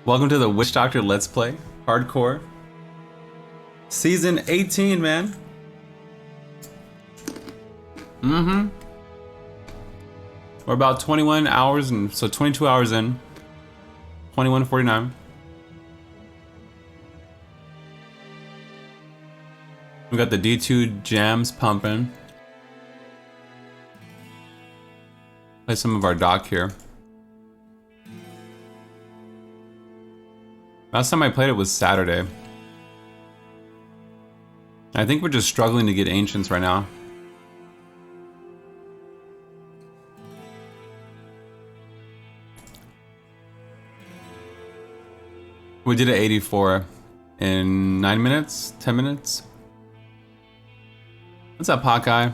Welcome to the Witch Doctor Let's Play Hardcore Season 18, man. We're about 21 hours and so 22 hours in. 21:49. We got the D2 jams pumping. Play some of our doc here. Last time I played it was Saturday. I think we're just struggling to get ancients right now. We did it 84 in 9 minutes, 10 minutes. What's up, Hawkeye?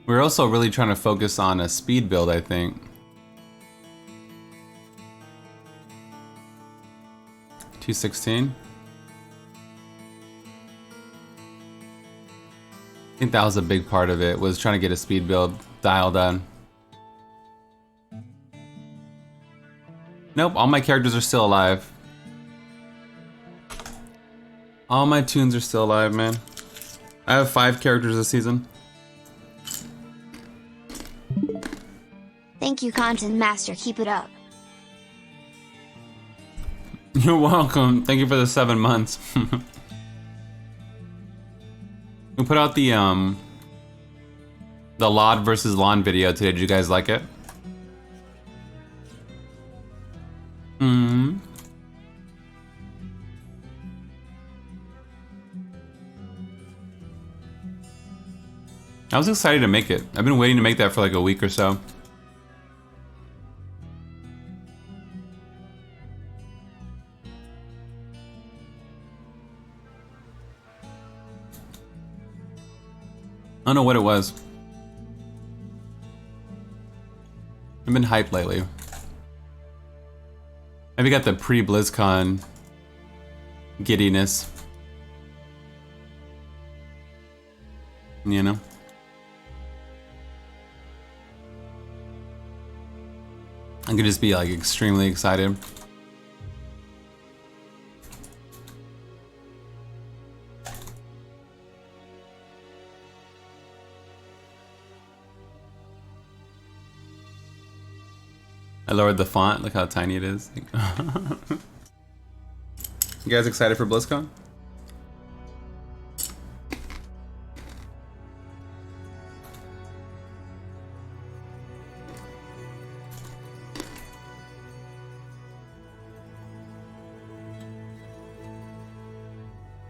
We're also really trying to focus on a speed build, I think. 216. I think that was a big part of it, was trying to get a speed build dialed in. Nope, all my characters are still alive. All my tunes are still alive, man. I have 5 characters this season. Thank you, Content Master. Keep it up. You're welcome. Thank you for the 7 months. We put out the LOD versus LON video today. Did you guys like it? I was excited to make it. I've been waiting to make that for like a week or so. I don't know what it was. I've been hyped lately. Maybe got the pre-Blizzcon giddiness. You know? I could just be like extremely excited. I lowered the font, look how tiny it is. You guys excited for BlizzCon?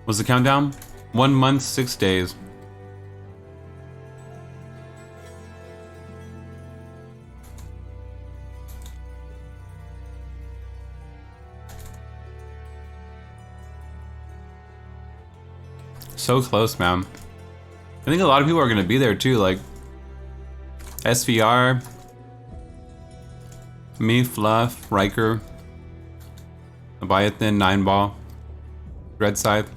What's the countdown? 1 month, 6 days. So close, man. I think a lot of people are gonna be there too, like SVR, me, Fluff, Riker, Leviathan, 9ball, Red Scythe,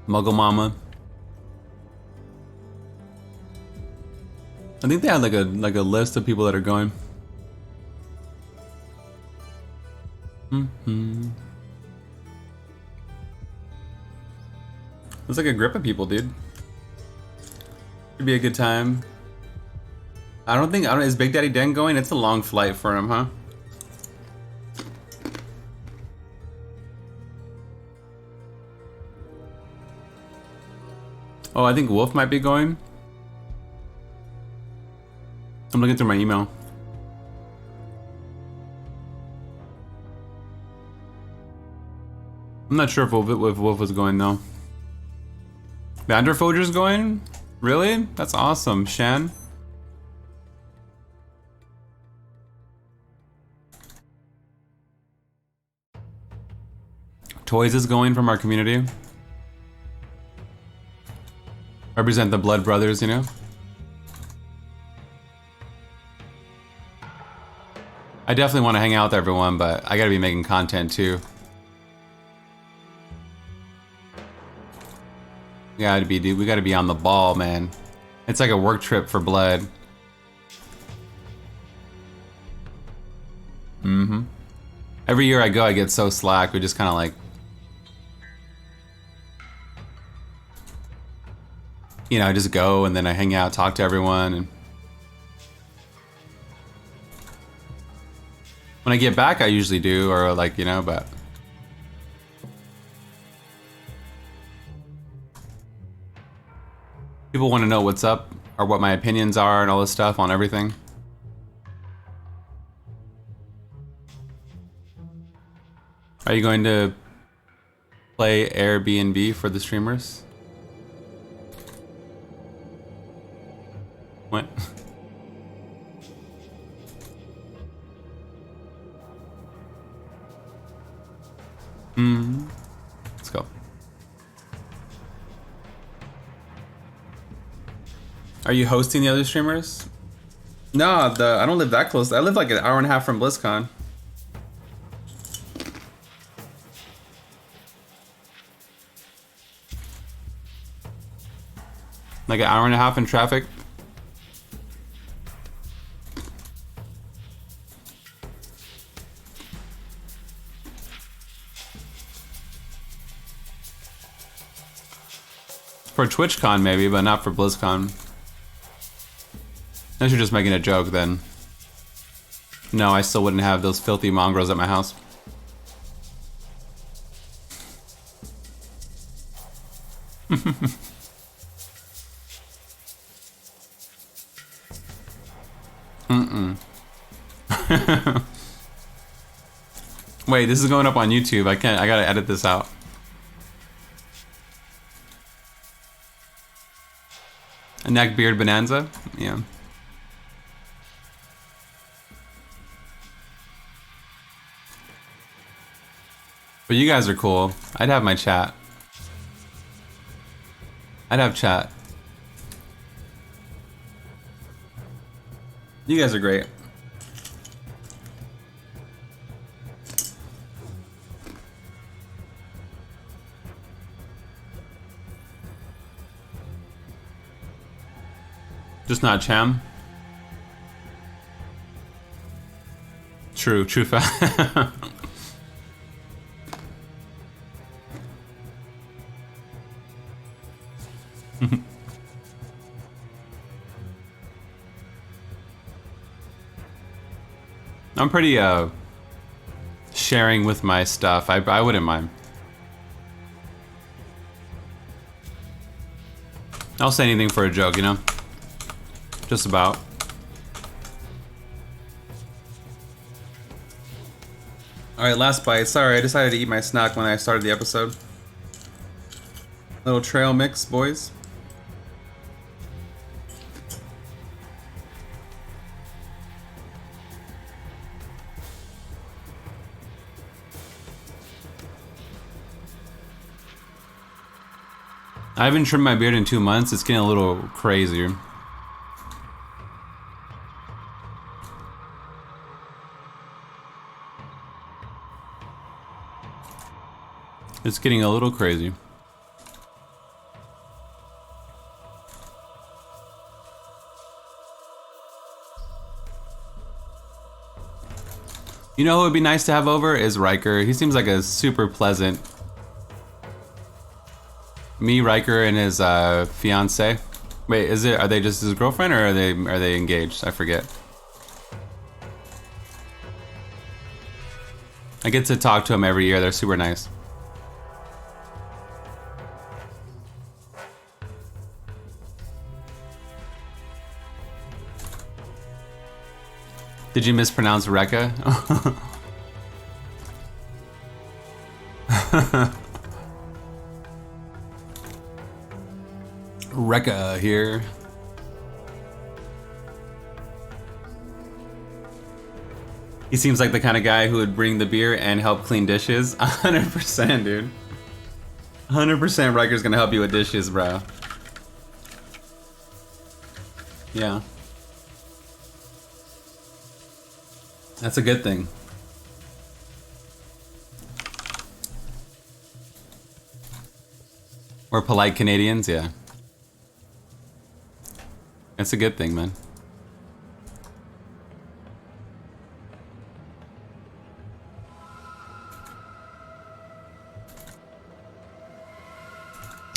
Muggle Mama. I think they had like a list of people that are going. There's like a grip of people, dude. Should be a good time. I don't is Big Daddy Den going? It's a long flight for him, huh? Oh, I think Wolf might be going. I'm looking through my email. I'm not sure if Wolf was going though. Vanderfolger's going? Really? That's awesome, Shan. Toioiz is going from our community. Represent the Blood Brothers, you know? I definitely want to hang out with everyone, but I gotta be making content too. We gotta be on the ball, man. It's like a work trip for Blood. Every year I go, I get so slack. We just kind of like, you know, I just go and then I hang out, talk to everyone, and when I get back, I usually do, or like, you know, but people want to know what's up or what my opinions are and all this stuff on everything. Are you going to play Airbnb for the streamers? What? Let's go. Are you hosting the other streamers? No, I don't live that close. I live like an hour and a half from BlizzCon. Like an hour and a half in traffic. For TwitchCon maybe, but not for BlizzCon. Unless you're just making a joke, then no, I still wouldn't have those filthy mongrels at my house. Wait, this is going up on YouTube. I gotta edit this out. A neckbeard bonanza? Yeah. But you guys are cool. I'd have my chat. I'd have chat. You guys are great. Just not Cham. True fact. I'm pretty sharing with my stuff. I wouldn't mind. I'll say anything for a joke, you know? Just about. Alright, last bite. Sorry, I decided to eat my snack when I started the episode. Little trail mix, boys. I haven't trimmed my beard in 2 months. It's getting a little crazier. It's getting a little crazy. You know who would be nice to have over is Riker. He seems like a super pleasant. Me, Riker, and his fiance. Wait, are they just his girlfriend or are they engaged? I forget. I get to talk to them every year. They're super nice. Did you mispronounce Rekka? Rekka here. He seems like the kind of guy who would bring the beer and help clean dishes. 100%, dude. 100% Riker's gonna help you with dishes, bro. Yeah. That's a good thing. We're polite Canadians, yeah. That's a good thing, man.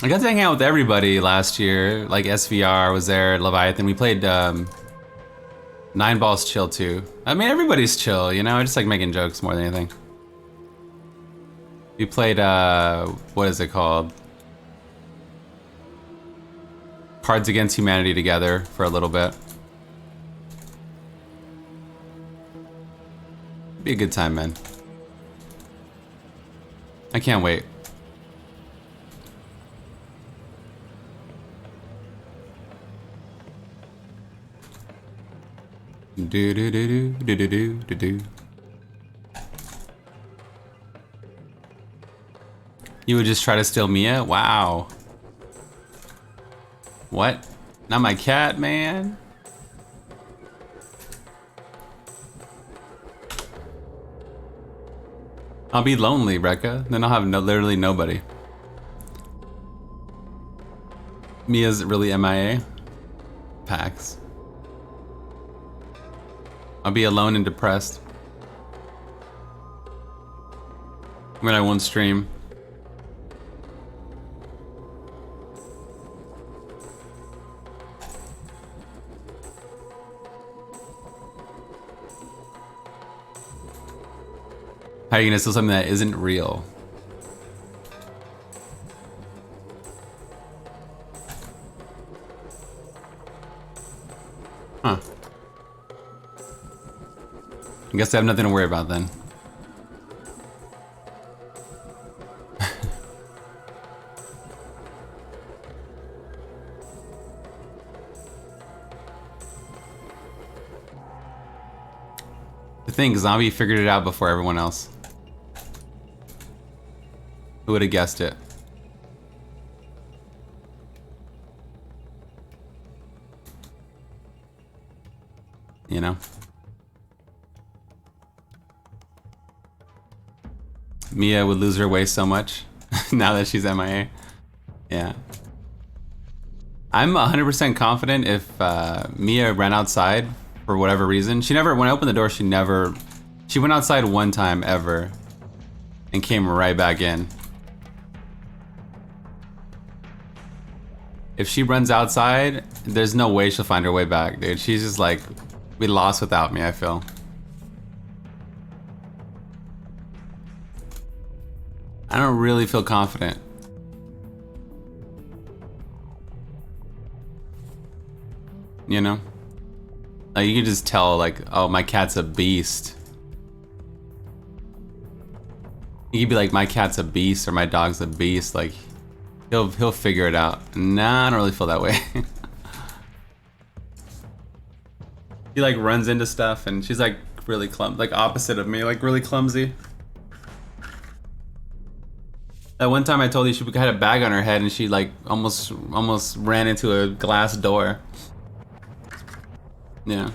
I got to hang out with everybody last year. Like SVR was there, Leviathan. We played 9Ball's chill too. I mean, everybody's chill, you know? I just like making jokes more than anything. We played, what is it called? Cards Against Humanity together for a little bit. Be a good time, man. I can't wait. Do do do do do do do do. You would just try to steal Mia? Wow. What? Not my cat, man. I'll be lonely, Rekka. Then I'll have literally nobody. Mia's really MIA. Pax. I'll be alone and depressed. When I won't stream. How are you gonna steal something that isn't real? Huh. I guess I have nothing to worry about then. The thing, Zombie figured it out before everyone else. Who would have guessed it? You know? Mia would lose her way so much now that she's MIA. Yeah. I'm 100% confident if Mia ran outside for whatever reason. She never, when I opened the door, she went outside one time ever and came right back in. If she runs outside, there's no way she'll find her way back, dude. She's just like, be lost without me, I feel. I don't really feel confident. You know? Like, you can just tell, like, oh, my cat's a beast. You could be like, my cat's a beast or my dog's a beast. Like, he'll figure it out. Nah, I don't really feel that way. He like runs into stuff and she's like really like opposite of me, like really clumsy. That one time I told you she had a bag on her head and she like almost ran into a glass door. Yeah.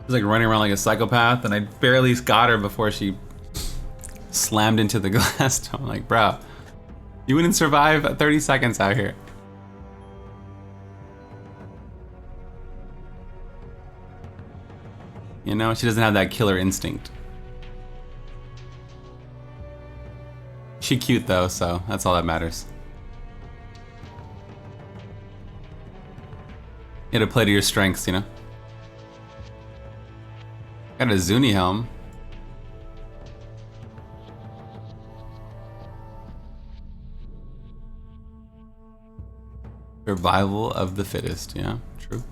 She's like running around like a psychopath and I barely got her before she slammed into the glass door. I'm like, bro, you wouldn't survive 30 seconds out here. You know, she doesn't have that killer instinct. She cute though, so that's all that matters. You gotta play to your strengths, you know? Got a Zuni helm. Survival of the fittest, yeah, true.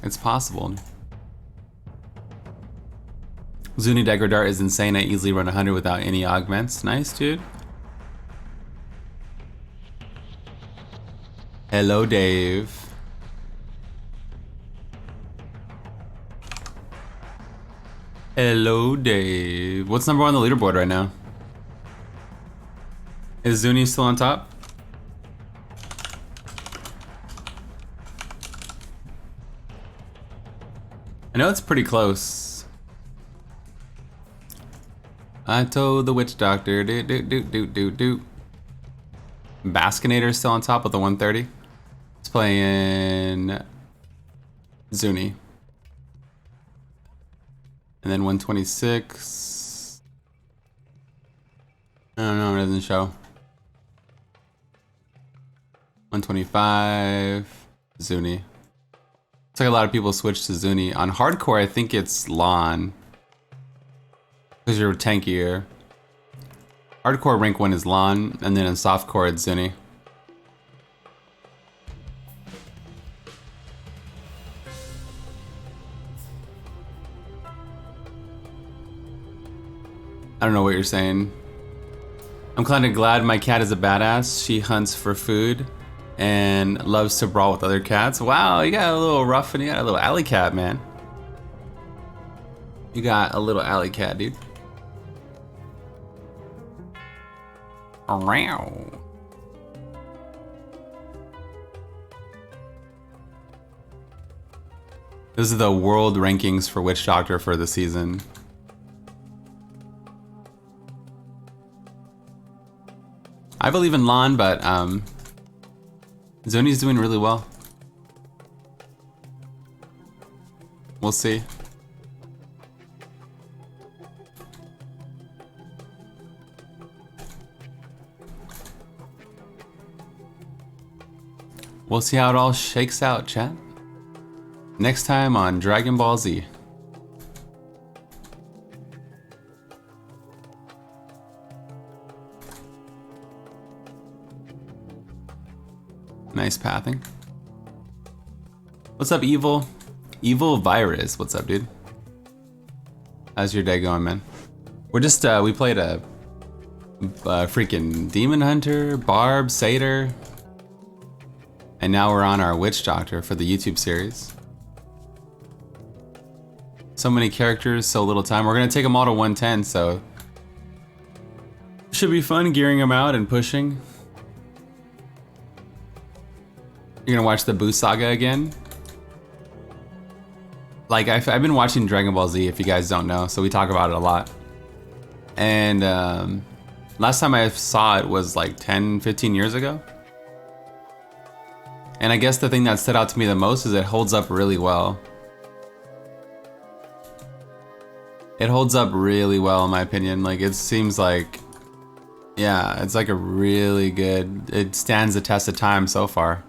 It's possible. Zuni Dagger Dart is insane. I easily run 100 without any augments. Nice, dude. Hello, Dave. Hello, Dave. What's number one on the leaderboard right now? Is Zuni still on top? I know it's pretty close. I told the witch doctor, do. Baskinator's still on top with the 130. It's playing Zuni. And then 126. I don't know, it doesn't show. 125. Zuni. Looks like a lot of people switch to Zuni. On hardcore, I think it's Lan. Because you're tankier. Hardcore rank 1 is Lan, and then in softcore it's Zuni. I don't know what you're saying. I'm kind of glad my cat is a badass. She hunts for food and loves to brawl with other cats. Wow, you got a little rough and you got a little alley cat, man. You got a little alley cat, dude. Around. This is the world rankings for Witch Doctor for the season. I believe in Lan, but Zoni's doing really well. We'll see. We'll see how it all shakes out, chat. Next time on Dragon Ball Z. Nice pathing. What's up, Evil? Evil Virus. What's up, dude? How's your day going, man? We're just, we played a freaking Demon Hunter, Barb, Satyr. And now we're on our Witch Doctor for the YouTube series. So many characters, so little time. We're gonna take them all to 110, so should be fun gearing them out and pushing. You're gonna watch the Boo Saga again? Like, I've been watching Dragon Ball Z, if you guys don't know, so we talk about it a lot. And last time I saw it was like 10, 15 years ago. And I guess the thing that stood out to me the most is it holds up really well. It holds up really well, in my opinion. Like, it seems like, yeah, it's like a really good, it stands the test of time so far.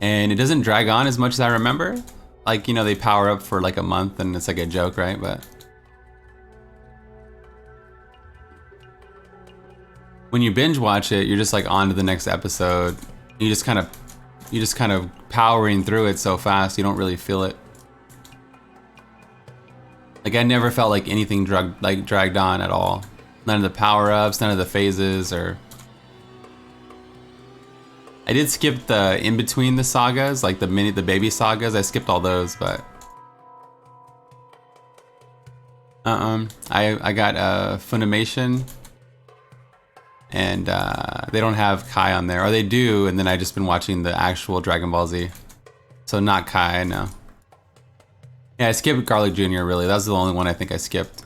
And it doesn't drag on as much as I remember. Like, you know, they power up for like a month and it's like a joke, right? But when you binge watch it, you're just like on to the next episode. You just kind of powering through it so fast, you don't really feel it. Like, I never felt like anything dragged on at all. None of the power-ups, none of the phases, or... I did skip the in-between the sagas, like the baby sagas. I skipped all those, but... I got Funimation. And they don't have Kai on there, or they do, and then I just been watching the actual Dragon Ball Z. So not Kai, no. Yeah, I skipped Garlic Jr. really. That was the only one I think I skipped.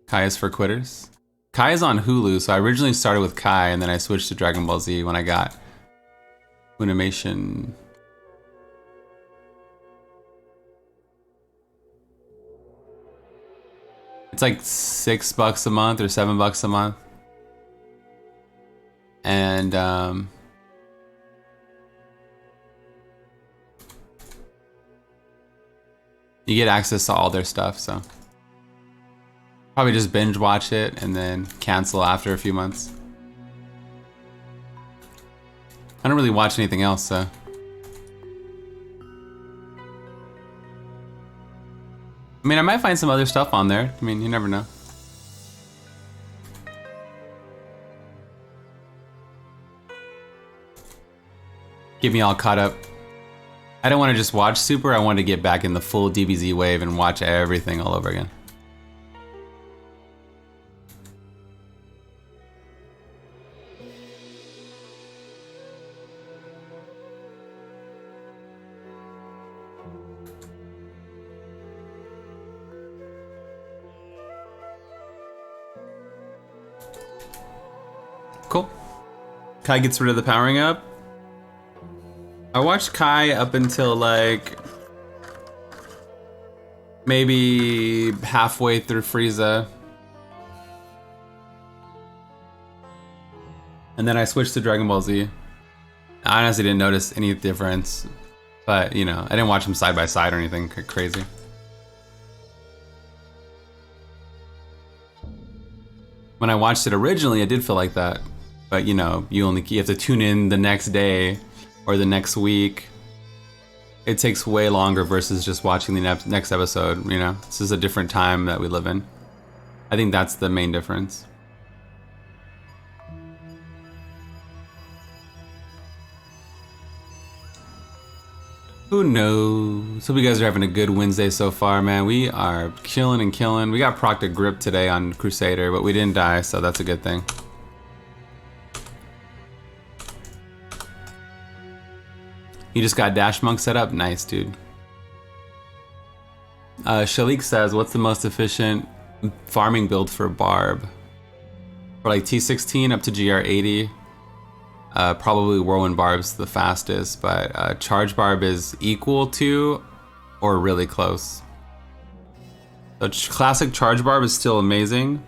Kai is for quitters. Kai is on Hulu, so I originally started with Kai, and then I switched to Dragon Ball Z when I got Funimation. It's like $6 a month or $7 a month. And you get access to all their stuff, so probably just binge watch it and then cancel after a few months. I don't really watch anything else, so. I mean, I might find some other stuff on there. I mean, you never know. Get me all caught up. I don't want to just watch Super, I want to get back in the full DBZ wave and watch everything all over again. Cool. Kai gets rid of the powering up. I watched Kai up until like maybe halfway through Frieza. And then I switched to Dragon Ball Z. I honestly didn't notice any difference, but you know, I didn't watch them side by side or anything crazy. When I watched it originally, it did feel like that, but you know, you have to tune in the next day or the next week. It takes way longer versus just watching the next episode. You know, this is a different time that we live in. I think that's the main difference. Who knows? Hope you guys are having a good Wednesday so far, man. We are killing and killing. We got procced a grip today on Crusader, but we didn't die, so that's a good thing. You just got Dash Monk set up? Nice, dude. Shalik says, what's the most efficient farming build for Barb? For like T16 up to GR80. Probably Whirlwind Barb's the fastest, but Charge Barb is equal to or really close. So classic Charge Barb is still amazing,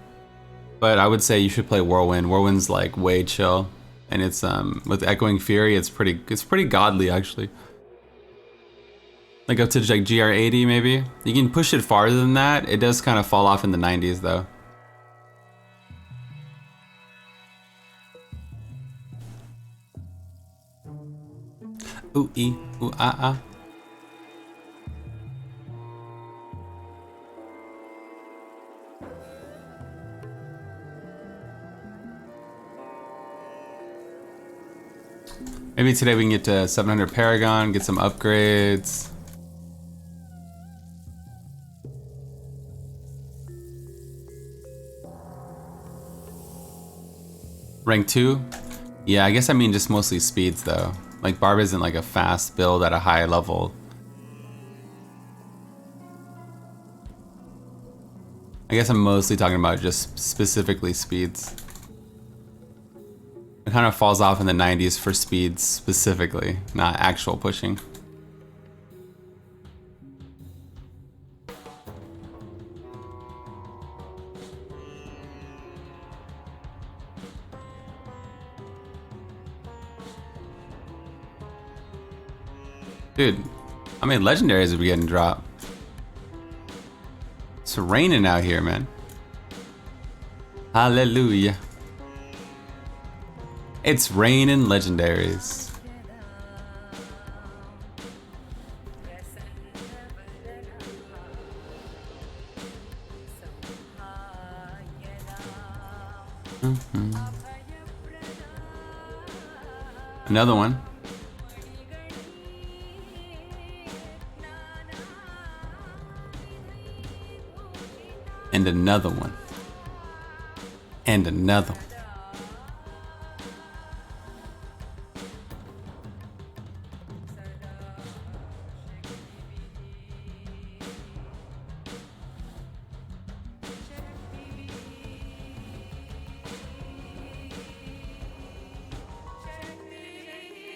but I would say you should play Whirlwind. Whirlwind's like way chill, and it's with Echoing Fury, it's pretty godly actually. Like up to like GR80 maybe. You can push it farther than that. It does kind of fall off in the 90s though. Ooh, ee, ooh, ah, ah. Maybe today we can get to 700 Paragon, get some upgrades. Rank 2? Yeah, I guess I mean just mostly speeds though. Like Barb isn't like a fast build at a high level. I guess I'm mostly talking about just specifically speeds. It kind of falls off in the 90s for speeds specifically, not actual pushing. Dude, how many legendaries are we getting dropped? It's raining out here, man. Hallelujah. It's raining legendaries. Another one. And another one. And another one.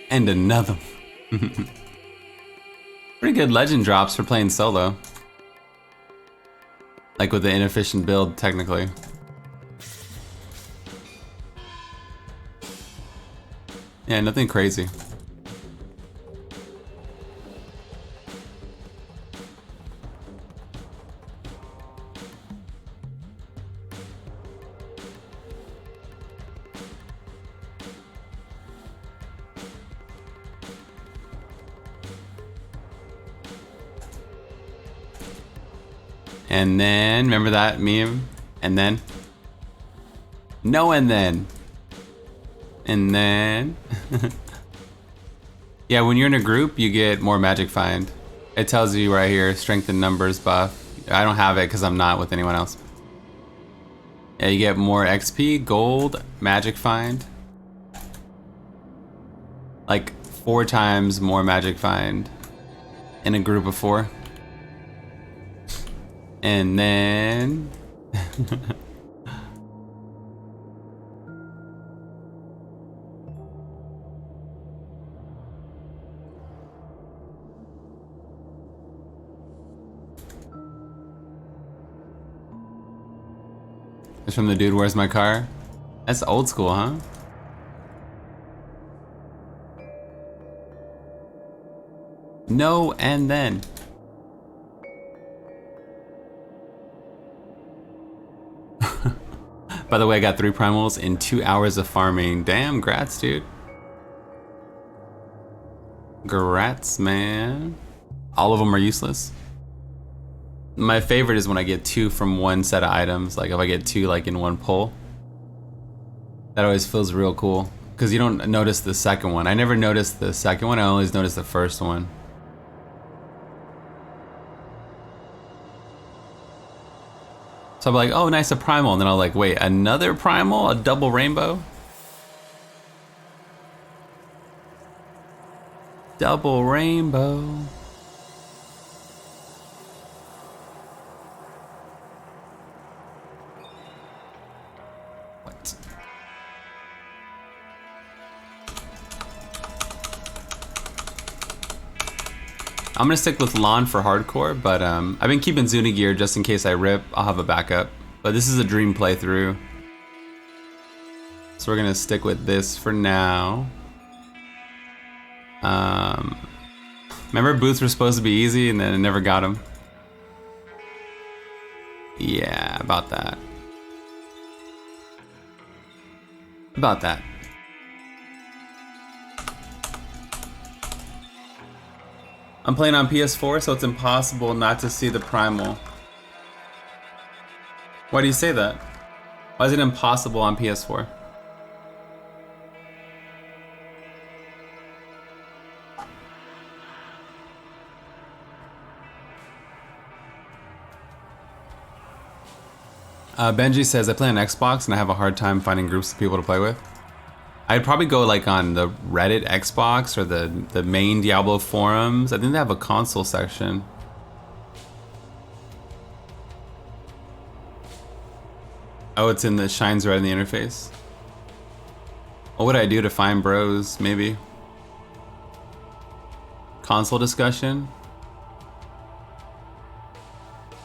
And another one. Pretty good legend drops for playing solo. Like with the inefficient build, technically. Yeah, nothing crazy. And then, remember that meme? And then? No, and then. And then. Yeah, when you're in a group, you get more Magic Find. It tells you right here, strength in numbers buff. I don't have it because I'm not with anyone else. Yeah, you get more XP, gold, Magic Find. Like 4 times more Magic Find in a group of 4. And then It's from the dude, where's my car? That's old school, huh? No, and then. By the way, I got 3 primals in 2 hours of farming. Damn, grats, dude. Grats, man. All of them are useless. My favorite is when I get 2 from one set of items. Like if I get 2 like in one pull. That always feels real cool. Because you don't notice the second one. I never noticed the second one, I always noticed the first one. So I'm like, oh nice, a primal. And then I'll like, wait, another primal? A double rainbow? Double rainbow. What? I'm gonna stick with Lawn for hardcore, but I've been keeping Zuni gear just in case I rip. I'll have a backup. But this is a dream playthrough. So we're gonna stick with this for now. Remember boots were supposed to be easy and then I never got them? Yeah, about that. About that. I'm playing on PS4, so it's impossible not to see the primal. Why do you say that? Why is it impossible on PS4? Benji says, I play on Xbox and I have a hard time finding groups of people to play with. I'd probably go like on the Reddit Xbox or the main Diablo forums. I think they have a console section. Oh, it's in the shines right in the interface. What would I do to find bros, maybe? Console discussion?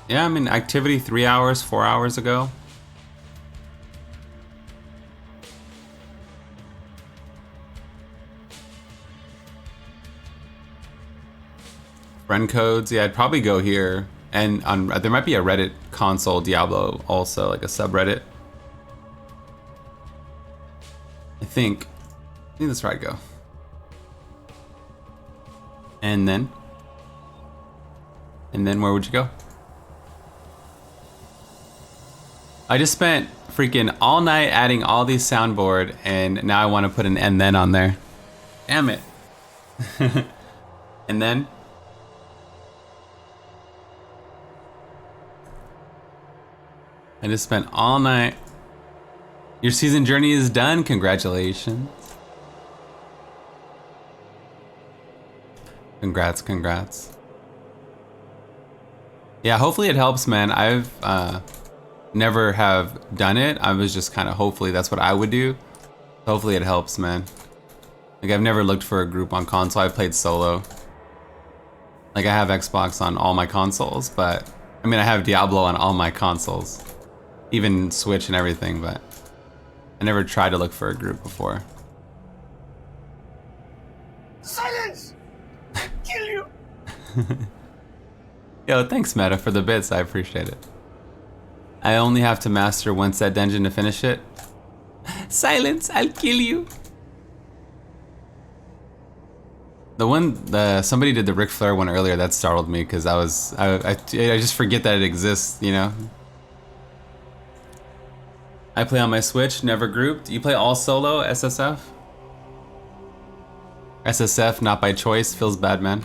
Yeah, I mean, activity 3 hours, 4 hours ago. Friend codes, yeah, I'd probably go here. And on, there might be a Reddit console Diablo also, like a subreddit. I think that's where I'd go. And then where would you go? I just spent freaking all night adding all these soundboard, and now I want to put an and then on there. Damn it. And then? I just spent all night. Your season journey is done. Congratulations. Congrats, congrats. Yeah, hopefully it helps, man. I've never have done it. I was just kind of, hopefully that's what I would do. Hopefully it helps, man. Like I've never looked for a group on console. I've played solo. Like I have Xbox on all my consoles, but I mean I have Diablo on all my consoles. Even Switch and everything, but I never tried to look for a group before. Silence! Kill you! Yo, thanks Meta for the bits, I appreciate it. I only have to master one set dungeon to finish it. Silence, I'll kill you. Somebody did the Ric Flair one earlier, that startled me because I just forget that it exists, you know? I play on my Switch, never grouped. You play all solo, SSF? SSF, not by choice, feels bad, man.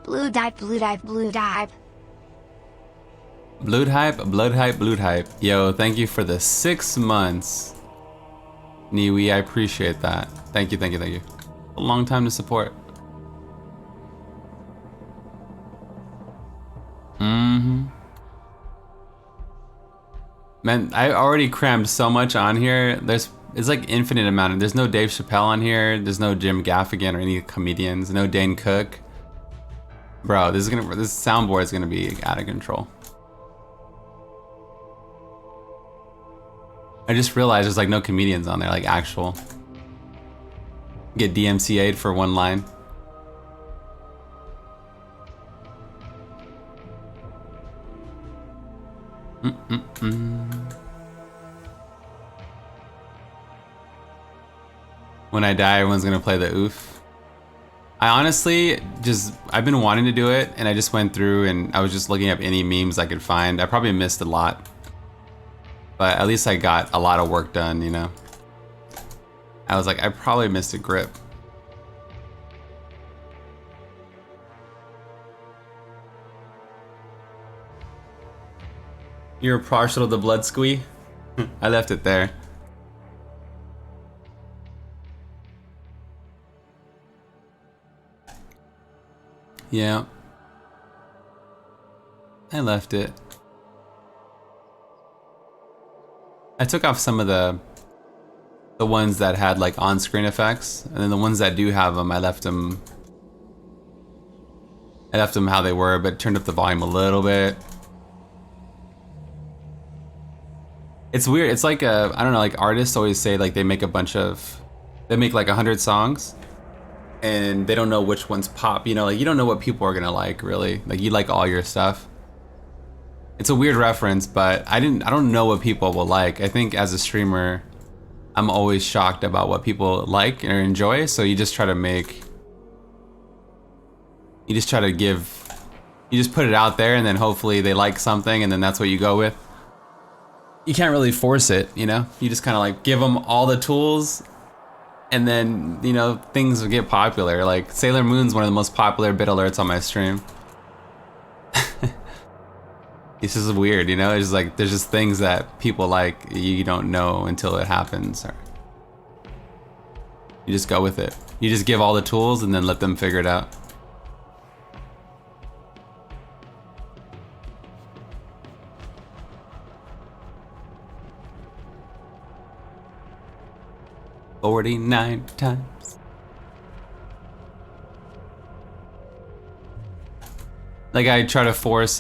Blue dive, blue dive, blue dive. Blood hype, blood hype, blood hype. Yo, thank you for the 6 months. Niwi, I appreciate that. Thank you, thank you, thank you. A long time to support. Man, I already crammed so much on here. It's like infinite amount. There's no Dave Chappelle on here. There's no Jim Gaffigan or any comedians. No Dane Cook. Bro, this soundboard is gonna be out of control. I just realized there's like no comedians on there, like actual. Get DMCA'd for one line. When I die, everyone's gonna play the oof. I honestly I've been wanting to do it, and I just went through and I was just looking up any memes I could find. I probably missed a lot, but at least I got a lot of work done, you know? I was like, I probably missed a grip. You're partial to the blood squee? I left it there. Yeah. I left it. I took off some of the ones that had like on-screen effects, and then the ones that do have them, I left them how they were, but turned up the volume a little bit. It's weird. It's like I don't know, like artists always say like they make like 100 songs and they don't know which ones pop, you know, like you don't know what people are gonna like, really. Like you like all your stuff. It's a weird reference, but I don't know what people will like. I think as a streamer, I'm always shocked about what people like or enjoy, so you just try to put it out there, and then hopefully they like something, and then that's what you go with. You can't really force it, you know? You just kind of like give them all the tools, and then, you know, things will get popular. Like Sailor Moon's one of the most popular bit alerts on my stream. It's just weird, you know? It's just like, there's just things that people like, you don't know until it happens. Or you just go with it. You just give all the tools and then let them figure it out. "49 times." Like I try to force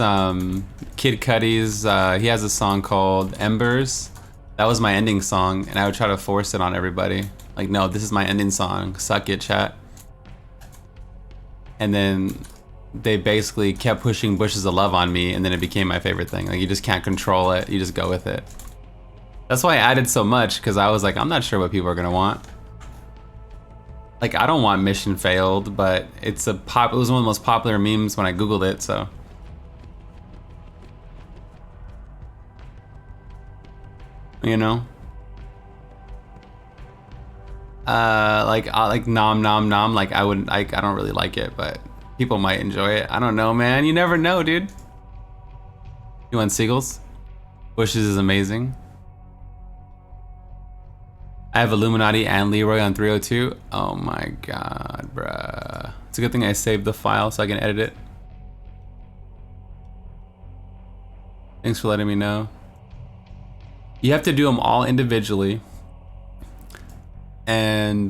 Kid Cudi's, he has a song called Embers. That was my ending song, and I would try to force it on everybody. Like, no, this is my ending song, suck it, chat. And then they basically kept pushing Bushes of Love on me, and then it became my favorite thing. Like, you just can't control it, you just go with it. That's why I added so much, because I was like, I'm not sure what people are gonna want. Like, I don't want Mission Failed, but it was one of the most popular memes when I googled it, so. You know? Like Nom Nom Nom, like I don't really like it, but people might enjoy it. I don't know, man. You never know, dude. You want Seagulls? Bushes is amazing. I have Illuminati and Leroy on 302. Oh my god, bruh. It's a good thing I saved the file so I can edit it. Thanks for letting me know. You have to do them all individually. And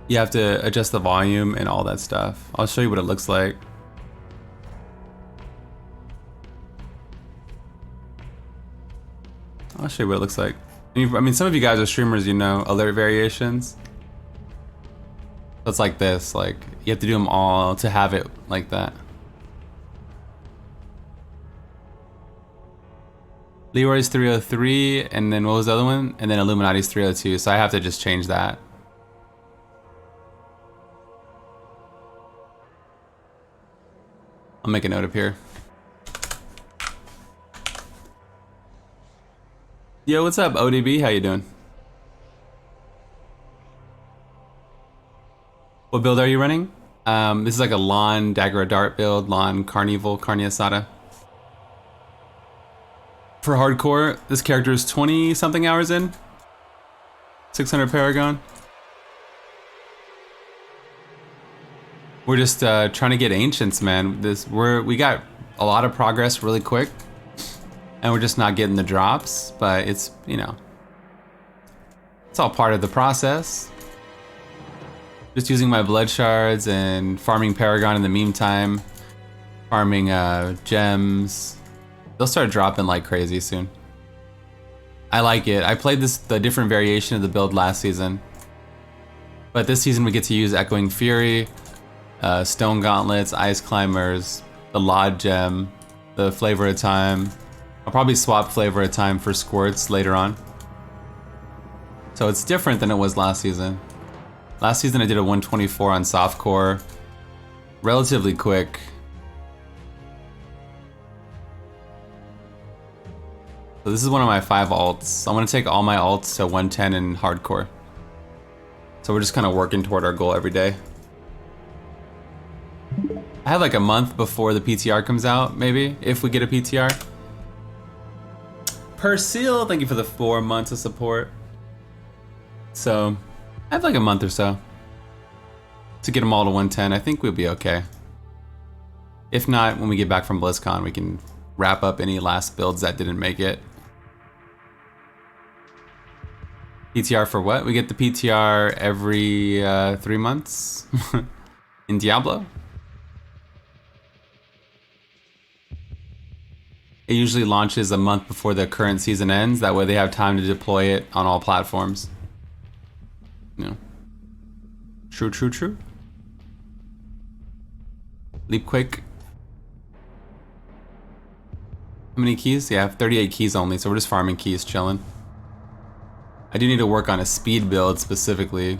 you have to adjust the volume and all that stuff. I'll show you what it looks like. I'll show you what it looks like. I mean, some of you guys are streamers, you know, alert variations. So it's like this, like, you have to do them all to have it like that. Leroy's 303, and then what was the other one? And then Illuminati's 302, so I have to just change that. I'll make a note up here. Yo, what's up, ODB? How you doing? What build are you running? This is like a Lawn Dagger Dart build, Lawn Carnival, Carne Asada. For hardcore, this character is 20 something hours in. 600 Paragon. We're just trying to get Ancients, man. We got a lot of progress really quick. And we're just not getting the drops, but it's, you know, it's all part of the process. Just using my blood shards and farming Paragon in the meantime. Farming gems. They'll start dropping like crazy soon. I like it. I played the different variation of the build last season. But this season we get to use Echoing Fury, Stone Gauntlets, Ice Climbers, the Lod Gem, the Flavor of Time. I'll probably swap Flavor of Time for Squirts later on. So it's different than it was last season. Last season I did a 124 on softcore. Relatively quick. So this is one of my 5 alts. I want to take all my alts to 110 in hardcore. So we're just kind of working toward our goal every day. I have like a month before the PTR comes out, maybe, if we get a PTR. Perseal, thank you for the 4 months of support. So, I have like a month or so to get them all to 110. I think we'll be okay. If not, when we get back from Blizzcon, we can wrap up any last builds that didn't make it. PTR for what? We get the PTR every 3 months in Diablo. It usually launches a month before the current season ends. That way they have time to deploy it on all platforms. You know. True, true, true. Leap quick. How many keys? Yeah, I have 38 keys only, so we're just farming keys, chilling. I do need to work on a speed build specifically.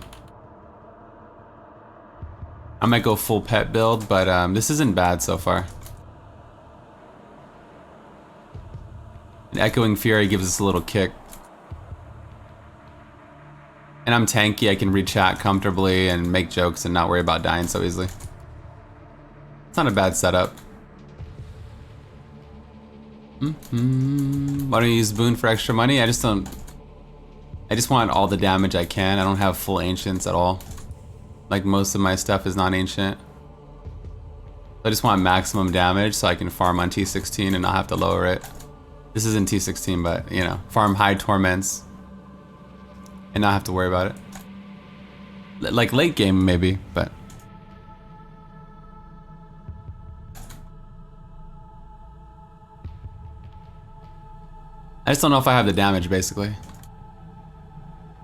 I might go full pet build, but this isn't bad so far. An Echoing Fury gives us a little kick. And I'm tanky, I can read chat comfortably and make jokes and not worry about dying so easily. It's not a bad setup. Why don't you use Boon for extra money? I just want all the damage I can. I don't have full ancients at all. Like most of my stuff is non-ancient. I just want maximum damage so I can farm on T16 and not have to lower it. This isn't T16, but you know, farm high torments and not have to worry about it. Like late game maybe, but I just don't know if I have the damage basically.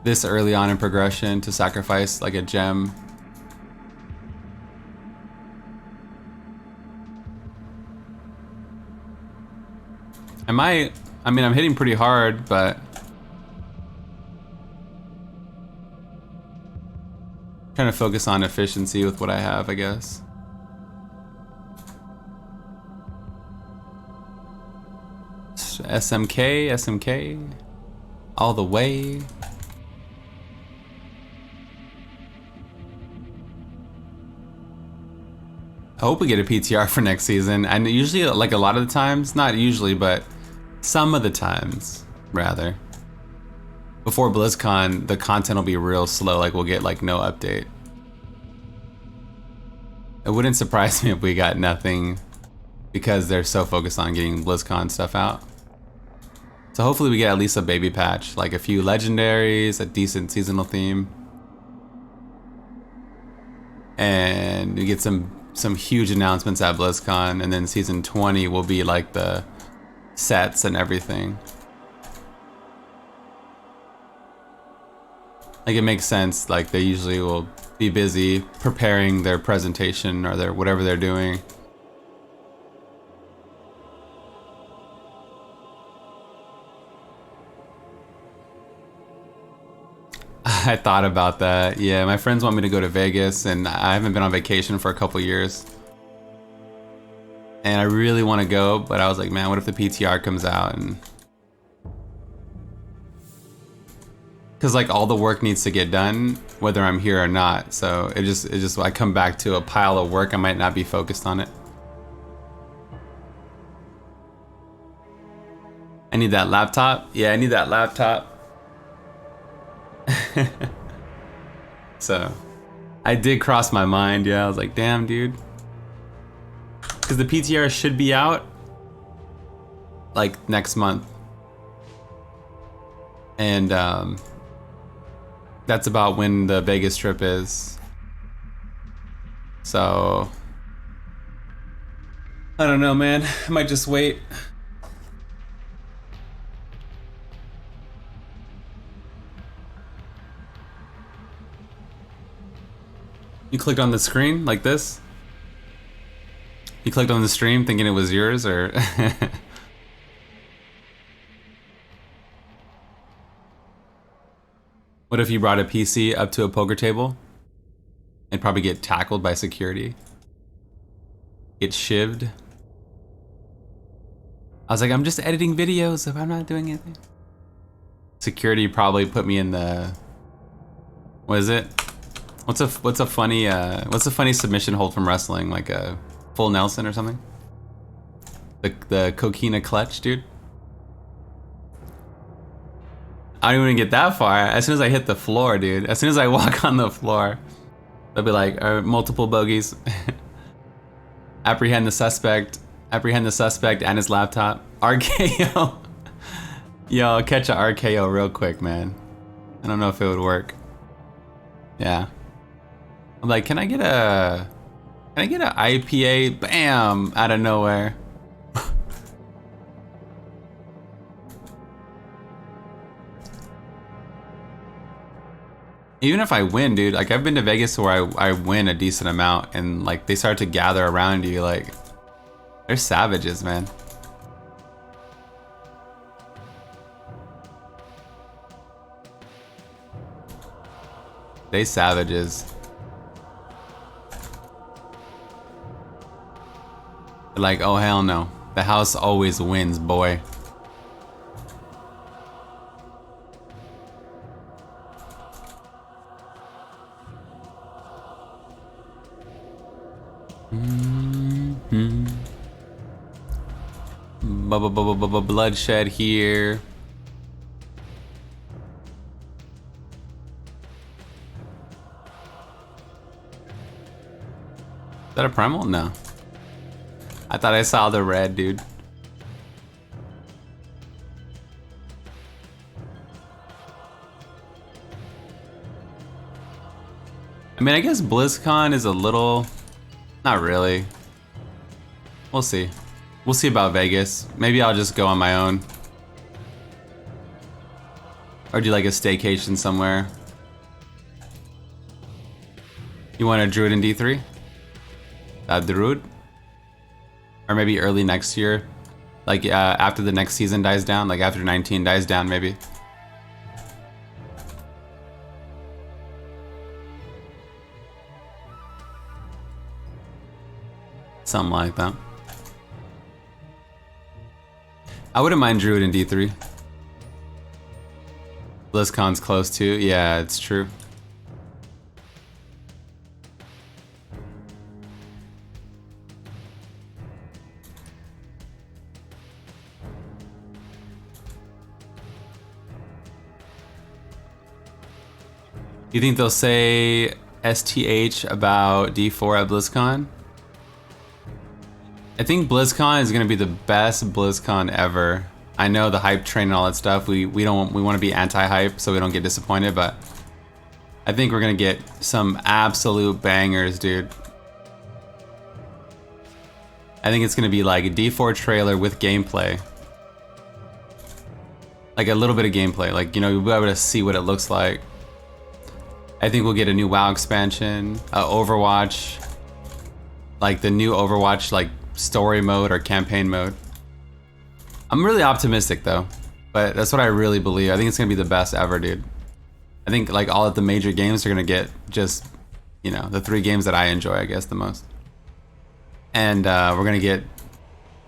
This early on in progression to sacrifice like a gem. I mean, I'm hitting pretty hard, but trying to focus on efficiency with what I have, I guess. SMK, SMK, all the way. I hope we get a PTR for next season, and usually, like a lot of the times, not usually, but some of the times, rather, before BlizzCon, the content will be real slow, like we'll get like no update. It wouldn't surprise me if we got nothing because they're so focused on getting BlizzCon stuff out. So hopefully we get at least a baby patch, like a few legendaries, a decent seasonal theme, and we get some huge announcements at BlizzCon, and then season 20 will be like the sets and everything. Like it makes sense, like they usually will be busy preparing their presentation or their whatever they're doing. I thought about that. Yeah, my friends want me to go to Vegas, and I haven't been on vacation for a couple years. And I really want to go, but I was like, man, what if the PTR comes out? And because like all the work needs to get done, whether I'm here or not. So it just I come back to a pile of work. I might not be focused on it. I need that laptop. Yeah, I need that laptop. So I did cross my mind. Yeah, I was like, damn, dude. Because the PTR should be out like next month. And that's about when the Vegas trip is. So I don't know, man. I might just wait. You clicked on the screen like this? You clicked on the stream thinking it was yours, or? What if you brought a PC up to a poker table? And probably get tackled by security. Get shivved. I was like, I'm just editing videos if I'm not doing anything. Security probably put me in the... What is it? What's a funny submission hold from wrestling? Like a full Nelson or something? The coquina clutch, dude. I don't even get that far. As soon as I hit the floor, dude. As soon as I walk on the floor, they'll be like, multiple bogeys. Apprehend the suspect and his laptop. RKO. Yo, I'll catch a RKO real quick, man. I don't know if it would work. Yeah. I'm like, can I get a IPA? Bam! Out of nowhere. Even if I win, dude, like I've been to Vegas where I win a decent amount and like they start to gather around you, like they're savages, man. They savages. They're like, oh hell no. The house always wins, boy. Bloodshed here. Is that a primal? No. I thought I saw the red, dude. I mean, I guess Blizzcon is a little... Not really. We'll see. We'll see about Vegas. Maybe I'll just go on my own. Or do like a staycation somewhere. You want a druid in D3? A druid? Or maybe early next year. Like after the next season dies down. Like after 19 dies down, maybe. Something like that. I wouldn't mind druid in D3. BlizzCon's close too. Yeah, it's true. You think they'll say STH about D4 at BlizzCon? I think BlizzCon is gonna be the best BlizzCon ever. I know the hype train and all that stuff. We want to be anti-hype so we don't get disappointed, but I think we're gonna get some absolute bangers, dude. I think it's gonna be like a D4 trailer with gameplay. Like a little bit of gameplay, like, you know, you'll be able to see what it looks like. I think we'll get a new WoW expansion, Overwatch, like the new Overwatch, like story mode or campaign mode. I'm really optimistic though, but that's what I really believe. I think it's gonna be the best ever, dude. I think like all of the major games are gonna get just, you know, the 3 games that I enjoy, I guess, the most. And we're gonna get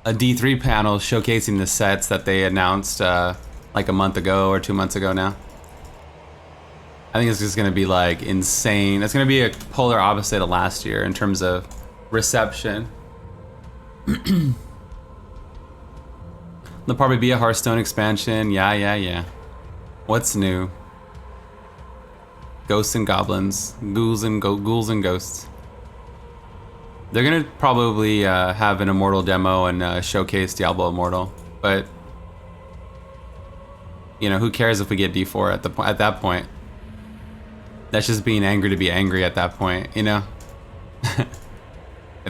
a D3 panel showcasing the sets that they announced like a month ago or 2 months ago now. I think it's just gonna be like insane. It's gonna be a polar opposite of last year in terms of reception. There'll probably be a Hearthstone expansion. Yeah. What's new? Ghosts and goblins, ghouls and ghosts. They're gonna probably have an Immortal demo and showcase Diablo Immortal, but you know, who cares if we get D4 at that point? That's just being angry to be angry at that point, you know?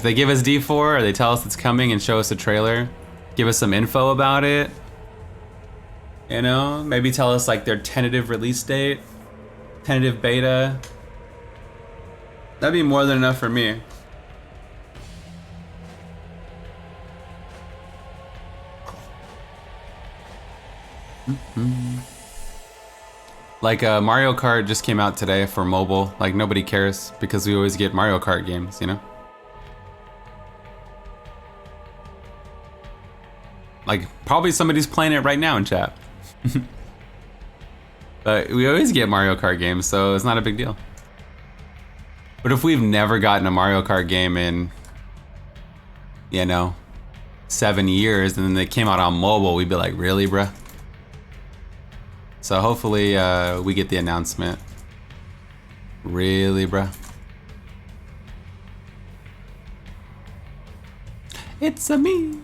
they give us D4 or they tell us it's coming and show us a trailer, give us some info about it, you know, maybe tell us like their tentative release date, tentative beta. That'd be more than enough for me. Like Mario Kart just came out today for mobile. Like nobody cares because we always get Mario Kart games, you know? Like probably somebody's playing it right now in chat. But we always get Mario Kart games, so it's not a big deal. But if we've never gotten a Mario Kart game in, you know, 7 years, and then they came out on mobile, we'd be like, really, bruh? So hopefully we get the announcement. Really, bruh? It's a me.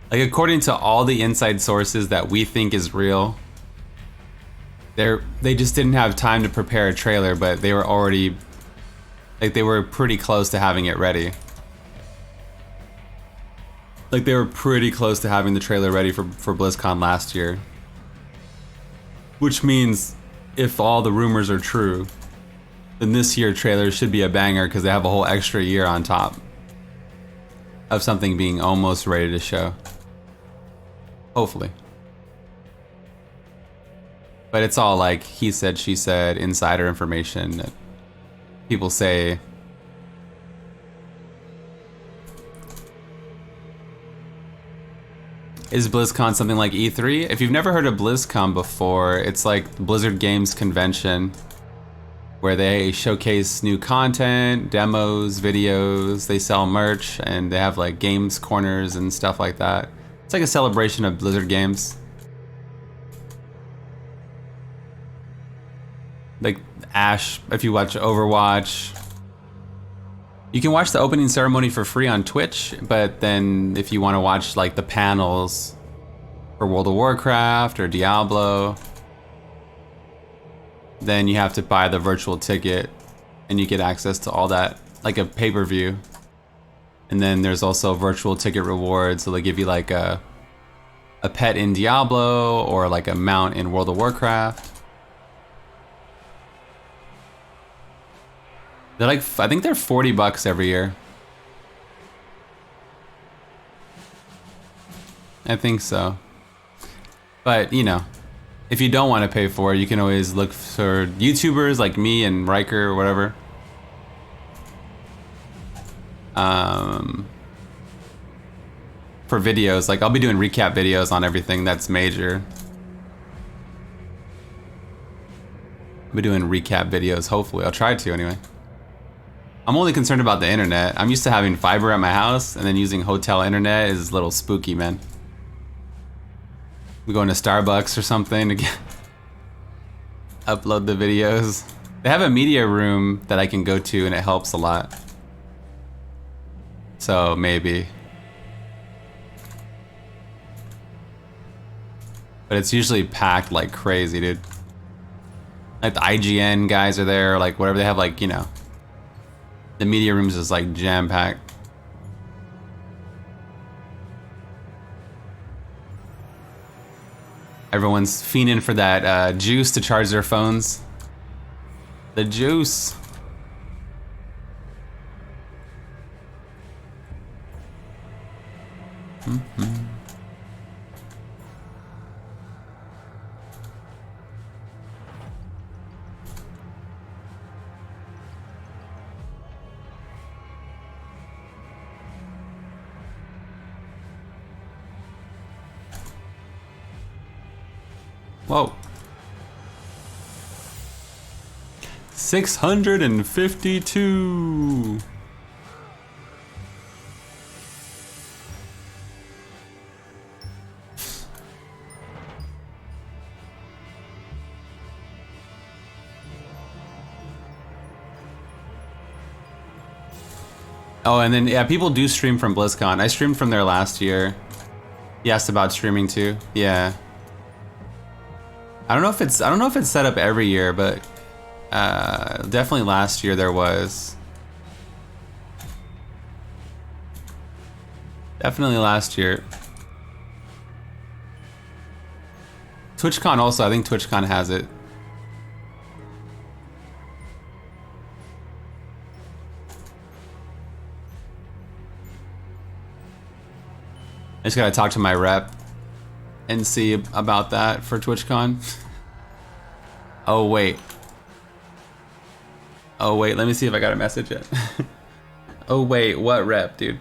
Like according to all the inside sources that we think is real, they just didn't have time to prepare a trailer, but they were already, like they were pretty close to having it ready. Like they were pretty close to having the trailer ready for BlizzCon last year. Which means if all the rumors are true, then this year trailer should be a banger because they have a whole extra year on top of something being almost ready to show. Hopefully. But it's all like he said, she said, insider information that people say. Is BlizzCon something like E3? If you've never heard of BlizzCon before, it's like Blizzard Games convention where they showcase new content, demos, videos, they sell merch, and they have like games corners and stuff like that. It's like a celebration of Blizzard games. Like Ash, if you watch Overwatch, you can watch the opening ceremony for free on Twitch, but then if you want to watch like the panels for World of Warcraft or Diablo, then you have to buy the virtual ticket and you get access to all that, like a pay-per-view. And then there's also virtual ticket rewards, so they give you like a pet in Diablo or like a mount in World of Warcraft. They're like, I think they're $40 every year. I think so. But, you know, if you don't want to pay for it, you can always look for YouTubers like me and Riker or whatever. For videos, like I'll be doing recap videos on everything that's major. I'll be doing recap videos, hopefully. I'll try to anyway. I'm only concerned about the internet. I'm used to having fiber at my house, and then using hotel internet is a little spooky, man. We going to Starbucks or something to get upload the videos. They have a media room that I can go to, and it helps a lot. So maybe. But it's usually packed like crazy, dude. Like the IGN guys are there, like whatever they have, like, you know. The media rooms is like jam-packed. Everyone's fiending for that juice to charge their phones. The juice. Mm-hmm. Whoa. 652. Oh, and then yeah, people do stream from BlizzCon. I streamed from there last year. He asked about streaming too. Yeah. I don't know if it's set up every year, but definitely last year there was. Definitely last year. TwitchCon also, I think TwitchCon has it. I just gotta talk to my rep and see about that for TwitchCon. Oh wait. Oh wait, let me see if I got a message yet. Oh wait, what rep, dude?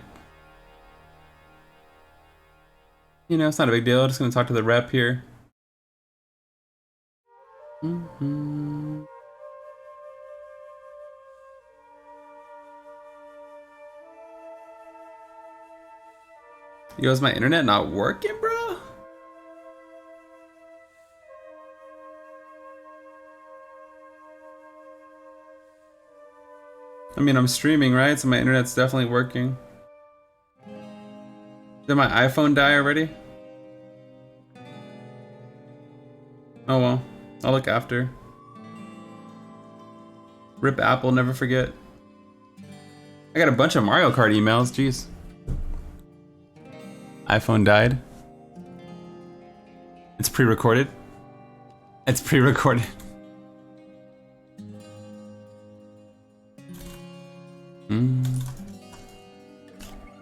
You know, it's not a big deal. I'm just gonna talk to the rep here. Yo, is my internet not working, bro? I mean, I'm streaming, right? So my internet's definitely working. Did my iPhone die already? Oh well, I'll look after. Rip Apple, never forget. I got a bunch of Mario Kart emails, jeez. iPhone died. It's pre-recorded. It's pre-recorded.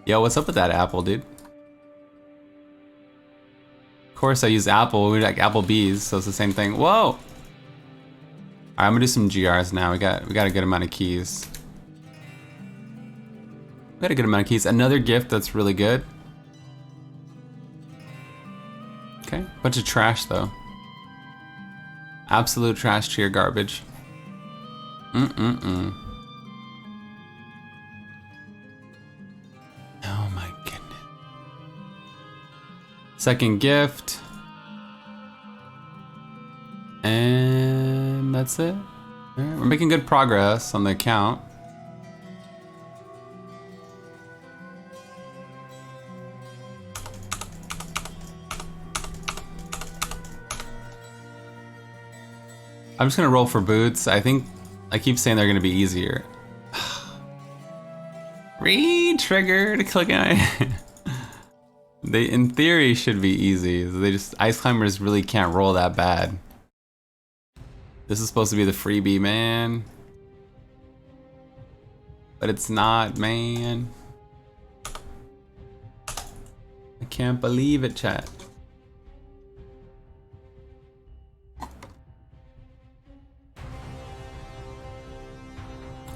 Yo, what's up with that Apple, dude? Of course I use Apple, we like Applebee's, so it's the same thing. Whoa! Alright, I'm gonna do some GRs now. We got a good amount of keys. We got a good amount of keys. Another gift that's really good. Okay, bunch of trash though. Absolute trash tier garbage. Oh my goodness. Second gift. And that's it. Alright, we're making good progress on the account. I'm just gonna roll for boots. I think I keep saying they're gonna be easier. Re-triggered, click on it. They, in theory, should be easy. They just, Ice Climbers really can't roll that bad. This is supposed to be the freebie, man. But it's not, man. I can't believe it, chat.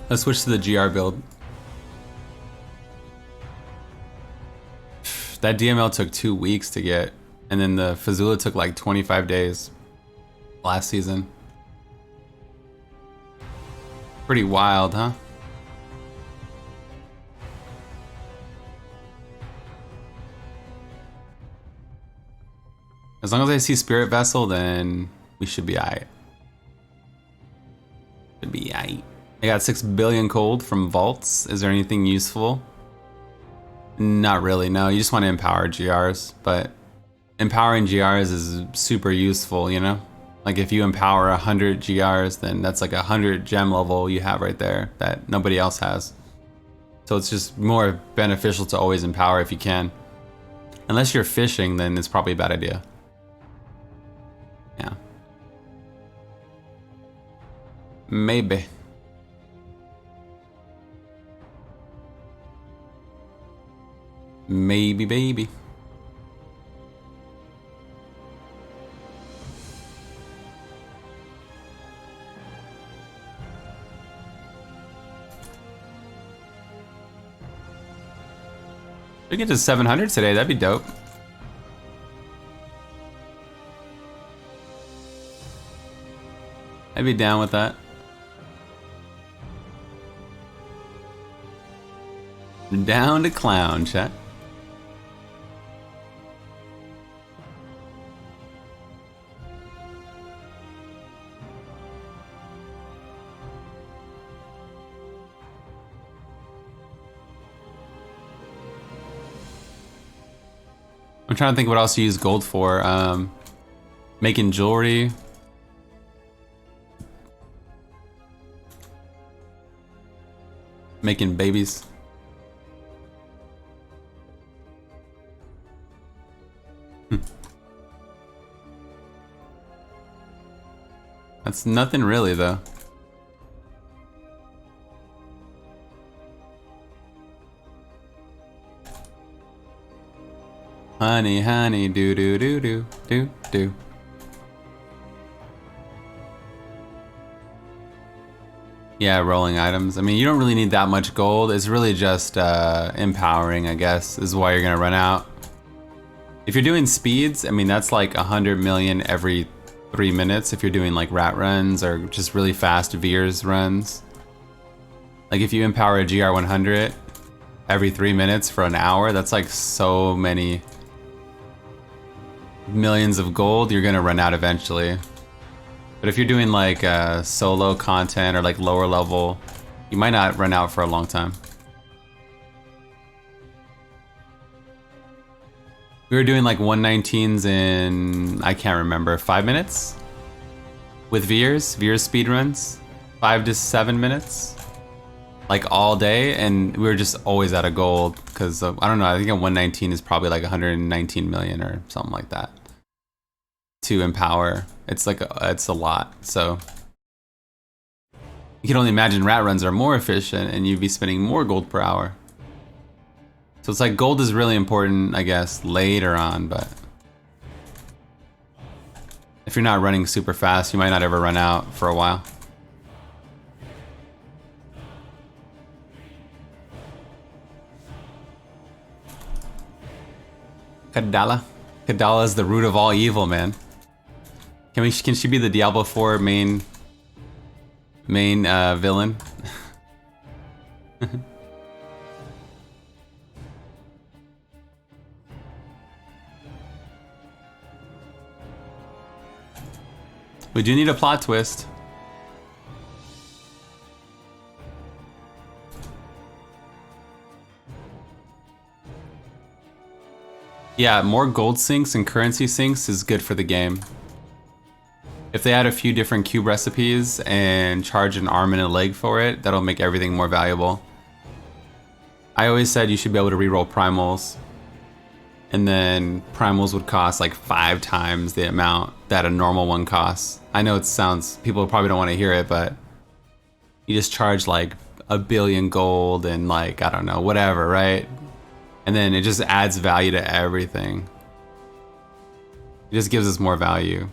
Let's switch to the GR build. That DML took 2 weeks to get, and then the Fazula took like 25 days last season. Pretty wild, huh? As long as I see Spirit Vessel, then we should be aight. Should be aight. I got 6 billion gold from vaults. Is there anything useful? Not really, no. You just want to empower GRs, but empowering GRs is super useful, you know? Like if you empower 100 GRs, then that's like 100 gem level you have right there that nobody else has. So it's just more beneficial to always empower if you can. Unless you're fishing, then it's probably a bad idea. Yeah. Maybe. Maybe, baby. We get to 700 today, that'd be dope. I'd be down with that. Down to clown, chat. I'm trying to think what else you use gold for. Making jewelry. Making babies. That's nothing really, though. Honey, honey, do do do do do do. Yeah, rolling items. I mean, you don't really need that much gold. It's really just empowering, I guess, is why you're gonna run out. If you're doing speeds, I mean, that's like 100 million every 3 minutes if you're doing like rat runs or just really fast Veers runs. Like if you empower a GR100 every 3 minutes for an hour, that's like so many millions of gold, you're gonna run out eventually. But if you're doing like solo content or like lower level, you might not run out for a long time. We were doing like 119s in, I can't remember, 5 minutes? With Veers speedruns, 5 to 7 minutes. Like all day, and we were just always out of gold, because I don't know, I think a 119 is probably like 119 million or something like that. To empower, it's like, it's a lot, so. You can only imagine rat runs are more efficient, and you'd be spending more gold per hour. So it's like gold is really important, I guess, later on, but if you're not running super fast, you might not ever run out for a while. Kadala. Kadala is the root of all evil, man. Can she be the Diablo 4 main villain? We do need a plot twist. Yeah, more gold sinks and currency sinks is good for the game. If they add a few different cube recipes and charge an arm and a leg for it, that'll make everything more valuable. I always said you should be able to reroll primals, and then primals would cost like 5 times the amount that a normal one costs. I know it sounds, people probably don't want to hear it, but you just charge like 1 billion gold and like, I don't know, whatever, right? And then it just adds value to everything. It just gives us more value.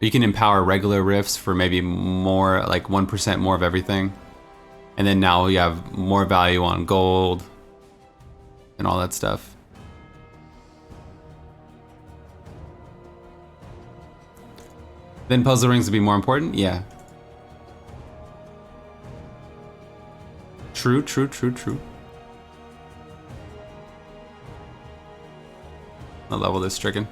You can empower regular rifts for maybe more, like 1% more of everything. And then now you have more value on gold and all that stuff. Then puzzle rings would be more important? Yeah. True, true, true, true. I'll level this stricken.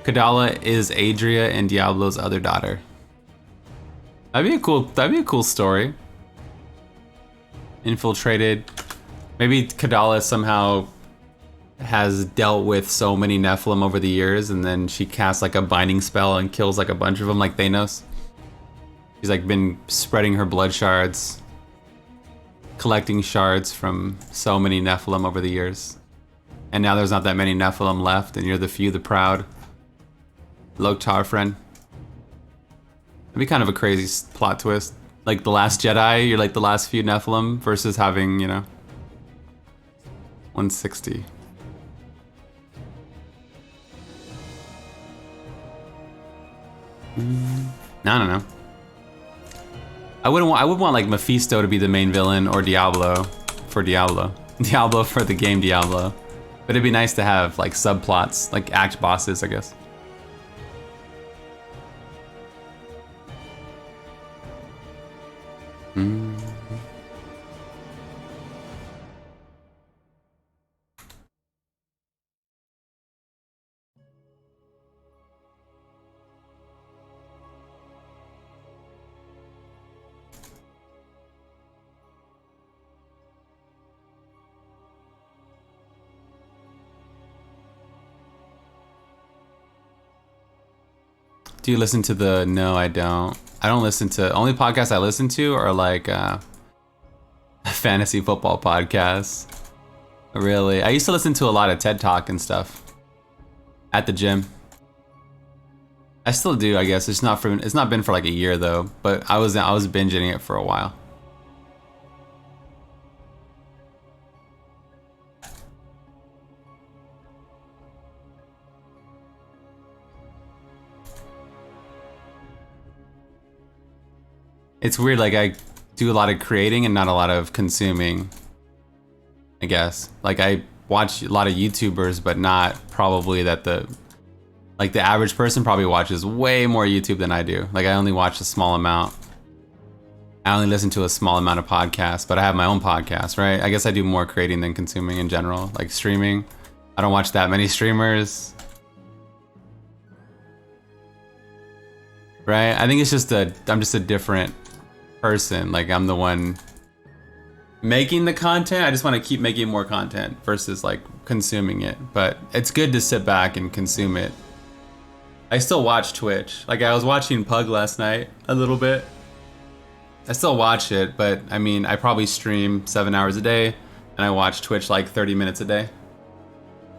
Kadala is Adria and Diablo's other daughter. That'd be a cool story. Infiltrated. Maybe Kadala somehow has dealt with so many Nephilim over the years, and then she casts like a binding spell and kills like a bunch of them, like Thanos. She's like been spreading her blood shards, collecting shards from so many Nephilim over the years. And now there's not that many Nephilim left, and you're the few, the proud. Loktar friend. It'd be kind of a crazy plot twist. Like the Last Jedi, you're like the last few Nephilim versus having, you know, 160. I don't know. I would want like Mephisto to be the main villain, or Diablo for Diablo. Diablo for the game Diablo. But it'd be nice to have like subplots, like act bosses, I guess. Do you listen to the? No, I don't. I don't listen to. Only podcasts I listen to are like fantasy football podcasts. Really, I used to listen to a lot of TED Talk and stuff at the gym. I still do, I guess. It's not been for like a year though, but I was binging it for a while. It's weird, like I do a lot of creating and not a lot of consuming, I guess. Like I watch a lot of YouTubers, but not probably that the average person probably watches way more YouTube than I do. Like I only watch a small amount. I only listen to a small amount of podcasts, but I have my own podcast, right? I guess I do more creating than consuming in general, like streaming. I don't watch that many streamers. Right? I think it's just I'm just a different person. Like I'm the one making the content. I just want to keep making more content versus like consuming it. But it's good to sit back and consume it. I still watch Twitch. Like I was watching Pug last night a little bit. I still watch it, but I mean, I probably stream 7 hours a day and I watch Twitch like 30 minutes a day.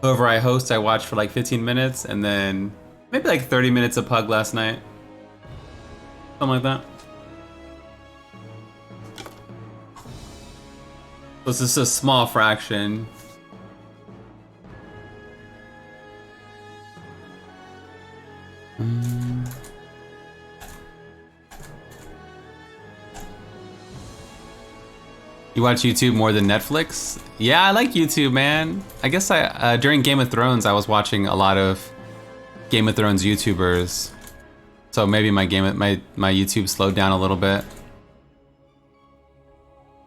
Whoever I host, I watch for like 15 minutes and then maybe like 30 minutes of Pug last night. Something like that. This is a small fraction. You watch YouTube more than Netflix? Yeah, I like YouTube, man. I guess I during Game of Thrones, I was watching a lot of Game of Thrones YouTubers. So maybe my YouTube slowed down a little bit.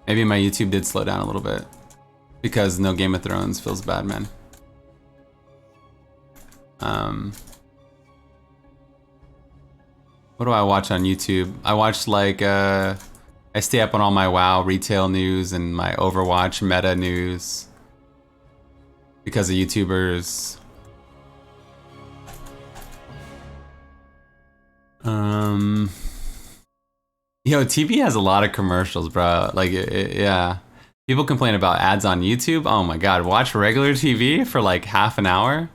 Maybe my YouTube did slow down a little bit because no Game of Thrones feels bad, man. What do I watch on YouTube? I watch like I stay up on all my WoW retail news and my Overwatch meta news because of YouTubers. Yo, TV has a lot of commercials, bro. Like, yeah. People complain about ads on YouTube. Oh my god, watch regular TV for like half an hour?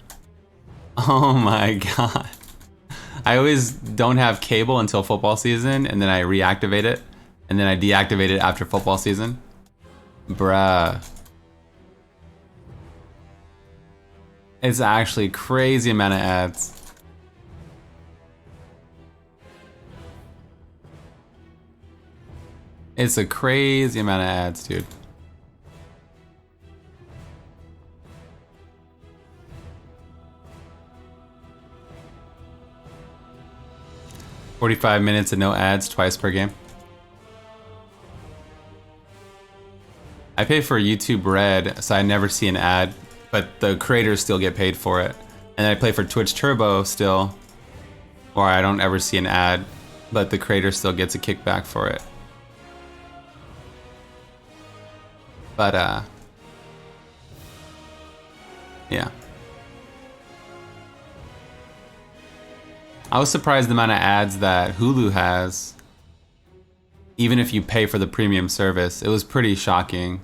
Oh my god. I always don't have cable until football season, and then I reactivate it, and then I deactivate it after football season. Bruh. It's actually crazy amount of ads. It's a crazy amount of ads, dude. "45 minutes and no ads twice per game." I pay for YouTube Red, so I never see an ad, but the creators still get paid for it. And then I pay for Twitch Turbo still, or I don't ever see an ad, but the creator still gets a kickback for it. But, yeah. I was surprised the amount of ads that Hulu has, even if you pay for the premium service. It was pretty shocking.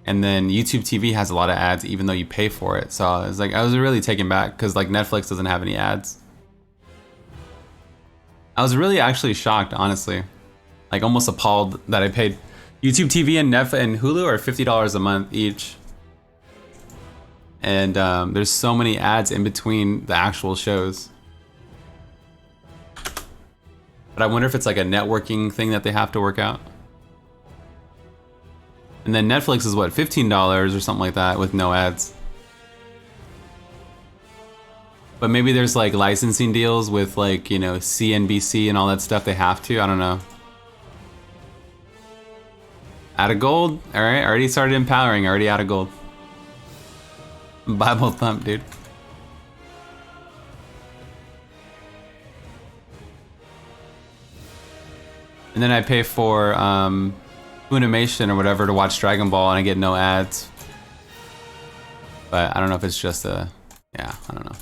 And then YouTube TV has a lot of ads even though you pay for it. So I was really taken back because like Netflix doesn't have any ads. I was really actually shocked, honestly. Like almost appalled that I paid. YouTube TV and Hulu are $50 a month each. And there's so many ads in between the actual shows. But I wonder if it's like a networking thing that they have to work out. And then Netflix is what, $15 or something like that with no ads. But maybe there's like licensing deals with like, you know, CNBC and all that stuff they have to, I don't know. Out of gold? Alright, already started empowering, already out of gold. Bible thump, dude. And then I pay for Funimation or whatever to watch Dragon Ball and I get no ads. But I don't know if it's just a... yeah, I don't know.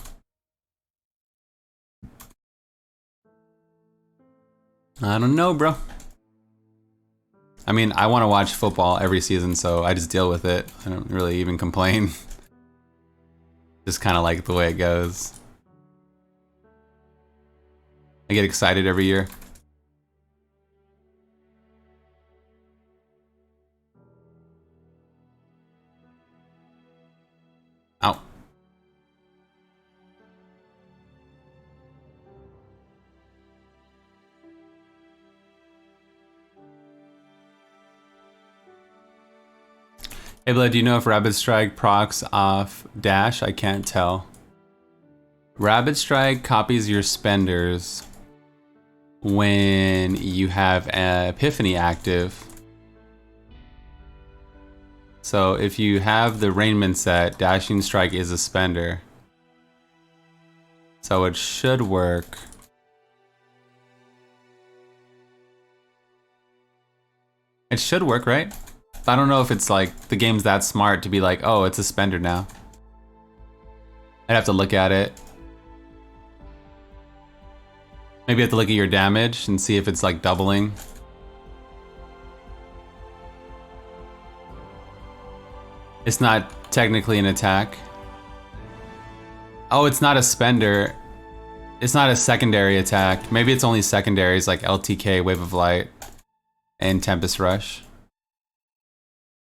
I don't know, bro. I mean, I want to watch football every season, so I just deal with it. I don't really even complain. Just kind of like the way it goes. I get excited every year. Ow. Hey Blood, do you know if Rapid Strike procs off dash? I can't tell. Rapid Strike copies your spenders when you have Epiphany active. So if you have the Rainman set, Dashing Strike is a spender. So it should work. It should work, right? I don't know if it's like the game's that smart to be like, oh, it's a spender now. I'd have to look at it. Maybe you have to look at your damage and see if it's like doubling. It's not technically an attack. Oh, it's not a spender. It's not a secondary attack. Maybe it's only secondaries like LTK, Wave of Light, and Tempest Rush.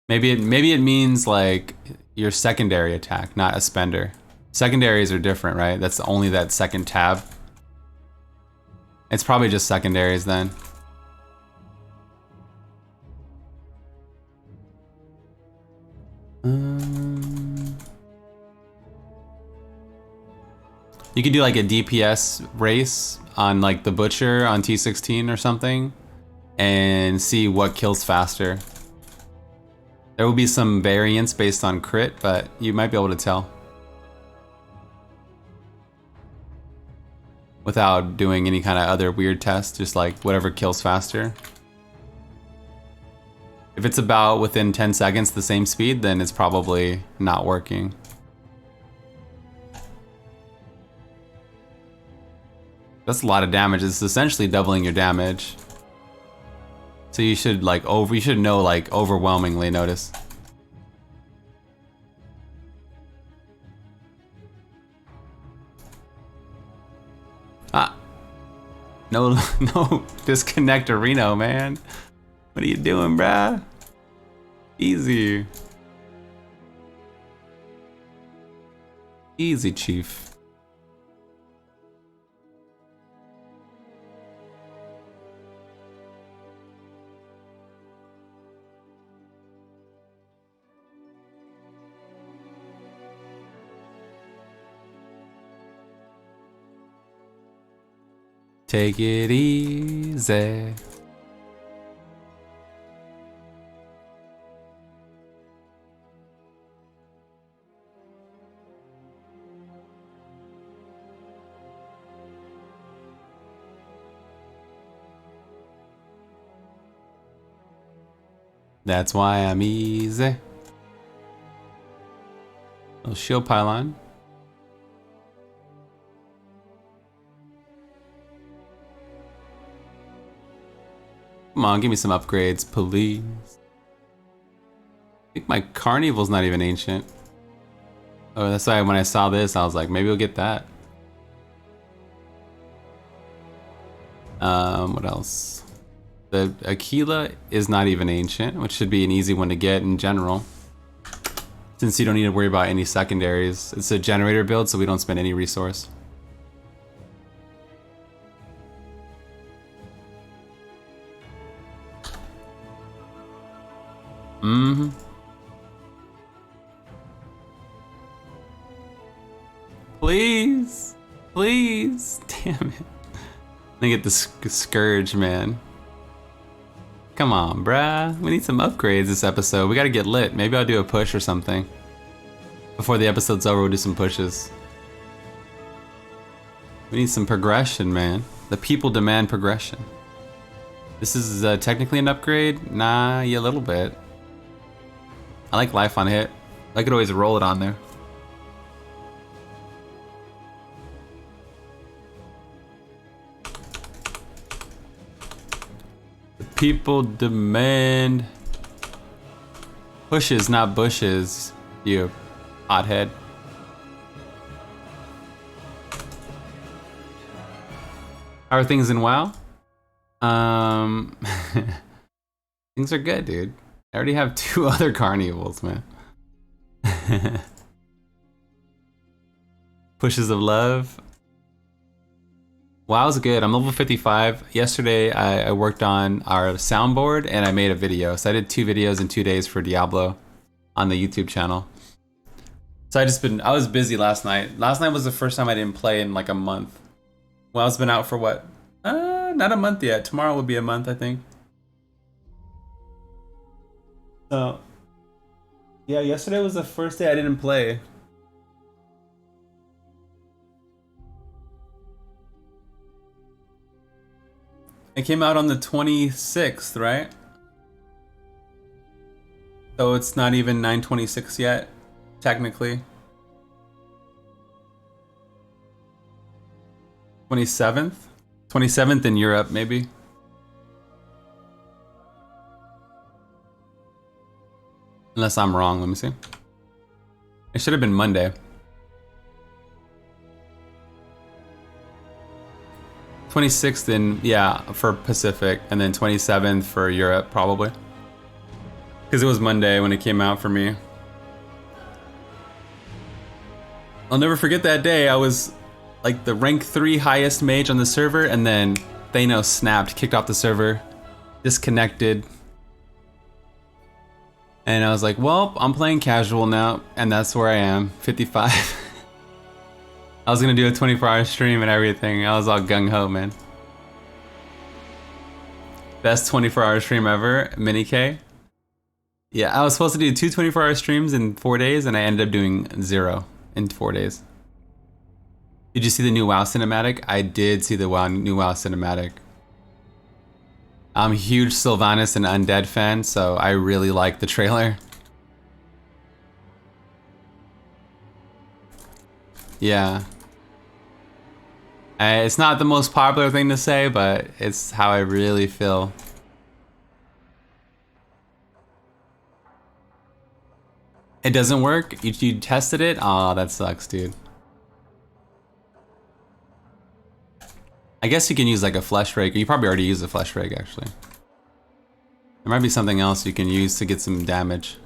Maybe it means like your secondary attack, not a spender. Secondaries are different, right? That's only that second tab. It's probably just secondaries then. You could do like a DPS race on like the Butcher on T16 or something and see what kills faster. There will be some variance based on crit, but you might be able to tell. Without doing any kind of other weird test, just like whatever kills faster. If it's about within 10 seconds the same speed, then it's probably not working. That's a lot of damage. It's essentially doubling your damage. So you should like you should know like overwhelmingly notice. Ah. No, no, disconnect Reno, man. What are you doing, bruh? Easy. Easy, Chief. Take it easy. That's why I'm easy. Little shield pylon. Come on, give me some upgrades, please. I think my Carnival's not even ancient. Oh, that's why when I saw this, I was like, maybe we'll get that. What else? The Aquila is not even ancient, which should be an easy one to get in general. Since you don't need to worry about any secondaries. It's a generator build, so we don't spend any resource. Mm-hmm. Please. Please. Damn it. Let me get the Scourge, man. Come on, bruh. We need some upgrades this episode. We gotta get lit. Maybe I'll do a push or something. Before the episode's over, we'll do some pushes. We need some progression, man. The people demand progression. This is technically an upgrade? Nah, yeah, a little bit. I like life on hit. I could always roll it on there. People demand pushes, not bushes. You hothead. How are things in WoW? Things are good, dude. I already have 2 other carnivals, man. Pushes of love. WoW's good. I'm level 55. Yesterday, I worked on our soundboard and I made a video. So I did 2 videos in 2 days for Diablo on the YouTube channel. So I was busy last night. Last night was the first time I didn't play in like a month. WoW's been out for what? Not a month yet. Tomorrow will be a month, I think. So, yeah, yesterday was the first day I didn't play. It came out on the 26th, right? So it's not even 9/26 yet, technically. 27th? 27th in Europe, maybe. Unless I'm wrong, let me see. It should have been Monday. 26th in, yeah, for Pacific, and then 27th for Europe, probably. Because it was Monday when it came out for me. I'll never forget that day. I was like the rank 3 highest mage on the server, and then Thanos snapped, kicked off the server, disconnected. And I was like, well, I'm playing casual now, and that's where I am, 55. I was gonna do a 24-hour stream and everything. I was all gung-ho, man. Best 24-hour stream ever, Mini K. Yeah, I was supposed to do 2 24-hour streams in 4 days, and I ended up doing 0 in 4 days. Did you see the new WoW cinematic? I did see the new WoW cinematic. I'm a huge Sylvanas and Undead fan, so I really like the trailer. Yeah. It's not the most popular thing to say, but it's how I really feel. It doesn't work? You tested it? Aw, that sucks, dude. I guess you can use like a flesh rake. You probably already used a flesh rake, actually. There might be something else you can use to get some damage.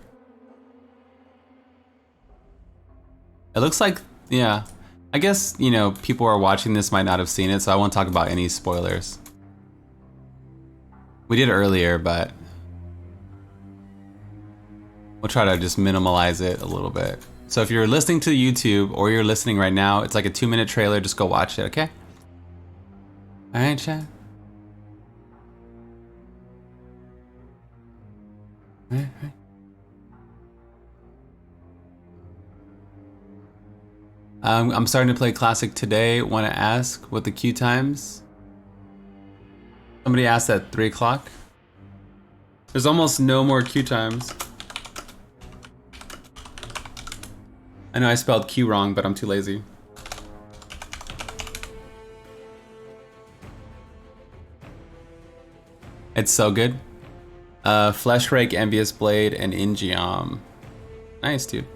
It looks like, yeah. I guess, you know, people who are watching this might not have seen it, so I won't talk about any spoilers. We did earlier, but we'll try to just minimalize it a little bit. So if you're listening to YouTube or you're listening right now, it's like a 2-minute trailer. Just go watch it, okay? All right, chat. All right. I'm starting to play Classic today. Want to ask what the queue times? Somebody asked at 3 o'clock. There's almost no more queue times. I know I spelled Q wrong, but I'm too lazy. It's so good. Flesh Rake, Envious Blade, and Ingeom. Nice, dude.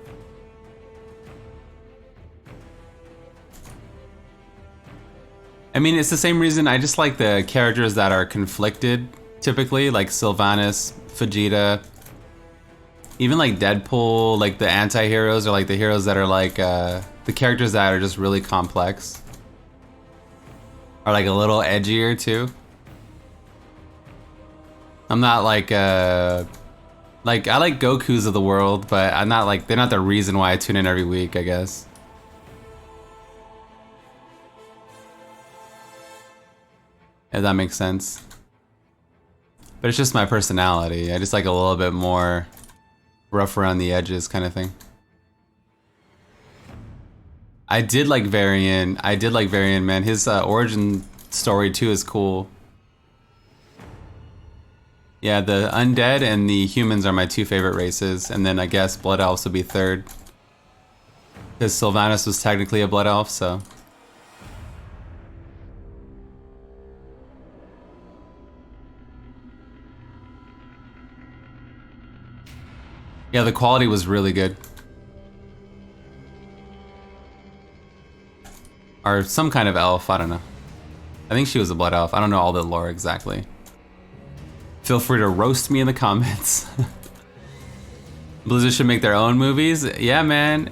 I mean, it's the same reason I just like the characters that are conflicted, typically, like Sylvanas, Vegeta, even like Deadpool, like the anti-heroes, or like the heroes that are like, the characters that are just really complex. Are like a little edgier too. I'm not like, I like Goku's of the world, but I'm not like, they're not the reason why I tune in every week, I guess. If that makes sense. But it's just my personality. I just like a little bit more rough around the edges kind of thing. I did like Varian, man. His origin story too is cool. Yeah, the undead and the humans are my 2 favorite races, and then I guess blood elves would be 3rd. Because Sylvanas was technically a blood elf, so. Yeah, the quality was really good. Or some kind of elf, I don't know. I think she was a blood elf. I don't know all the lore exactly. Feel free to roast me in the comments. Blizzard should make their own movies. Yeah, man.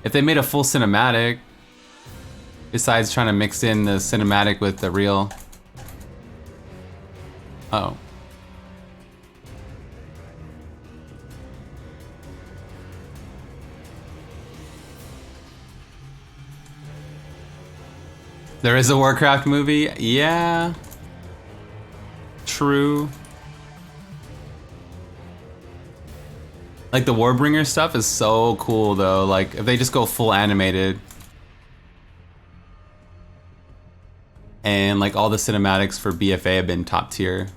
If they made a full cinematic, besides trying to mix in the cinematic with the real. Uh-oh. There is a Warcraft movie? Yeah. True. Like the Warbringer stuff is so cool though. Like if they just go full animated. And like all the cinematics for BFA have been top tier.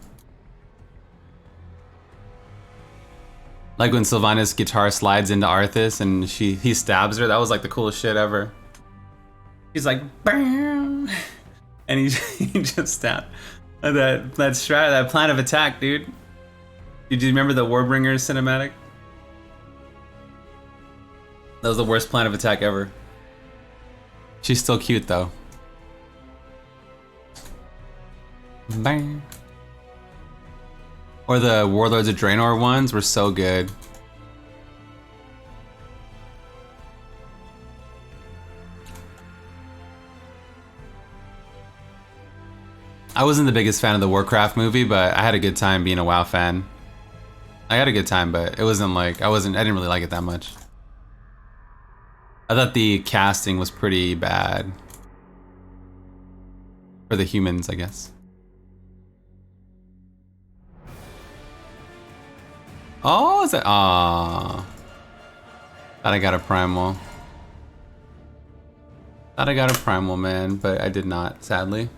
Like when Sylvanas' guitar slides into Arthas and he stabs her, that was like the coolest shit ever. He's like, bam, and he just stabbed that plan of attack, dude. Did you remember the Warbringer cinematic? That was the worst plan of attack ever. She's still cute though. Bang. Or the Warlords of Draenor ones were so good. I wasn't the biggest fan of the Warcraft movie, but I had a good time being a WoW fan. I had a good time, but it wasn't like I didn't really like it that much. I thought the casting was pretty bad. For the humans, I guess. Oh, is that? Aww. Thought I got a primal. Thought I got a primal, man, but I did not, sadly.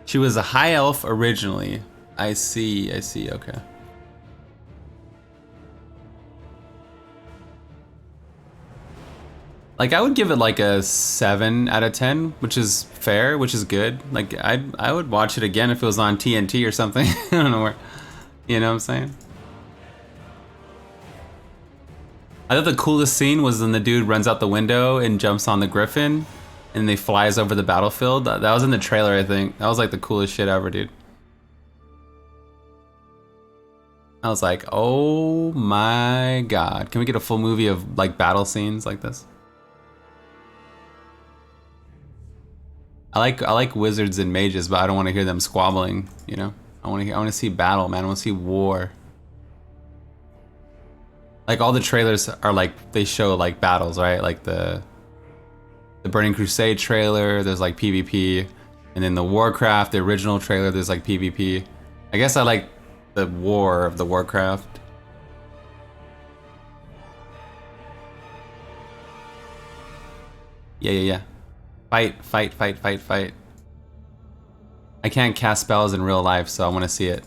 She was a high elf originally. I see, okay. Like I would give it like a 7 out of 10, which is fair, which is good. Like I would watch it again if it was on TNT or something. I don't know where, you know what I'm saying? I thought the coolest scene was when the dude runs out the window and jumps on the griffin and they flies over the battlefield. That was in the trailer, I think. That was like the coolest shit ever, dude. I was like, oh my god. Can we get a full movie of like battle scenes like this? I like wizards and mages, but I don't want to hear them squabbling, you know? I want to see battle, man. I want to see war. Like all the trailers are like, they show like battles, right? Like the Burning Crusade trailer, there's like PvP. And then the Warcraft, the original trailer, there's like PvP. I guess I like the war of the Warcraft. Yeah. Fight. I can't cast spells in real life, so I want to see it.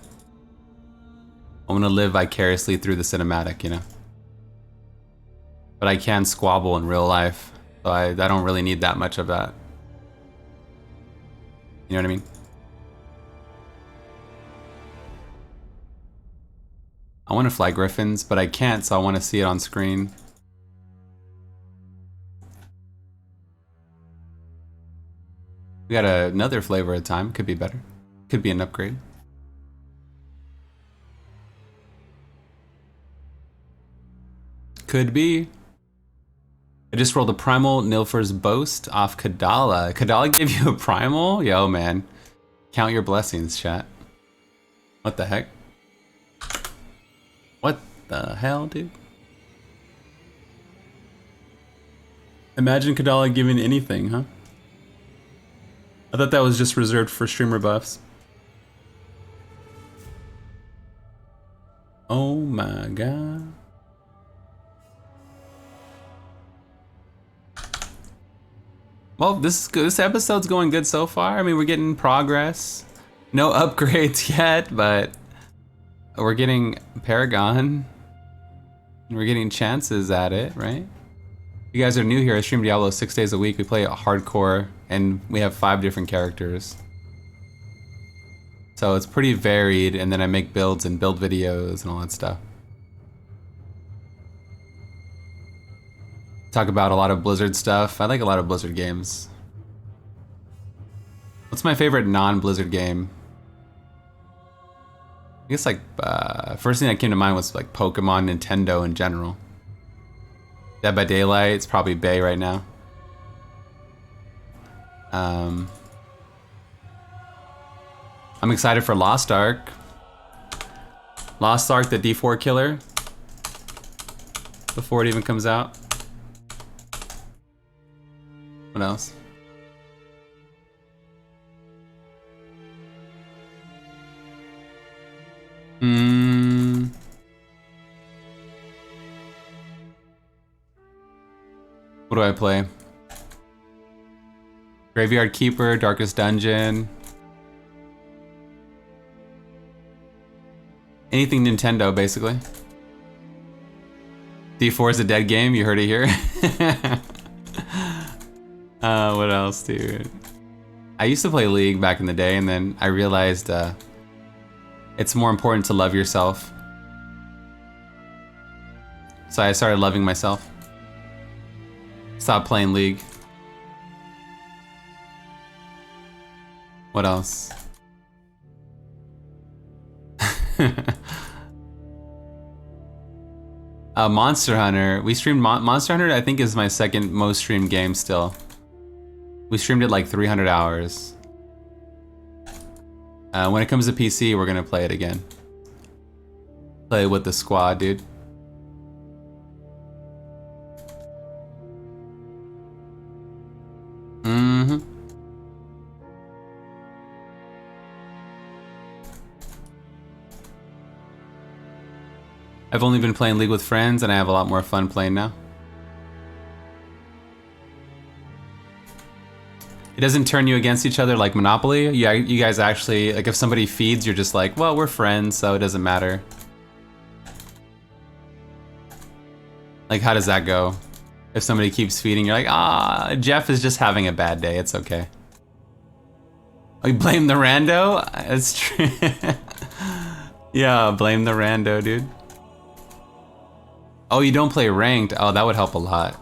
I want to live vicariously through the cinematic, you know? But I can squabble in real life, so I don't really need that much of that. You know what I mean? I want to fly griffins, but I can't, so I want to see it on screen. We got another flavor of time. Could be better. Could be an upgrade. Could be. I just rolled a primal Nilfur's Boast off Kadala. Kadala gave you a primal? Yo, man. Count your blessings, chat. What the heck? What the hell, dude? Imagine Kadala giving anything, huh? I thought that was just reserved for streamer buffs. Oh my god. Well, this episode's going good so far. I mean, we're getting progress. No upgrades yet, but we're getting Paragon. We're getting chances at it, right? If you guys are new here, I stream Diablo 6 days a week. We play hardcore, and we have 5 different characters. So it's pretty varied, and then I make builds and build videos and all that stuff. Talk about a lot of Blizzard stuff. I like a lot of Blizzard games. What's my favorite non-Blizzard game? I guess like first thing that came to mind was like Pokemon, Nintendo in general. Dead by Daylight, it's probably Bay right now. I'm excited for Lost Ark. Lost Ark, the D4 killer. Before it even comes out. What else? What do I play? Graveyard Keeper, Darkest Dungeon. Anything Nintendo, basically. D4 is a dead game, you heard it here. What else, dude? I used to play League back in the day, and then I realized it's more important to love yourself. So I started loving myself. Stopped playing League. What else? Monster Hunter. We streamed Monster Hunter. I think is my second most streamed game still. We streamed it like 300 hours. When it comes to PC, we're gonna play it again. Play it with the squad, dude. I've only been playing League with friends, and I have a lot more fun playing now. It doesn't turn you against each other like Monopoly. Yeah, you guys actually, like if somebody feeds, you're just like, well, we're friends, so it doesn't matter. Like, how does that go? If somebody keeps feeding, you're like, ah, Jeff is just having a bad day, it's okay. Oh, you blame the rando? It's true. Yeah, blame the rando, dude. Oh, you don't play ranked? Oh, that would help a lot.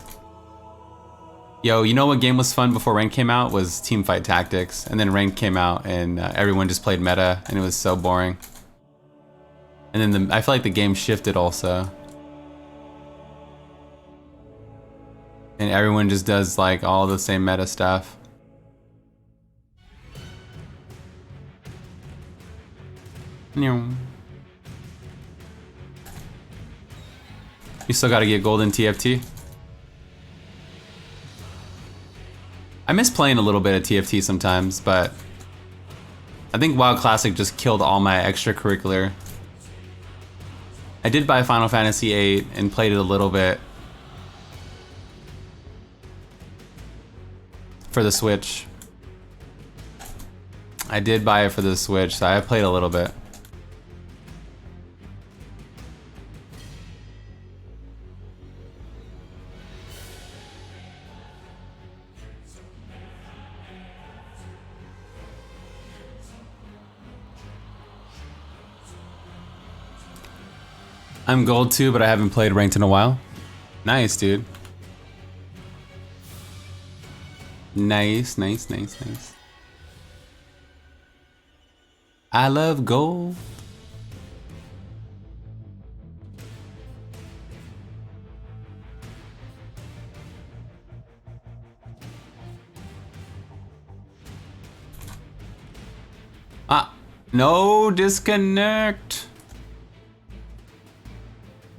Yo, you know what game was fun before ranked came out? Was Teamfight Tactics. And then ranked came out and everyone just played meta and it was so boring. And then I feel like the game shifted also. And everyone just does like all the same meta stuff. You still gotta get golden TFT. I miss playing a little bit of TFT sometimes, but I think WoW Classic just killed all my extracurricular. I did buy Final Fantasy VIII and played it a little bit for the Switch. I did buy it for the Switch, so I played a little bit. I'm gold too, but I haven't played ranked in a while. Nice, dude. Nice, nice, nice, nice. I love gold. Ah, no disconnect.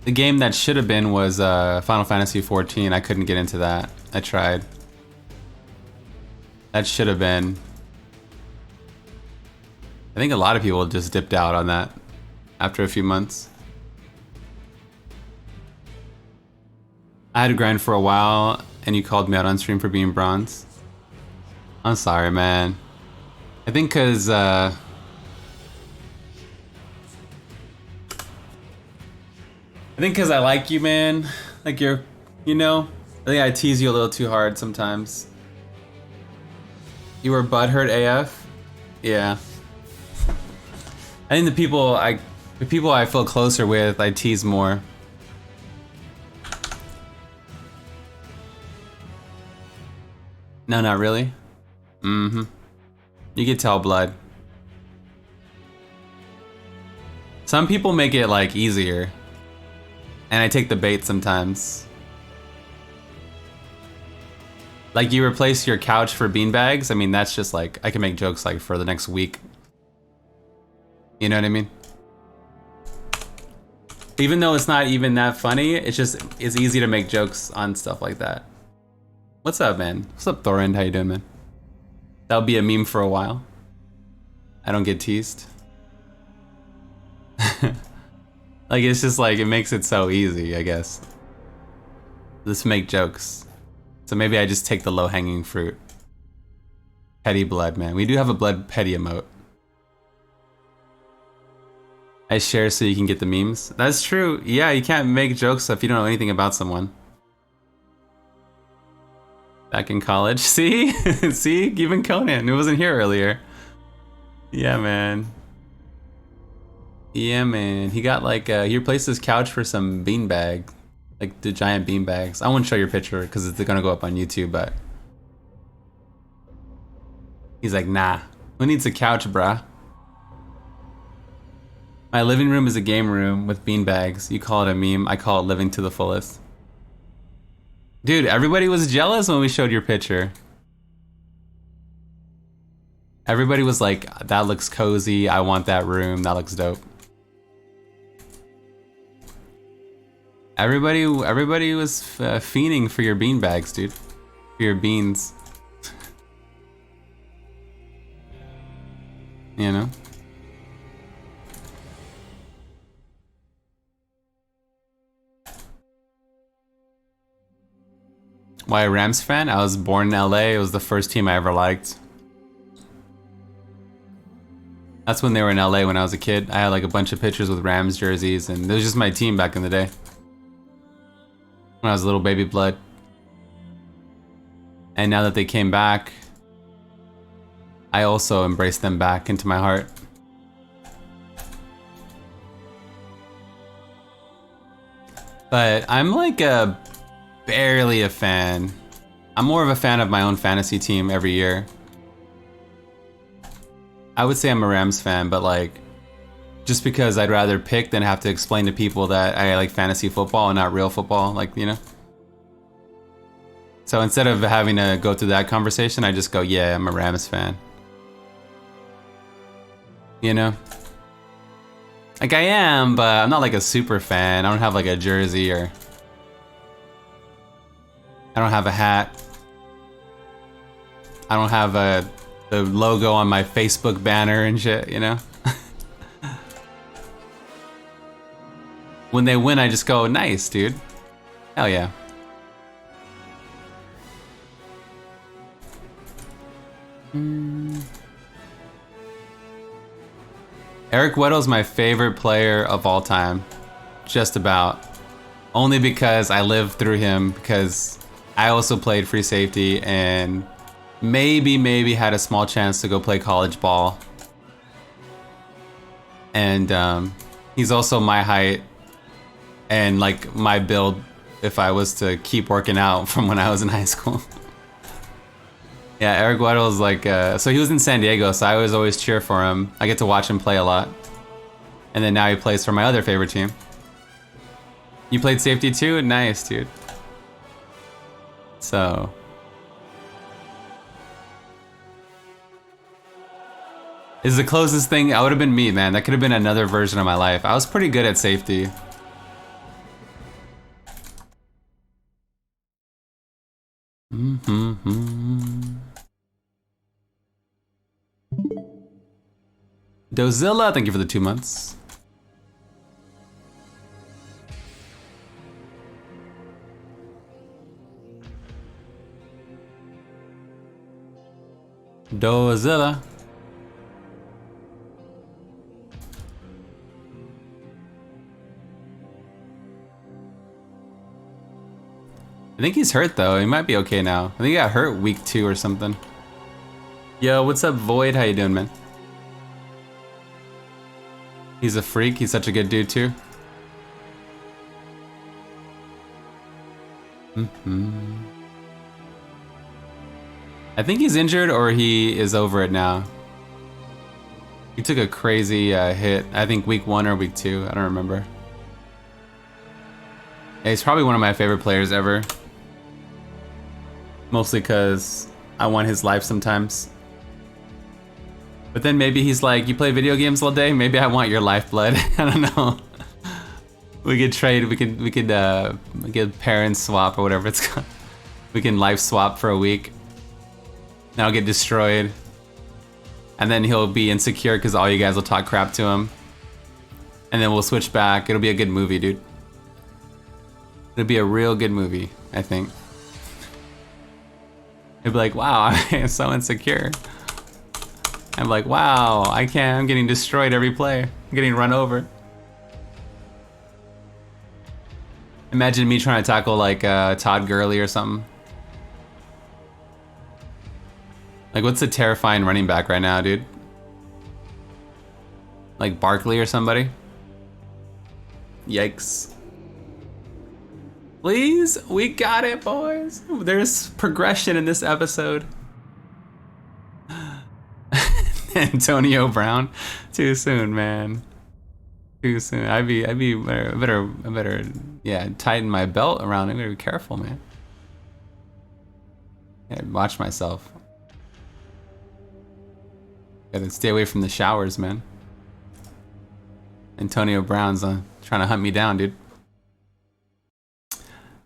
The game that should have been was Final Fantasy XIV. I couldn't get into that. I tried. That should have been. I think a lot of people just dipped out on that after a few months. I had to grind for a while, and you called me out on stream for being bronze. I'm sorry, man. I think because I like you, man. Like you're, you know, I think I tease you a little too hard sometimes. You were butthurt AF? Yeah. I think the people I feel closer with, I tease more. No, not really. Mm-hmm. You can tell blood. Some people make it like easier. And I take the bait sometimes. Like you replace your couch for beanbags. I mean, that's just like, I can make jokes like for the next week. You know what I mean? Even though it's not even that funny, it's easy to make jokes on stuff like that. What's up, man? What's up, Thorand? How you doing, man? That'll be a meme for a while. I don't get teased. Like, it's just like, it makes it so easy, I guess. Just make jokes. So maybe I just take the low-hanging fruit. Petty blood, man. We do have a blood petty emote. I share so you can get the memes. That's true. Yeah, you can't make jokes if you don't know anything about someone. Back in college. See? See? Even Conan, who wasn't here earlier. Yeah, man. Yeah, man. He got like, he replaced his couch for some beanbag. Like the giant beanbags. I won't show your picture because it's gonna go up on YouTube, but... He's like, nah. Who needs a couch, bruh? My living room is a game room with beanbags. You call it a meme, I call it living to the fullest. Dude, everybody was jealous when we showed your picture. Everybody was like, that looks cozy, I want that room, that looks dope. Everybody was fiending for your beanbags, dude. For your beans. You know? Why a Rams fan? I was born in LA. It was the first team I ever liked. That's when they were in LA when I was a kid. I had like a bunch of pictures with Rams jerseys, and it was just my team back in the day. When I was a little baby blood. And now that they came back, I also embraced them back into my heart. But I'm like barely a fan. I'm more of a fan of my own fantasy team every year. I would say I'm a Rams fan, but like, just because I'd rather pick than have to explain to people that I like fantasy football and not real football, like, you know? So instead of having to go through that conversation, I just go, yeah, I'm a Rams fan. You know? Like, I am, but I'm not like a super fan. I don't have like a jersey or... I don't have a hat. I don't have the logo on my Facebook banner and shit, you know? When they win, I just go, nice, dude. Hell yeah. Eric Weddle's my favorite player of all time. Just about. Only because I lived through him, because I also played free safety and maybe had a small chance to go play college ball. And he's also my height and like my build if I was to keep working out from when I was in high school. Yeah, Eric Weddle's like, so he was in San Diego, so I was always cheer for him. I get to watch him play a lot. And then now he plays for my other favorite team. You played safety too? Nice, dude. So... is the closest thing. I would have been me, man. That could have been another version of my life. I was pretty good at safety. Dozilla, thank you for the 2 months. Dozilla. I think he's hurt though. He might be okay now. I think he got hurt week 2 or something. Yo, what's up, Void? How you doing, man? He's a freak. He's such a good dude too. I think he's injured or he is over it now. He took a crazy hit. I think week 1 or week 2. I don't remember. Yeah, he's probably one of my favorite players ever. Mostly because I want his life sometimes. But then maybe he's like, you play video games all day? Maybe I want your lifeblood. I don't know. We could trade. We could get parent swap or whatever it's called. We can life swap for a week. Then I'll get destroyed. And then he'll be insecure because all you guys will talk crap to him. And then we'll switch back. It'll be a good movie, dude. It'll be a real good movie, I think. He'll be like, wow, I'm so insecure. I'm like, wow, I'm getting destroyed every play. I'm getting run over. Imagine me trying to tackle like Todd Gurley or something. Like, what's a terrifying running back right now, dude? Like Barkley or somebody? Yikes. Please, we got it, boys. There's progression in this episode. Antonio Brown, too soon, man. Too soon. I better, yeah, tighten my belt around it. I better be careful, man. Yeah, watch myself. Gotta stay away from the showers, man. Antonio Brown's trying to hunt me down, dude.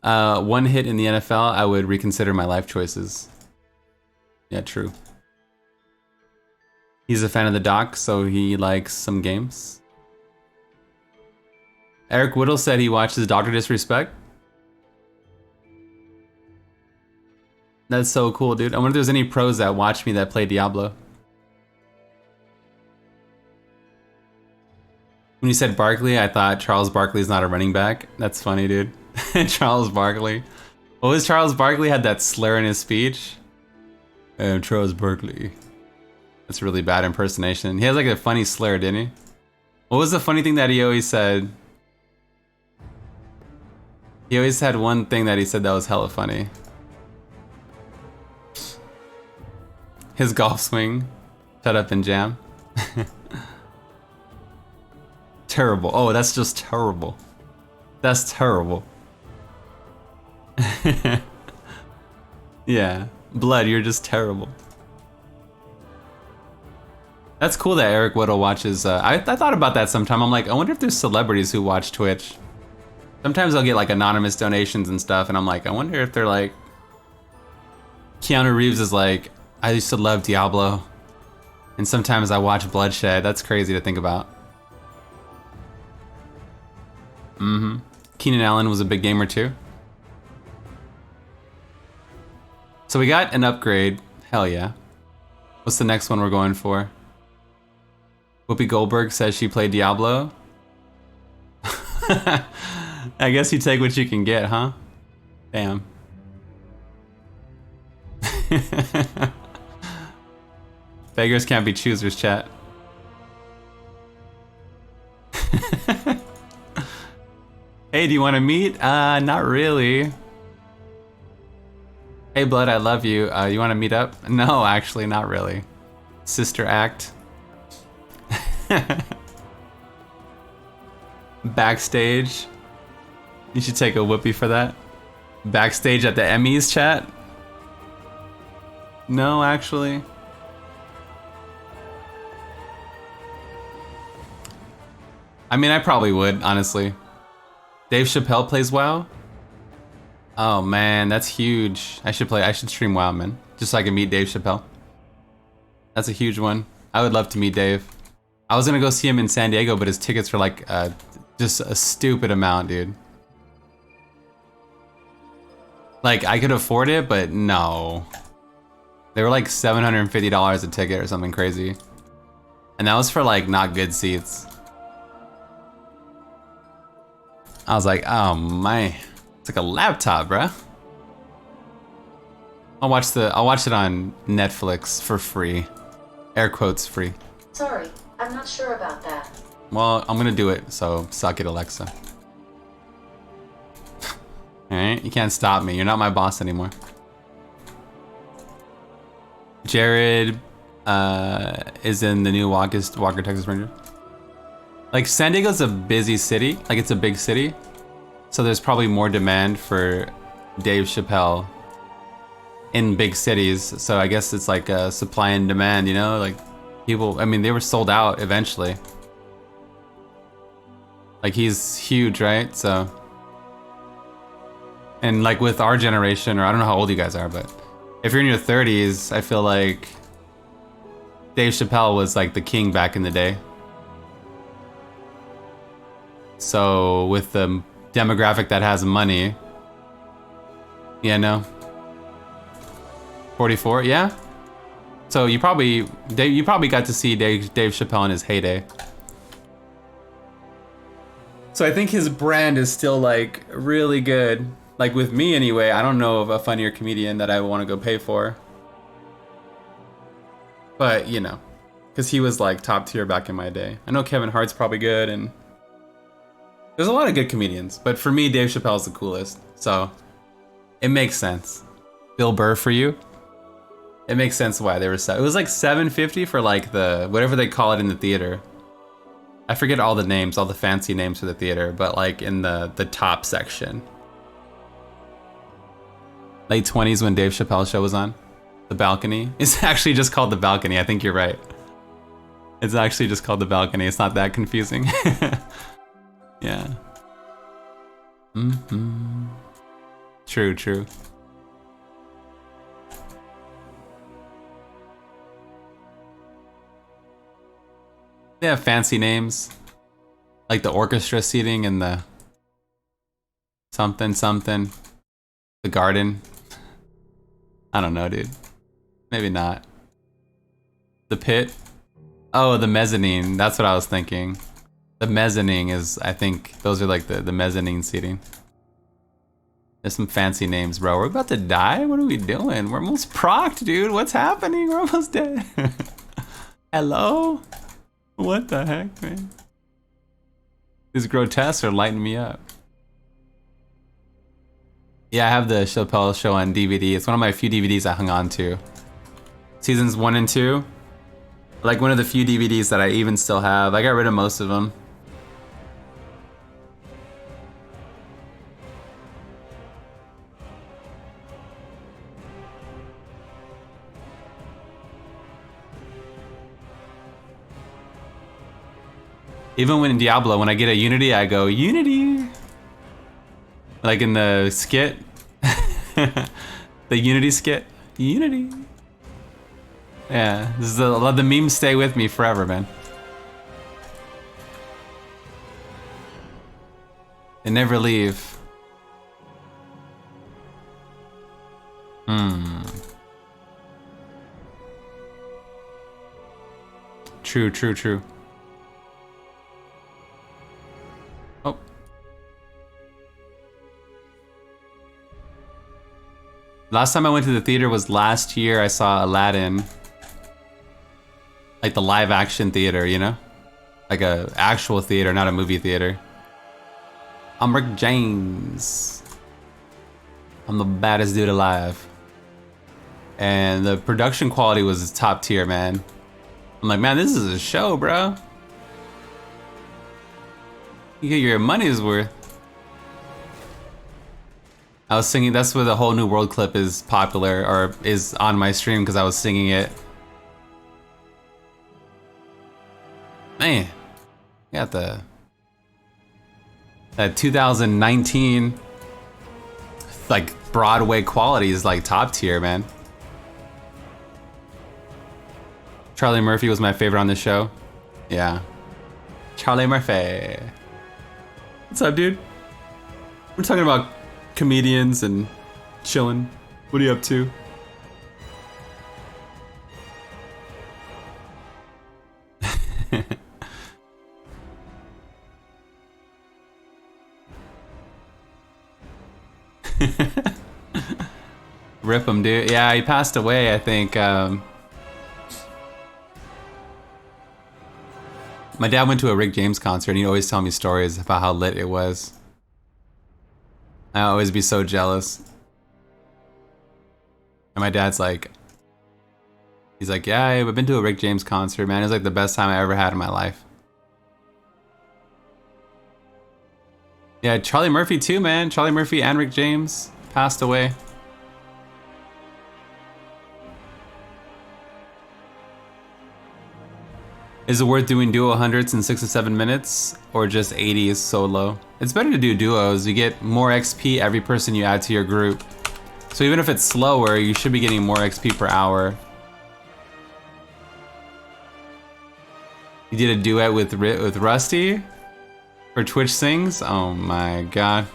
One hit in the NFL, I would reconsider my life choices. Yeah, true. He's a fan of the doc, so he likes some games. Eric Whittle said he watches Dr. Disrespect. That's so cool, dude. I wonder if there's any pros that watch me that play Diablo. When you said Barkley, I thought Charles Barkley's not a running back. That's funny, dude. Charles Barkley. What was Charles Barkley had that slur in his speech? Charles Barkley. That's a really bad impersonation. He has like a funny slur, didn't he? What was the funny thing that he always said? He always had one thing that he said that was hella funny. His golf swing. Shut up and jam. Terrible. Oh, that's just terrible. That's terrible. Yeah. Blood, you're just terrible. That's cool that Eric Whittle watches. I thought about that sometime. I'm like, I wonder if there's celebrities who watch Twitch. Sometimes I'll get like anonymous donations and stuff, and I'm like, I wonder if they're like... Keanu Reeves is like, I used to love Diablo. And sometimes I watch Bloodshed. That's crazy to think about. Mm-hmm. Keenan Allen was a big gamer too. So we got an upgrade. Hell yeah. What's the next one we're going for? Whoopi Goldberg says she played Diablo. I guess you take what you can get, huh? Damn. Beggars can't be choosers, chat. Hey, do you want to meet? Not really. Hey, Blood, I love you. You want to meet up? No, actually, not really. Sister act. Backstage. You should take a whoopee for that. Backstage at the Emmys, chat? No, actually. I mean, I probably would, honestly. Dave Chappelle plays WoW? Oh man, that's huge. I should stream WoW, man. Just so I can meet Dave Chappelle. That's a huge one. I would love to meet Dave. I was gonna go see him in San Diego, but his tickets were like just a stupid amount, dude. Like, I could afford it, but no. They were like $750 a ticket or something crazy. And that was for like not good seats. I was like, oh my, it's like a laptop, bruh. I'll watch it on Netflix for free. Air quotes free. Sorry, I'm not sure about that. Well, I'm gonna do it, so suck it, Alexa. Alright, you can't stop me. You're not my boss anymore. Jared is in the new Walker, Texas Ranger. Like, San Diego's a busy city. Like, it's a big city. So there's probably more demand for Dave Chappelle in big cities. So I guess it's like a supply and demand, you know? Like, people, I mean, they were sold out eventually. Like, he's huge, right? So, and like with our generation, or I don't know how old you guys are, but if you're in your 30s, I feel like Dave Chappelle was like the king back in the day. So with the demographic that has money, yeah, no, 44, yeah. So you probably got to see Dave Chappelle in his heyday. So I think his brand is still like really good. Like with me anyway, I don't know of a funnier comedian that I want to go pay for. But you know, because he was like top tier back in my day. I know Kevin Hart's probably good, and there's a lot of good comedians. But for me, Dave Chappelle's the coolest. So it makes sense. Bill Burr for you? It makes sense why they were set. It was like $7.50 for like the whatever they call it in the theater. I forget all the names, all the fancy names for the theater, but like in the top section. Late 20s when Dave Chappelle's show was on. The Balcony. It's actually just called The Balcony. I think you're right. It's actually just called The Balcony. It's not that confusing. Yeah. Mm-hmm. True, true. They have fancy names. Like the orchestra seating and the something something. The garden. I don't know, dude. Maybe not. The pit. Oh, the mezzanine. That's what I was thinking. The mezzanine is, I think, those are like the mezzanine seating. There's some fancy names, bro. We're about to die? What are we doing? We're almost procced, dude. What's happening? We're almost dead. Hello? What the heck, man? These grotesques are lighting me up. Yeah, I have the Chappelle show on DVD. It's one of my few DVDs I hung on to. Seasons 1 and 2. Like one of the few DVDs that I even still have. I got rid of most of them. Even when in Diablo, when I get a Unity, I go, Unity! Like in the skit. The Unity skit. Unity. Yeah, this is the memes stay with me forever, man. They never leave. True, true, true. Oh. Last time I went to the theater was last year. I saw Aladdin. Like the live action theater, you know? Like a actual theater, not a movie theater. I'm Rick James. I'm the baddest dude alive. And the production quality was top tier, man. I'm like, man, this is a show, bro. You get your money's worth. I was singing, that's where the whole New World clip is popular, or is on my stream because I was singing it. Man, got that 2019 like Broadway quality is like top tier, man. Charlie Murphy was my favorite on the show. Yeah. Charlie Murphy. What's up, dude? We're talking about comedians and chilling. What are you up to? Rip him, dude. Yeah, he passed away, I think. My dad went to a Rick James concert and he'd always tell me stories about how lit it was. I'd always be so jealous. And my dad's like, He's like, yeah, I've been to a Rick James concert, man. It was like the best time I ever had in my life. Yeah, Charlie Murphy too, man. Charlie Murphy and Rick James passed away. Is it worth doing duo hundreds in 6 to 7 minutes, or just 80s solo? It's better to do duos. You get more XP every person you add to your group. So even if it's slower, you should be getting more XP per hour. You did a duet with Rusty for Twitch Sings? Oh my god.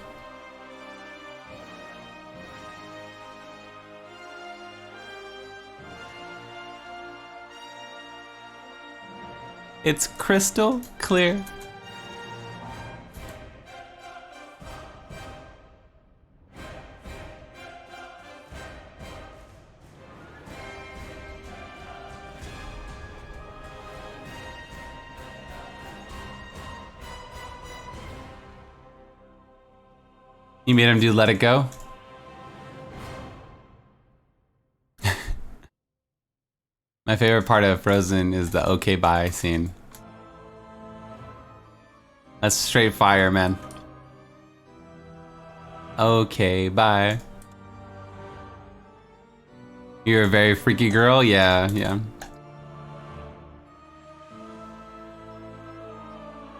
It's crystal clear. You made him do Let It Go? My favorite part of Frozen is the okay bye scene. That's straight fire, man. Okay, bye. You're a very freaky girl? Yeah, yeah.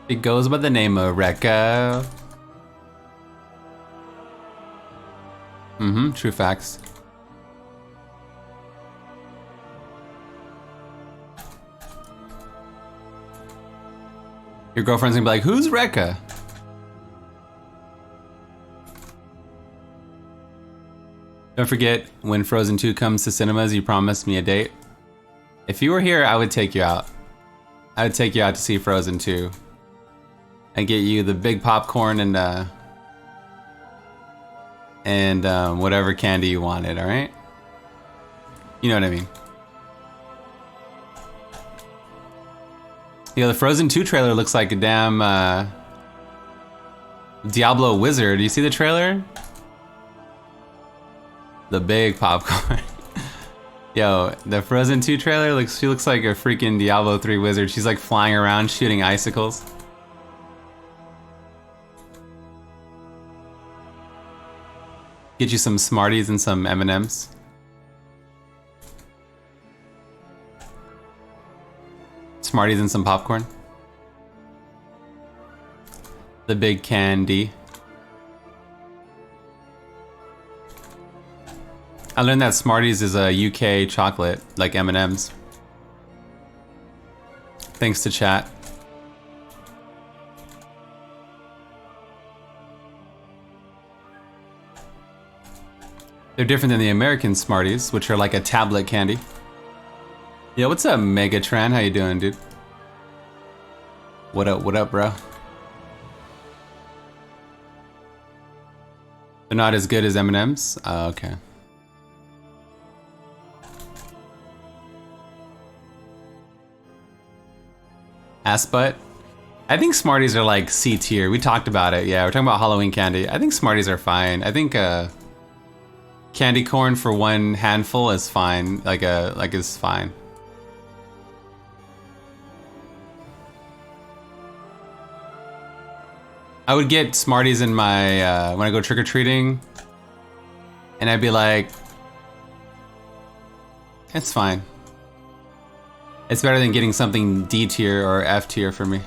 It goes by the name of Rekka. Mm-hmm, true facts. Your girlfriend's gonna be like, who's Rekka? Don't forget, when Frozen 2 comes to cinemas, you promised me a date. If you were here, I would take you out. I would take you out to see Frozen 2. And get you the big popcorn and whatever candy you wanted, alright? You know what I mean. Yeah, the Frozen 2 trailer looks like a damn Diablo wizard. Do you see the trailer? The big popcorn. Yo, the Frozen 2 trailer she looks like a freaking Diablo 3 wizard. She's like flying around shooting icicles. Get you some Smarties and some M&Ms. Smarties and some popcorn. The big candy. I learned that Smarties is a UK chocolate, like M&Ms. Thanks to chat. They're different than the American Smarties, which are like a tablet candy. Yo, what's up, Megatron? How you doing, dude? What up, bro? They're not as good as M&Ms? Oh, okay. Ass butt? I think Smarties are like C tier. We talked about it. Yeah, we're talking about Halloween candy. I think Smarties are fine. I think candy corn for one handful is fine. Like is fine. I would get Smarties in my when I go trick-or-treating, and I'd be like, it's fine. It's better than getting something D tier or F tier for me.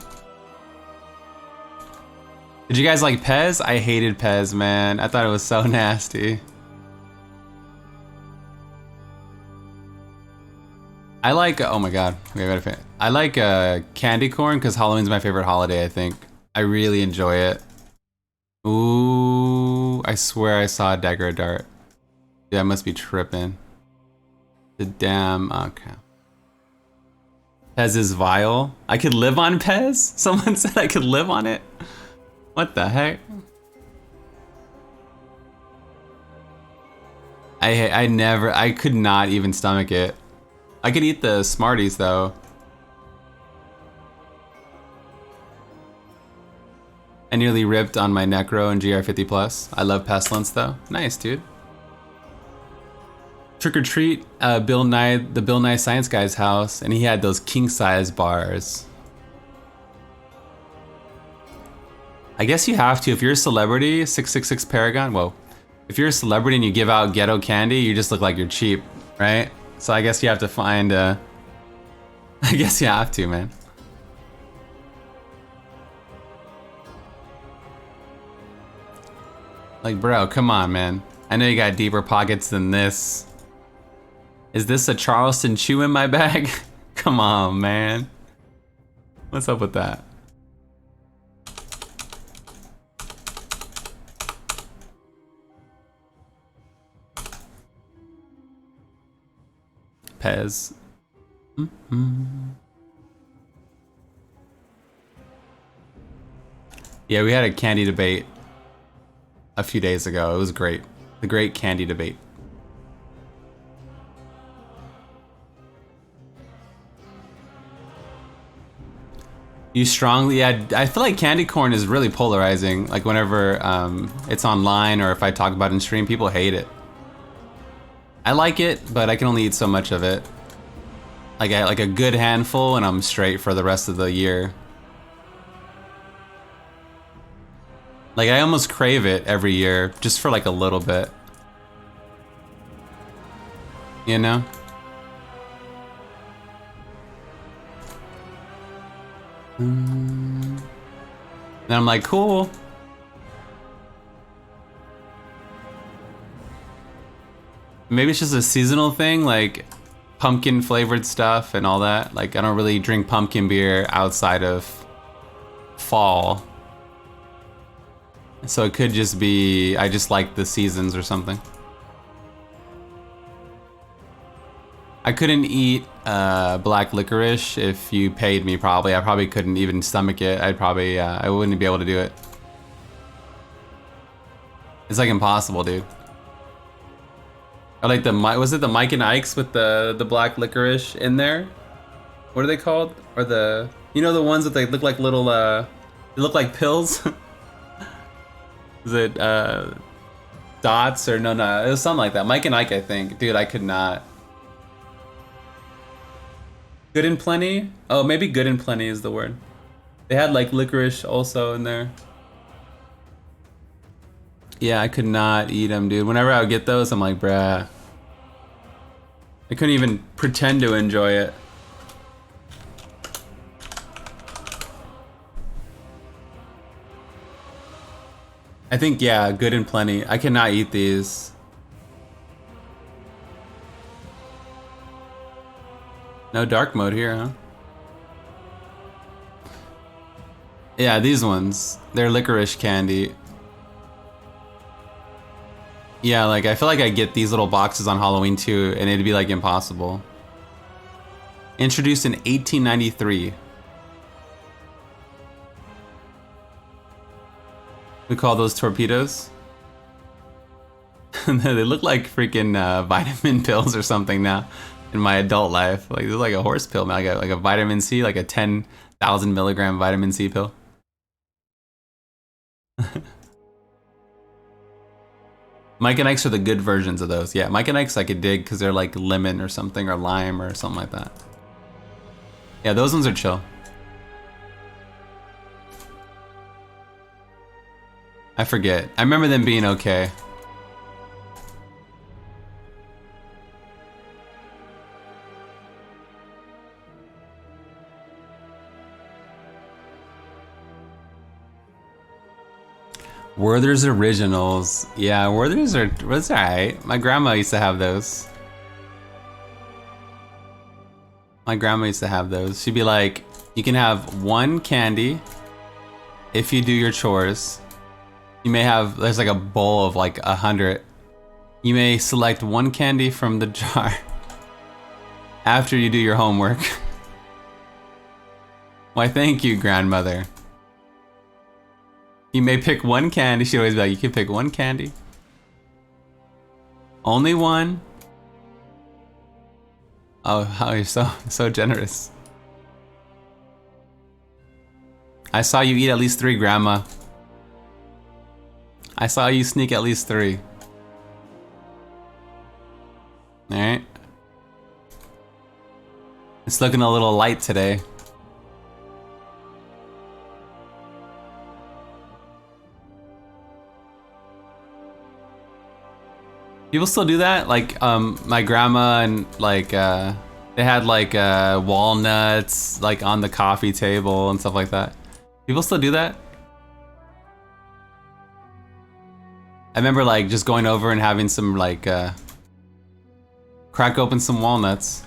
Did you guys like Pez? I hated Pez, man. I thought it was so nasty. I like, oh my god, I like candy corn because Halloween's my favorite holiday, I think. I really enjoy it. Ooh, I swear I saw a dagger dart. Yeah, I must be tripping. The damn, okay. Pez is vile. I could live on Pez? Someone said I could live on it? What the heck? I could not even stomach it. I could eat the Smarties though. I nearly ripped on my Necro and GR50+. I love Pestilence though. Nice, dude. trick or treat the Bill Nye Science Guy's house, and he had those king size bars. I guess you have to if you're a celebrity. 666 Paragon. Whoa, if you're a celebrity and you give out ghetto candy, you just look like you're cheap, right? So I guess you have to find. I guess you have to, man. Like, bro, come on, man. I know you got deeper pockets than this. Is this a Charleston Chew in my bag? Come on, man. What's up with that? Pez. Yeah, we had a candy debate a few days ago. It was great. The great candy debate. You strongly, yeah, I feel like candy corn is really polarizing. Like whenever it's online or if I talk about it in stream, people hate it. I like it, but I can only eat so much of it. Like a good handful and I'm straight for the rest of the year. Like I almost crave it every year, just for like a little bit. You know? Then I'm like, cool. Maybe it's just a seasonal thing, like pumpkin flavored stuff and all that. Like I don't really drink pumpkin beer outside of fall. So it could just be, I just like the seasons or something. I couldn't eat black licorice if you paid me probably. I probably couldn't even stomach it. I'd probably, I wouldn't be able to do it. It's like impossible, dude. Or like was it the Mike and Ike's with the black licorice in there? What are they called? Or the, you know the ones that they look like little, they look like pills? Is it dots or no, it was something like that. Mike and Ike, I think. Dude, I could not. Good and Plenty? Oh, maybe Good and Plenty is the word. They had like licorice also in there. Yeah, I could not eat them, dude. Whenever I would get those, I'm like, bruh. I couldn't even pretend to enjoy it. I think, yeah, Good and Plenty. I cannot eat these. No dark mode here, huh? Yeah, these ones. They're licorice candy. Yeah, like, I feel like I get these little boxes on Halloween too, and it'd be, like, impossible. Introduced in 1893. We call those torpedoes. They look like freaking vitamin pills or something now in my adult life. Like, they're like a horse pill, man. Like a vitamin C, like a 10,000 milligram vitamin C pill. Mike and Ike's are the good versions of those. Yeah, Mike and Ike's I could dig because they're like lemon or something, or lime or something like that. Yeah, those ones are chill. I forget. I remember them being okay. Werther's Originals. Yeah, Werther's are alright. My grandma used to have those. My grandma used to have those. She'd be like, you can have one candy if you do your chores. You may have, there's like a bowl of like 100. You may select one candy from the jar after you do your homework. Why, thank you, grandmother. You may pick one candy. She'd always be like, you can pick one candy. Only one. Oh, you're so generous. I saw you eat at least 3, Grandma. I saw you sneak at least 3. Alright. It's looking a little light today. People still do that? Like, my grandma and like, they had like walnuts like on the coffee table and stuff like that. People still do that? I remember like just going over and having some like, crack open some walnuts.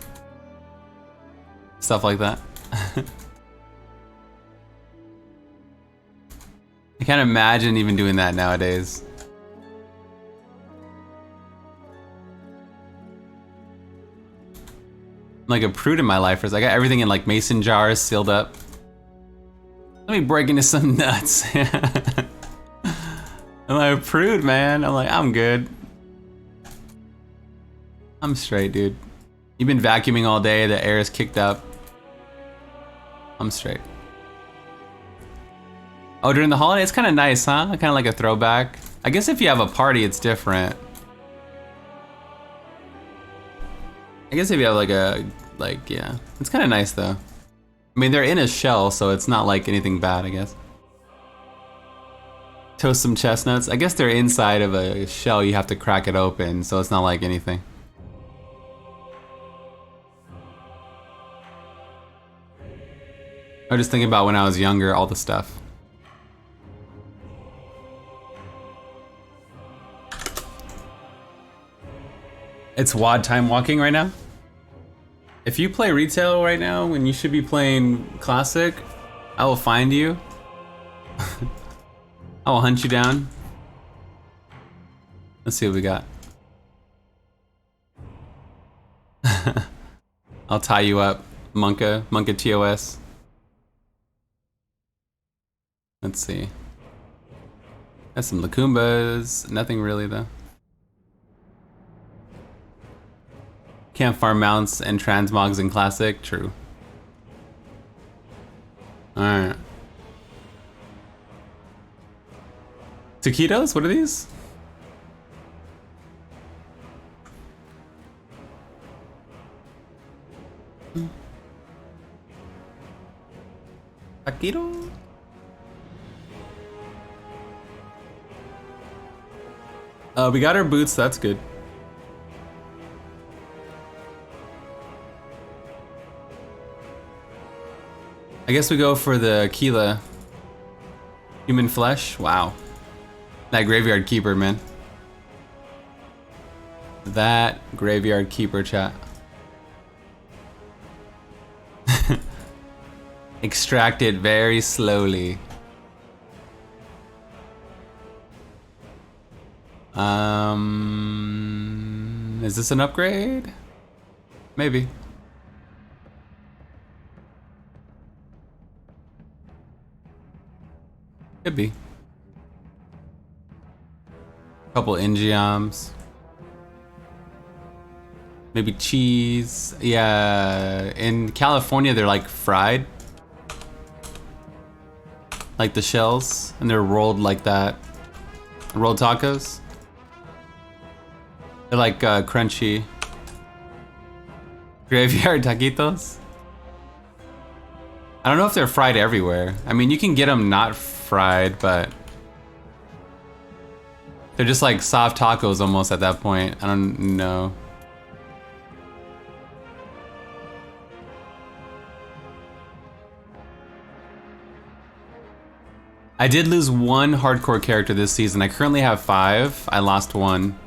Stuff like that. I can't imagine even doing that nowadays. I'm like a prude in my life. I got everything in like mason jars sealed up. Let me break into some nuts. I'm like a prude, man. I'm like, I'm good. I'm straight, dude. You've been vacuuming all day, the air is kicked up. I'm straight. Oh, during the holiday, it's kind of nice, huh? Kind of like a throwback. I guess if you have a party, it's different. I guess if you have like a, yeah. It's kind of nice though. I mean, they're in a shell, so it's not like anything bad, I guess. Toast some chestnuts. I guess they're inside of a shell, you have to crack it open, so it's not like anything. I was just thinking about when I was younger, all the stuff. It's WOD time walking right now. If you play retail right now when you should be playing classic, I will find you. I will hunt you down. Let's see what we got. I'll tie you up, Monka Toioiz. Let's see. Got some Lakumbas, nothing really though. Can't farm mounts and transmogs in classic, true. Alright. Taquitos, what are these? Taquito? We got our boots, that's good. I guess we go for the Keela. Human flesh? Wow. That graveyard keeper, man. That graveyard keeper, chat. Extract it very slowly. Is this an upgrade? Maybe. Could be. Couple Ingioms. Maybe cheese. Yeah, in California they're like fried. Like the shells, and they're rolled like that. Rolled tacos. They're like crunchy. Graveyard taquitos. I don't know if they're fried everywhere. I mean, you can get them not fried, but they're just like soft tacos almost at that point. I don't know. I did lose one hardcore character this season. I currently have 5. I lost 1.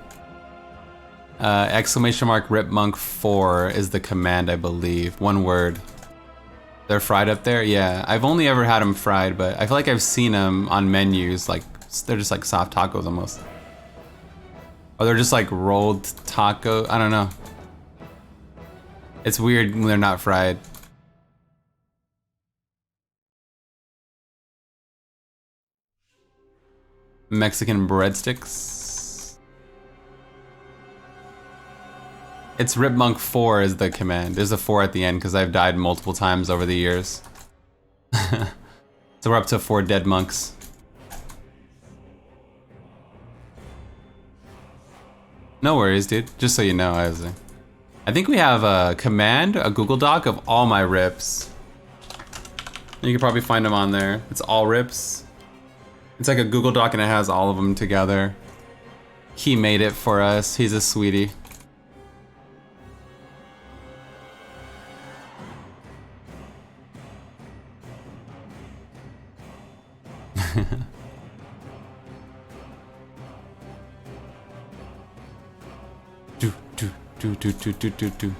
Exclamation mark Rip Monk 4 is the command, I believe. One word. They're fried up there? Yeah, I've only ever had them fried, but I feel like I've seen them on menus, like, they're just like soft tacos almost. Or they're just like rolled taco, I don't know. It's weird when they're not fried. Mexican breadsticks. It's Rip Monk 4 is the command. There's a 4 at the end because I've died multiple times over the years. So we're up to 4 dead monks. No worries, dude. Just so you know, I was I think we have a command, a Google Doc of all my rips. You can probably find them on there. It's all rips. It's like a Google Doc and it has all of them together. He made it for us. He's a sweetie. Do.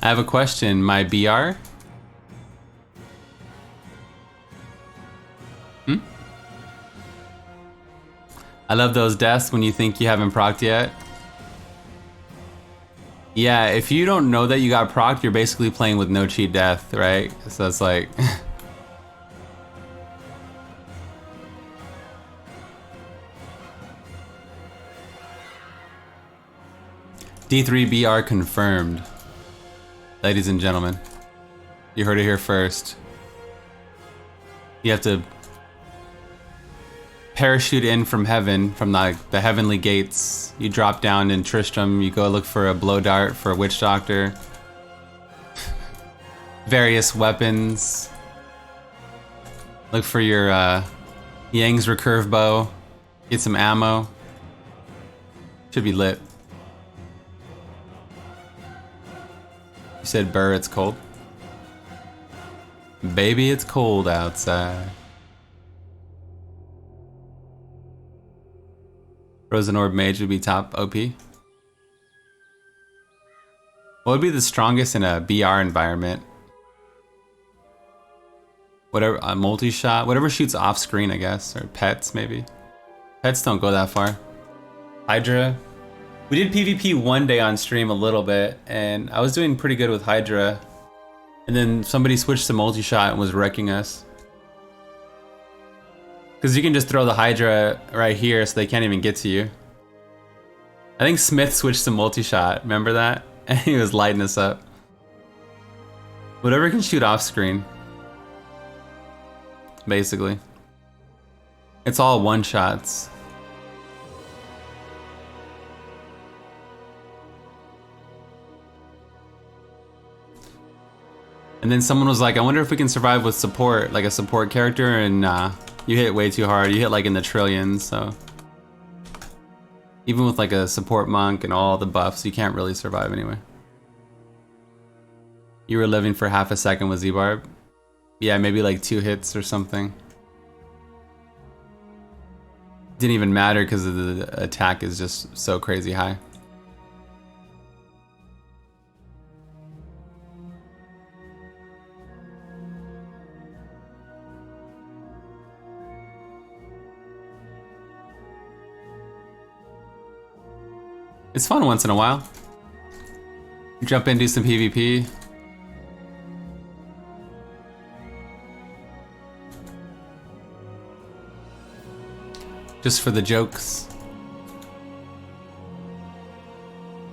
I have a question. My BR? I love those deaths when you think you haven't procced yet. Yeah, if you don't know that you got procced, you're basically playing with no cheat death, right? So it's like... D3BR confirmed. Ladies and gentlemen, you heard it here first. You have to parachute in from heaven, from the heavenly gates. You drop down in Tristram, you go look for a blow dart for a witch doctor. Various weapons. Look for your Yang's recurve bow. Get some ammo. Should be lit. You said, "Burr, it's cold." Baby, it's cold outside. Frozen Orb Mage would be top OP. What would be the strongest in a BR environment? Whatever, a multi-shot, whatever shoots off screen, I guess, or pets maybe. Pets don't go that far. Hydra. We did PvP one day on stream a little bit, and I was doing pretty good with Hydra. And then somebody switched to multi-shot and was wrecking us. Because you can just throw the Hydra right here so they can't even get to you. I think Smith switched to multi-shot, remember that? And he was lighting us up. Whatever can shoot off screen. Basically. It's all one-shots. And then someone was like, I wonder if we can survive with support, like a support character, and nah. You hit way too hard. You hit like in the trillions, so. Even with like a support monk and all the buffs, you can't really survive anyway. You were living for half a second with Z-Barb? Yeah, maybe like 2 hits or something. Didn't even matter because the attack is just so crazy high. It's fun once in a while. Jump in, do some PvP. Just for the jokes.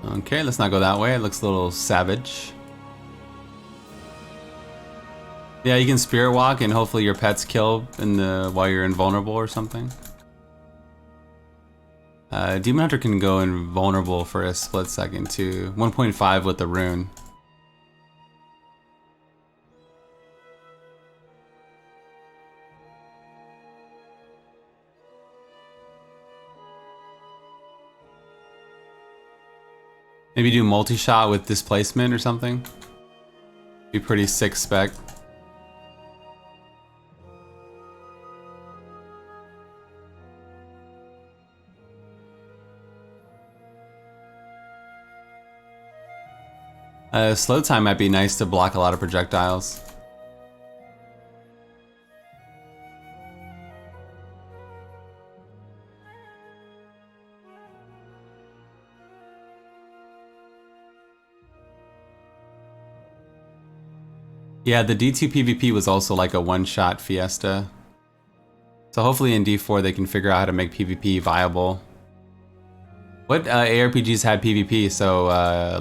Okay, let's not go that way. It looks a little savage. Yeah, you can spirit walk and hopefully your pets kill while you're invulnerable or something. Demon Hunter can go invulnerable for a split second too. 1.5 with the rune. Maybe do multi-shot with displacement or something. Be pretty sick spec. Slow time might be nice to block a lot of projectiles. Yeah, the D2 PvP was also like a one-shot fiesta. So hopefully in D4 they can figure out how to make PvP viable. What ARPGs had PvP? So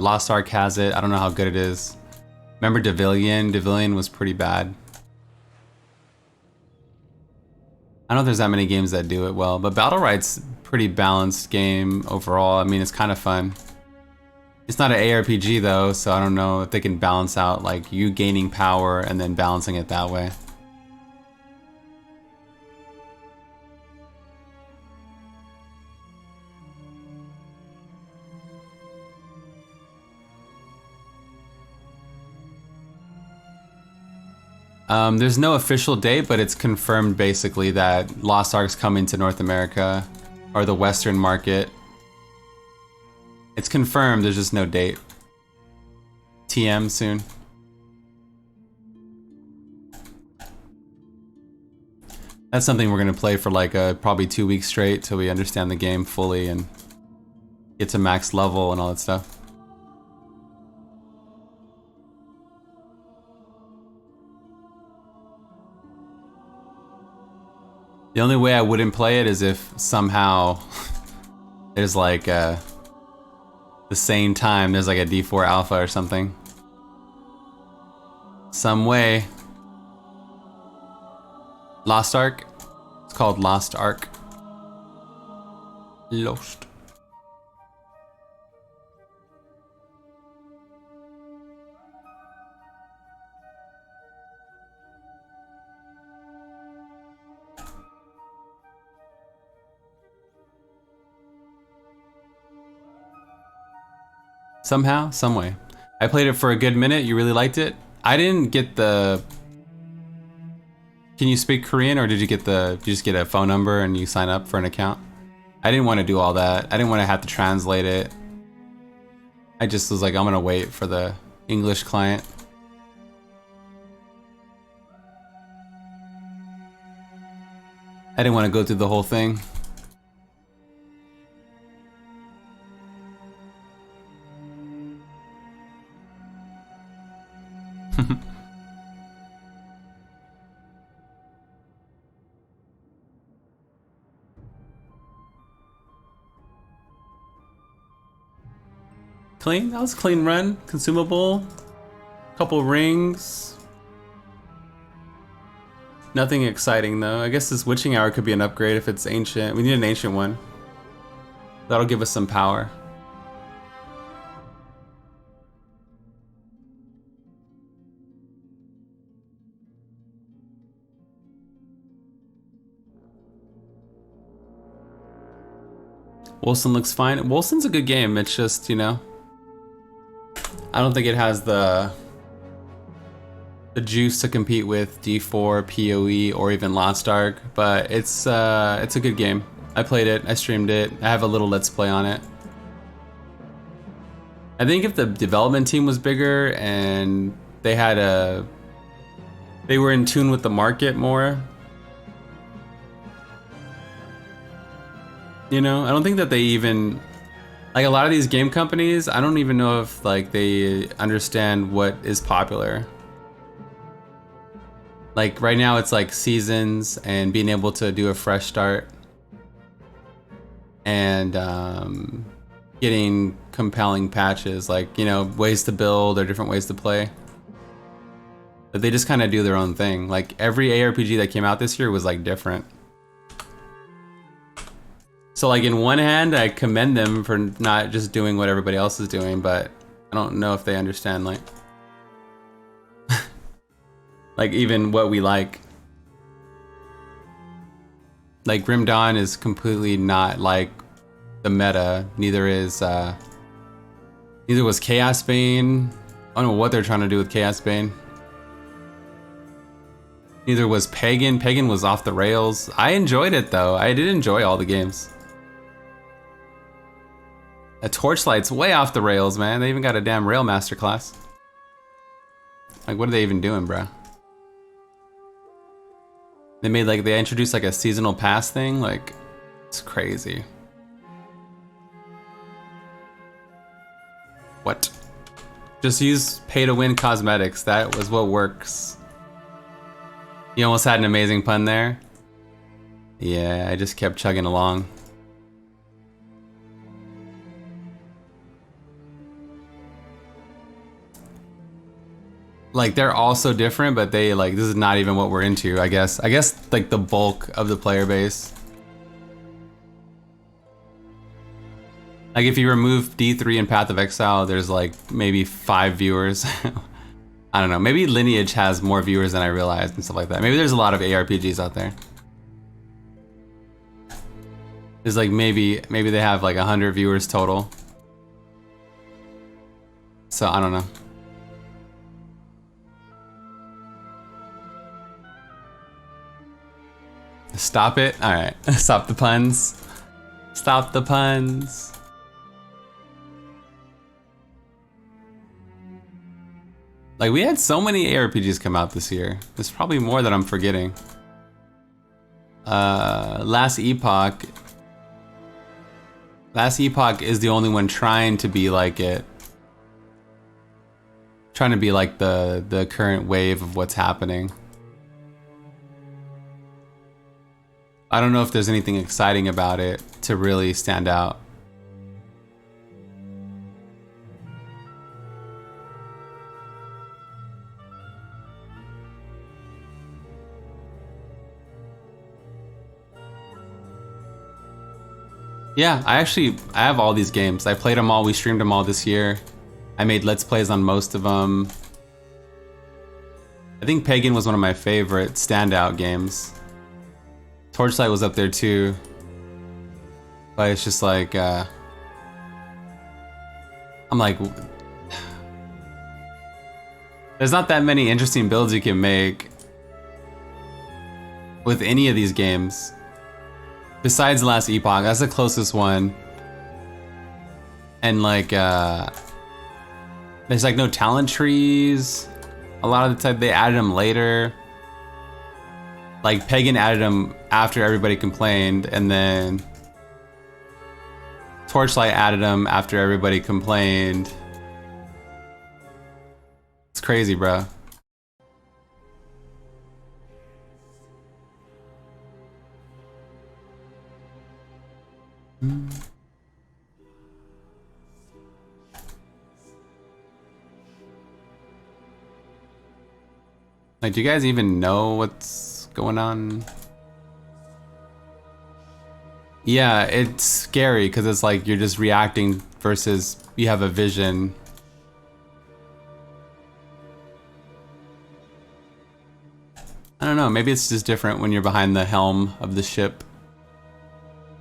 Lost Ark has it. I don't know how good it is. Remember Devilian? Devilian was pretty bad. I don't know if there's that many games that do it well, but Battle Right's pretty balanced game overall. I mean, it's kind of fun. It's not an ARPG though, so I don't know if they can balance out like you gaining power and then balancing it that way. There's no official date, but it's confirmed basically that Lost Ark's coming to North America or the Western market. It's confirmed, there's just no date. TM soon. That's something we're gonna play for like probably 2 weeks straight till we understand the game fully and get to max level and all that stuff. The only way I wouldn't play it is if somehow there's like the same time there's like a D4 alpha or something. Some way. Lost Ark? It's called Lost Ark. Lost. Somehow, some way. I played it for a good minute. You really liked it? I didn't get the... Can you speak Korean, or did you get the... You just get a phone number and you sign up for an account? I didn't want to do all that. I didn't want to have to translate it. I just was like, I'm gonna wait for the English client. I didn't want to go through the whole thing. Clean? That was a clean run. Consumable. Couple rings. Nothing exciting though. I guess this witching hour could be an upgrade if it's ancient. We need an ancient one. That'll give us some power. Wilson looks fine. Wilson's a good game. It's just, you know, I don't think it has the juice to compete with D4, PoE, or even Lost Ark, but it's a good game. I played it, I streamed it, I have a little Let's Play on it. I think if the development team was bigger and they were in tune with the market more, you know, I don't think that they even, like a lot of these game companies, I don't even know if like they understand what is popular. Like right now it's like seasons and being able to do a fresh start and getting compelling patches, like, you know, ways to build or different ways to play. But they just kind of do their own thing. Like every ARPG that came out this year was like different. So like in one hand, I commend them for not just doing what everybody else is doing, but I don't know if they understand like, like even what we like. Like Grim Dawn is completely not like the meta. Neither was Chaos Bane. I don't know what they're trying to do with Chaos Bane. Neither was Pagan. Pagan was off the rails. I enjoyed it though. I did enjoy all the games. A Torchlight's way off the rails, man. They even got a damn rail masterclass. Like, what are they even doing, bro? They introduced like a seasonal pass thing. Like, it's crazy. What? Just use pay-to-win cosmetics. That was what works. You almost had an amazing pun there. Yeah, I just kept chugging along. like they're all so different, but they like this is not even what we're into, I guess. I guess like the bulk of the player base. Like if you remove D3 and Path of Exile, there's like maybe 5 viewers. I don't know. Maybe Lineage has more viewers than I realized and stuff like that. Maybe there's a lot of ARPGs out there. There's like maybe they have like 100 viewers total. So I don't know. Stop it. All right. Stop the puns. Stop the puns. Like we had so many ARPGs come out this year. There's probably more that I'm forgetting. Last Epoch is the only one trying to be like it. Trying to be like the current wave of what's happening. I don't know if there's anything exciting about it to really stand out. Yeah, I have all these games. I played them all, we streamed them all this year. I made Let's Plays on most of them. I think Pagan was one of my favorite standout games. Torchlight was up there too. But it's just like, I'm like, there's not that many interesting builds you can make with any of these games. Besides the last Epoch, that's the closest one. And like, there's like no talent trees. A lot of the time they added them later. Like Pagan added them after everybody complained, and then Torchlight added them after everybody complained. It's crazy, bro. Like, do you guys even know what's going on? Yeah, it's scary because it's like you're just reacting versus you have a vision. I don't know, maybe it's just different when you're behind the helm of the ship.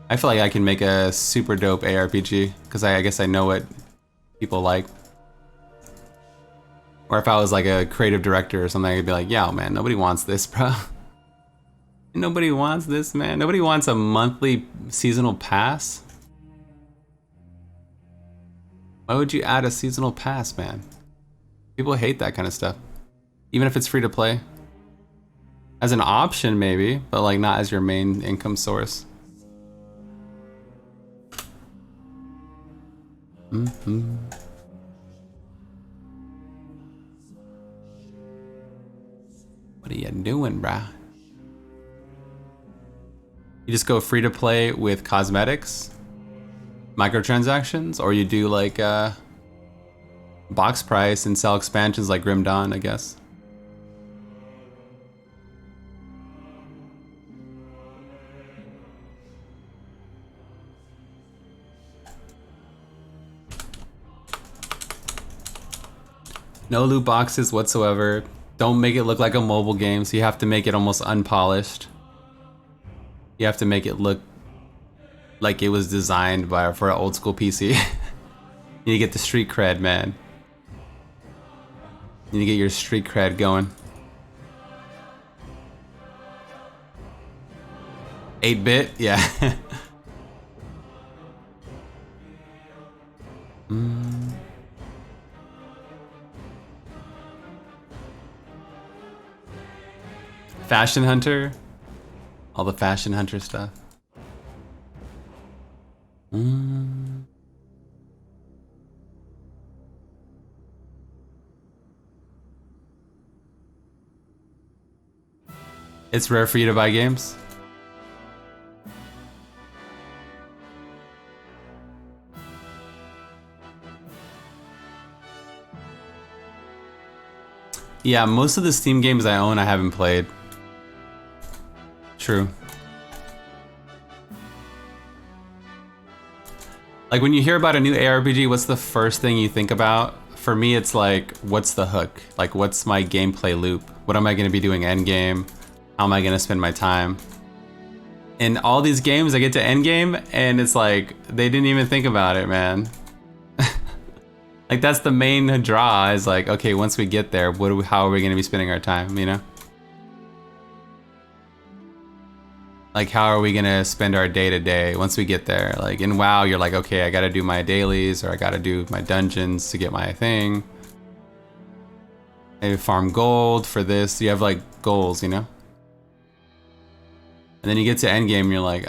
I feel like I can make a super dope ARPG because I guess I know what people like. Or if I was like a creative director or something, I'd be like, yeah, man, nobody wants this, bro. Nobody wants this, man. Nobody wants a monthly seasonal pass. Why would you add a seasonal pass, man? People hate that kind of stuff. Even if it's free to play. As an option, maybe, but like not as your main income source. Mm-hmm. What are you doing, bruh? You just go free to play with cosmetics, microtransactions, or you do like box price and sell expansions like Grim Dawn, I guess. No loot boxes whatsoever. Don't make it look like a mobile game, so you have to make it almost unpolished. You have to make it look like it was designed for an old school PC. You need to get the street cred, man. You need to get your street cred going. 8-bit? Yeah. Fashion Hunter? All the Fashion Hunter stuff. It's rare for you to buy games? Yeah, most of the Steam games I own I haven't played. True. Like when you hear about a new ARPG, what's the first thing you think about? For me, it's like, what's the hook? Like, what's my gameplay loop? What am I going to be doing endgame? How am I going to spend my time? In all these games, I get to endgame, and it's like, they didn't even think about it, man. Like, that's the main draw, is like, okay, once we get there, how are we going to be spending our time, you know? Like, how are we going to spend our day-to-day once we get there? Like, in WoW, you're like, okay, I got to do my dailies, or I got to do my dungeons to get my thing. Maybe farm gold for this. You have, like, goals, you know? And then you get to endgame, and you're like,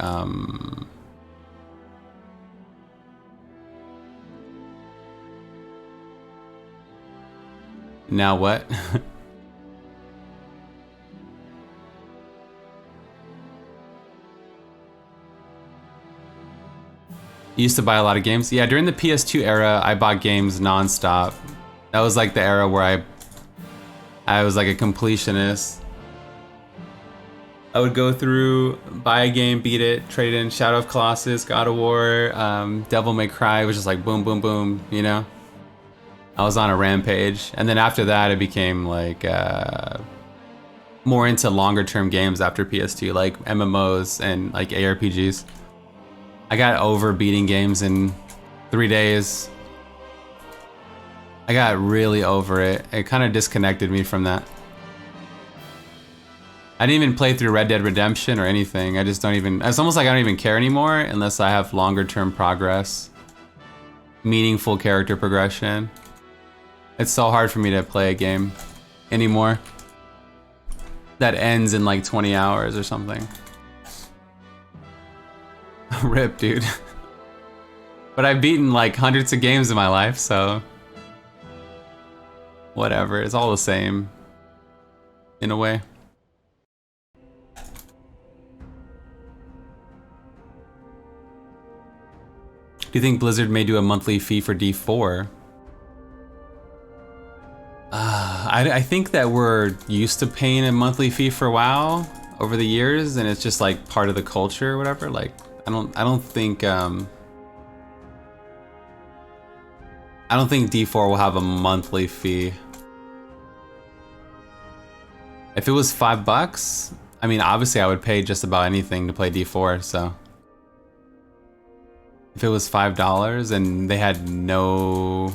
now what? You used to buy a lot of games? Yeah, during the PS2 era, I bought games non-stop. That was like the era where I was like a completionist. I would go through, buy a game, beat it, trade in Shadow of Colossus, God of War, Devil May Cry. It was just like boom, boom, boom, you know? I was on a rampage. And then after that, it became like more into longer term games after PS2, like MMOs and like ARPGs. I got over beating games in 3 days. I got really over it. It kind of disconnected me from that. I didn't even play through Red Dead Redemption or anything. I just don't even, it's almost like I don't even care anymore unless I have longer term progress, meaningful character progression. It's so hard for me to play a game anymore that ends in like 20 hours or something. Rip, dude. But I've beaten like hundreds of games in my life, so whatever, it's all the same in a way. Do you think Blizzard may do a monthly fee for D4? I think that we're used to paying a monthly fee for WoW over the years, and it's just like part of the culture or whatever. Like, I don't think D4 will have a monthly fee. If it was $5, I mean, obviously I would pay just about anything to play D4, so. If it was $5 and they had no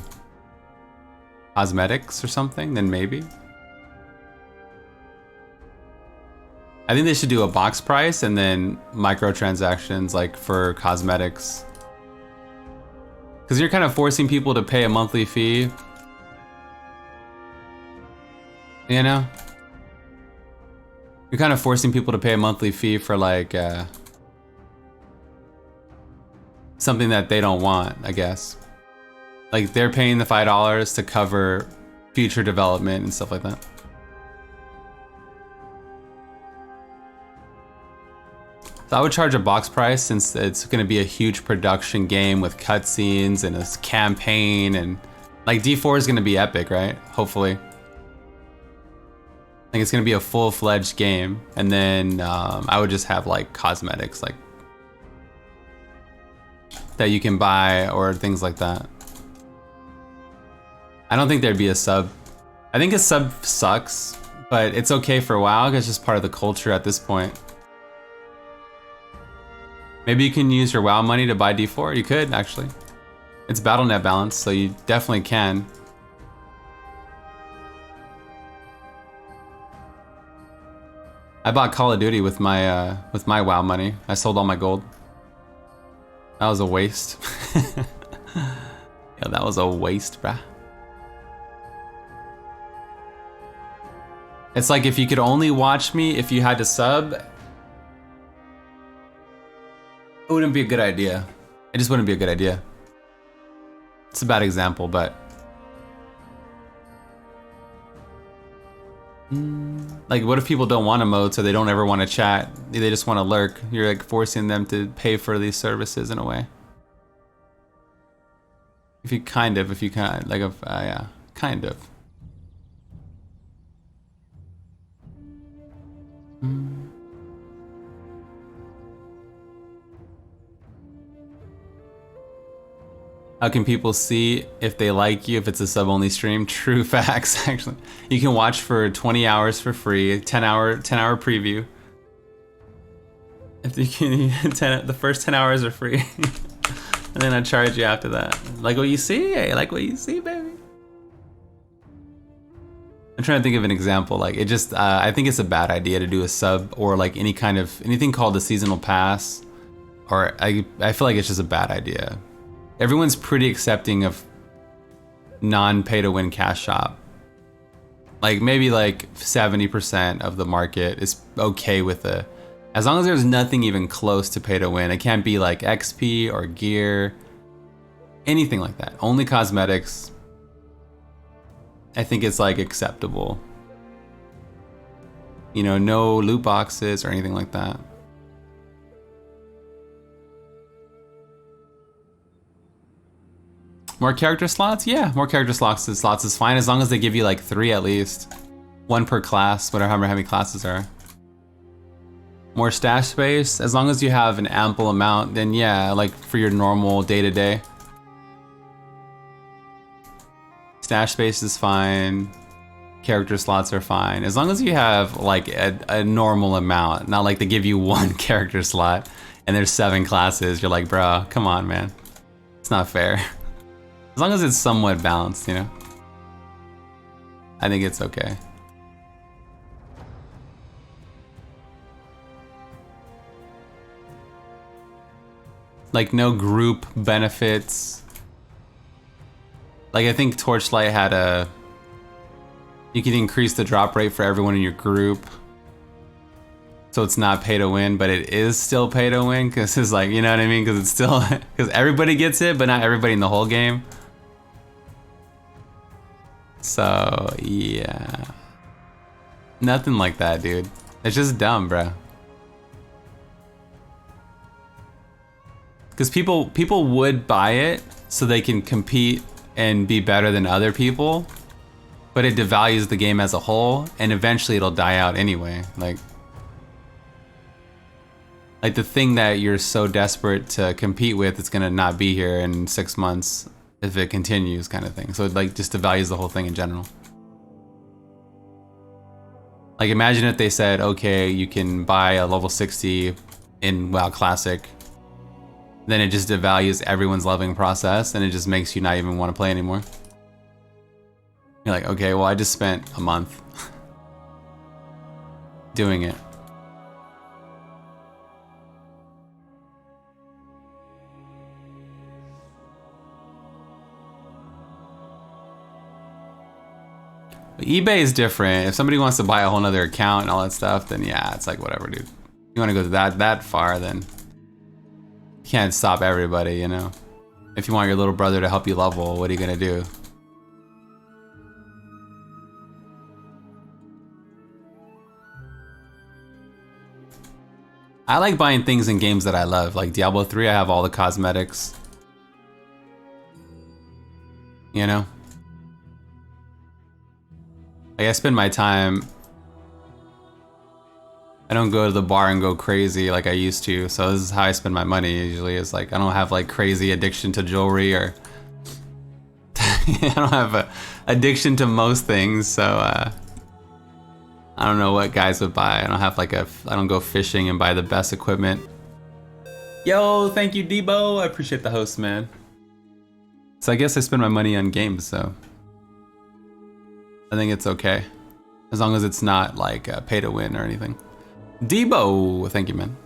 cosmetics or something, then maybe. I think they should do a box price and then microtransactions like for cosmetics. Because you're kind of forcing people to pay a monthly fee. You know? You're kind of forcing people to pay a monthly fee for like something that they don't want, I guess. Like they're paying the $5 to cover future development and stuff like that. So I would charge a box price since it's going to be a huge production game with cutscenes and a campaign, and like D4 is going to be epic, right? Hopefully. I think it's going to be a full-fledged game, and then I would just have like cosmetics like that you can buy or things like that. I don't think there'd be a sub. I think a sub sucks, but it's okay for WoW because it's just part of the culture at this point. Maybe you can use your WoW money to buy D4. You could, actually. It's BattleNet balance, so you definitely can. I bought Call of Duty with my WoW money. I sold all my gold. That was a waste. Yeah, that was a waste, bruh. It's like if you could only watch me if you had to sub, it wouldn't be a good idea. It just wouldn't be a good idea. It's a bad example, but like, what if people don't want to mode, so they don't ever want to chat? They just want to lurk. You're like forcing them to pay for these services in a way. If you kind of, yeah, kind of. How can people see if they like you if it's a sub-only stream? True facts, actually. You can watch for 20 hours for free, 10-hour preview. If you can, the first 10 hours are free. And then I charge you after that. Like what you see? Hey, like what you see, baby? I'm trying to think of an example. Like it just, I think it's a bad idea to do a sub or like anything called a seasonal pass. Or I feel like it's just a bad idea. Everyone's pretty accepting of non-pay-to-win cash shop. Like maybe like 70% of the market is okay with it. As long as there's nothing even close to pay-to-win. It can't be like XP or gear, anything like that. Only cosmetics. I think it's like acceptable. You know, no loot boxes or anything like that. More character slots? Yeah, more character slots is fine as long as they give you like 3 at least. 1 per class, whatever how many classes are. More stash space, as long as you have an ample amount, then yeah, like for your normal day-to-day. Stash space is fine. Character slots are fine. As long as you have like a normal amount, not like they give you 1 character slot and there's 7 classes, you're like, bro, come on, man. It's not fair. As long as it's somewhat balanced, you know? I think it's okay. Like no group benefits. Like I think Torchlight had you can increase the drop rate for everyone in your group. So it's not pay to win, but it is still pay to win because it's like, you know what I mean? Because it's still, because everybody gets it, but not everybody in the whole game. So yeah, nothing like that, dude. It's just dumb, bro. Because people would buy it so they can compete and be better than other people, but it devalues the game as a whole, and eventually it'll die out anyway. Like the thing that you're so desperate to compete with, it's gonna not be here in 6 months if it continues, kind of thing. So it like just devalues the whole thing in general. Like imagine if they said, okay, you can buy a level 60 in WoW Classic, then it just devalues everyone's leveling process and it just makes you not even want to play anymore. You're like, okay, well I just spent a month doing it. But eBay is different. If somebody wants to buy a whole nother account and all that stuff, then yeah, it's like whatever, dude. You want to go that far, then you can't stop everybody, you know? If you want your little brother to help you level, what are you gonna do? I like buying things in games that I love. Like Diablo 3, I have all the cosmetics. You know? Like I spend my time, I don't go to the bar and go crazy like I used to, so this is how I spend my money usually. It's like I don't have like crazy addiction to jewelry or I don't have a addiction to most things, so I don't know what guys would buy. I don't have like I don't go fishing and buy the best equipment. Yo, thank you Debo, I appreciate the host, man. So I guess I spend my money on games, so I think it's okay. As long as it's not like pay to win or anything. Debo, thank you, man.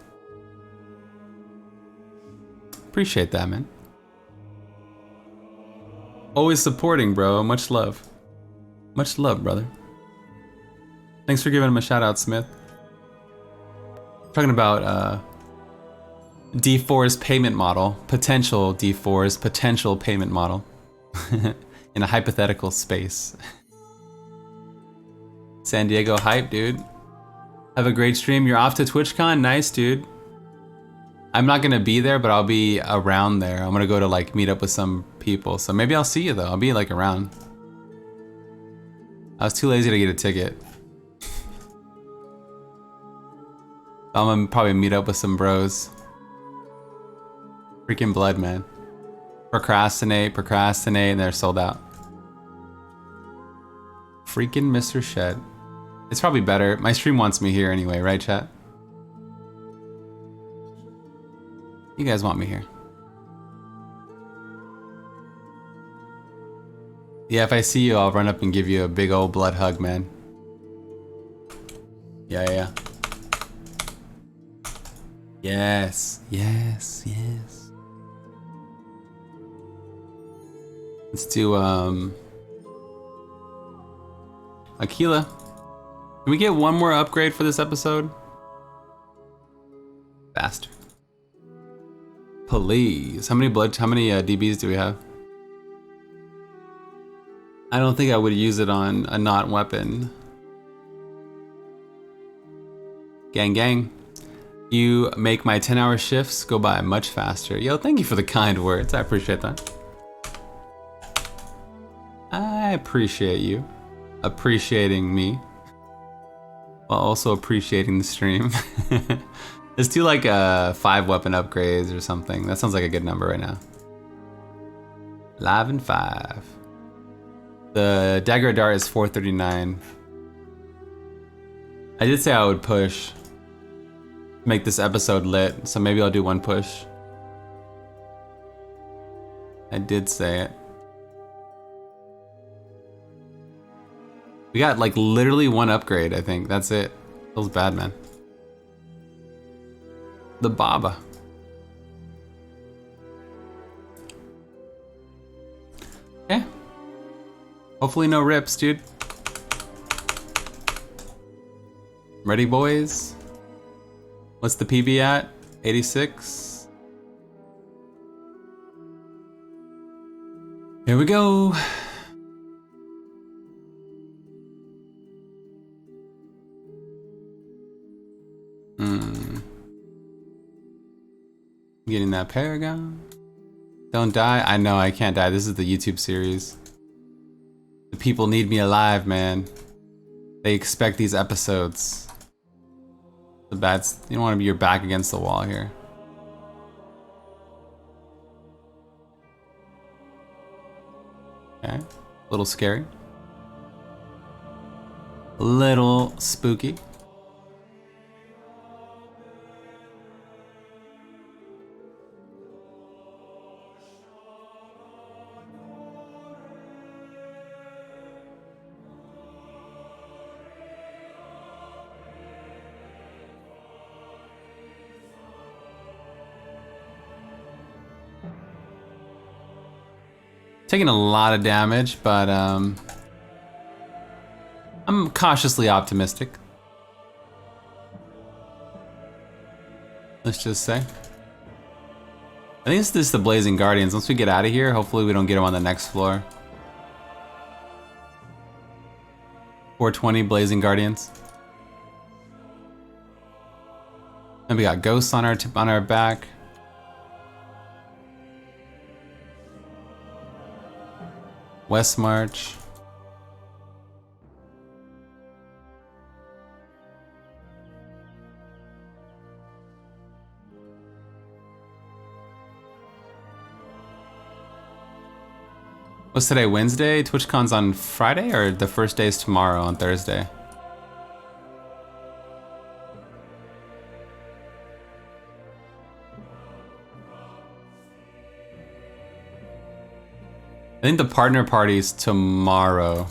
Appreciate that, man. Always supporting, bro. Much love. Much love, brother. Thanks for giving him a shout out, Smith. Talking about D4's payment model. Potential D4's potential payment model. In a hypothetical space. San Diego hype, dude. Have a great stream. You're off to TwitchCon? Nice, dude. I'm not gonna be there, but I'll be around there. I'm gonna go to like meet up with some people. So maybe I'll see you though. I'll be like around. I was too lazy to get a ticket. I'm gonna probably meet up with some bros. Freaking blood, man. Procrastinate, and they're sold out. Freaking Mr. Shed. It's probably better. My stream wants me here anyway, right, chat? You guys want me here. Yeah, if I see you, I'll run up and give you a big old blood hug, man. Yeah. Yes. Let's do, Aquila. Can we get one more upgrade for this episode? Faster. Please. How many DBs do we have? I don't think I would use it on a not weapon. Gang. You make my 10-hour shifts go by much faster. Yo, thank you for the kind words. I appreciate that. I appreciate you appreciating me while also appreciating the stream. Let's do like 5 weapon upgrades or something. That sounds like a good number right now. Live in 5. The dagger dart is 439. I did say I would push. Make this episode lit, so maybe I'll do 1 push. I did say it. We got like literally 1 upgrade, I think. That's it. Feels bad, man. The Baba. Okay. Hopefully no rips, dude. Ready, boys? What's the PB at? 86. Here we go. Getting that Paragon. Don't die. I know I can't die. This is the YouTube series. The people need me alive, man. They expect these episodes. The bats. You don't want to be your back against the wall here. Okay. A little scary. A little spooky. Taking a lot of damage, but I'm cautiously optimistic. Let's just say. I think this is the Blazing Guardians. Once we get out of here, hopefully we don't get them on the next floor. 420 Blazing Guardians. And we got ghosts on our back. West March. What's today, Wednesday? TwitchCon's on Friday, or the first day is tomorrow on Thursday? I think the partner party's tomorrow.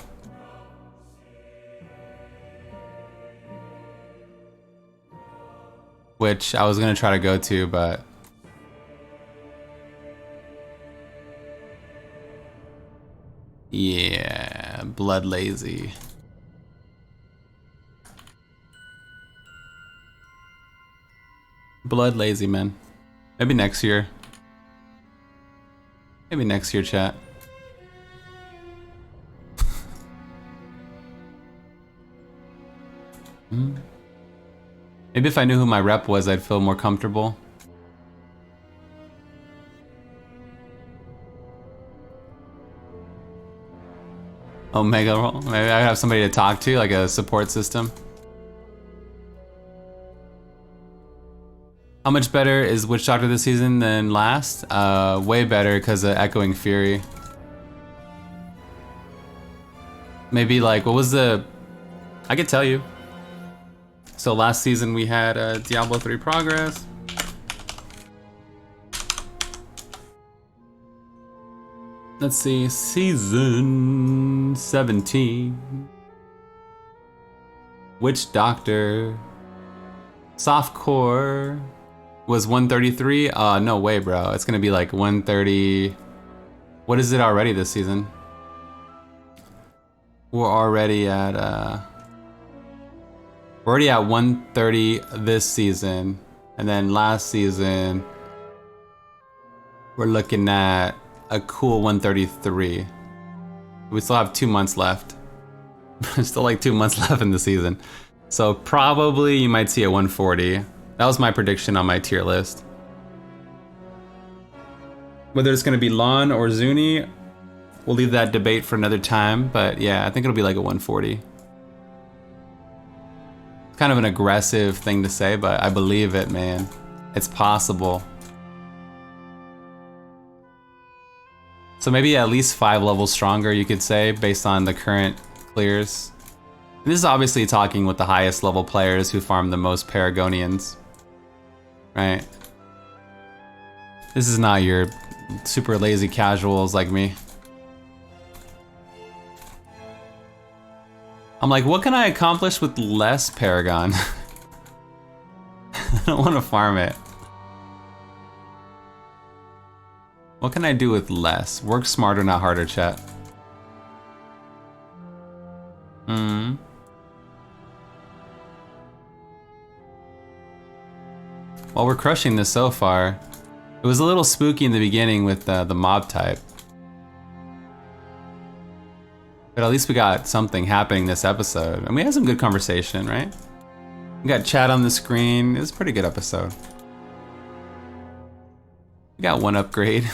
Which I was gonna try to go to, but yeah, blood lazy. Blood lazy, man. Maybe next year. Maybe next year, chat. Maybe if I knew who my rep was, I'd feel more comfortable. Omega roll? Maybe I have somebody to talk to, like a support system. How much better is Witch Doctor this season than last? Way better because of Echoing Fury. Maybe like, what was the... I could tell you. So last season we had Diablo 3 Progress. Let's see, season 17. Witch Doctor. Softcore was 133. No way, bro. It's gonna be like 130. What is it already this season? We're already at 130 this season, and then last season we're looking at a cool 133. We still have 2 months left. There's still like 2 months left in the season, so probably you might see a 140. That was my prediction on my tier list. Whether it's gonna be Lon or Zuni, we'll leave that debate for another time, but yeah, I think it'll be like a 140. It's kind of an aggressive thing to say, but I believe it, man. It's possible. So maybe at least 5 levels stronger, you could say, based on the current clears. And this is obviously talking with the highest level players who farm the most Paragonians, right? This is not your super lazy casuals like me. I'm like, what can I accomplish with less Paragon? I don't want to farm it. What can I do with less? Work smarter, not harder, chat. Well, we're crushing this so far. It was a little spooky in the beginning with the mob type. But at least we got something happening this episode. And we had some good conversation, right? We got chat on the screen. It was a pretty good episode. We got one upgrade.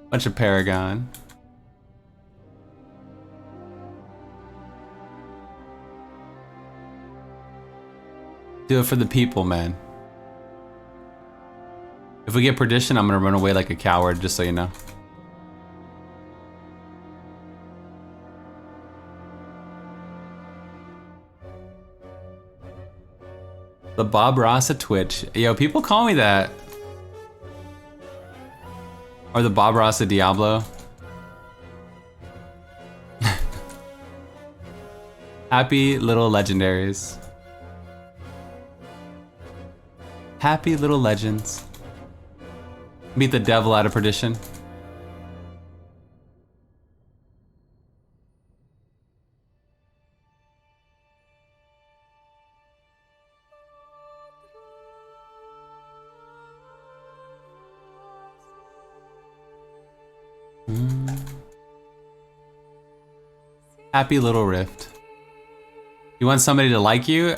Bunch of Paragon. Do it for the people, man. If we get perdition, I'm gonna run away like a coward, just so you know. The Bob Ross of Twitch. Yo, people call me that. Or the Bob Ross of Diablo. Happy little legendaries. Happy little legends. Beat the devil out of perdition. Happy little rift. You want somebody to like you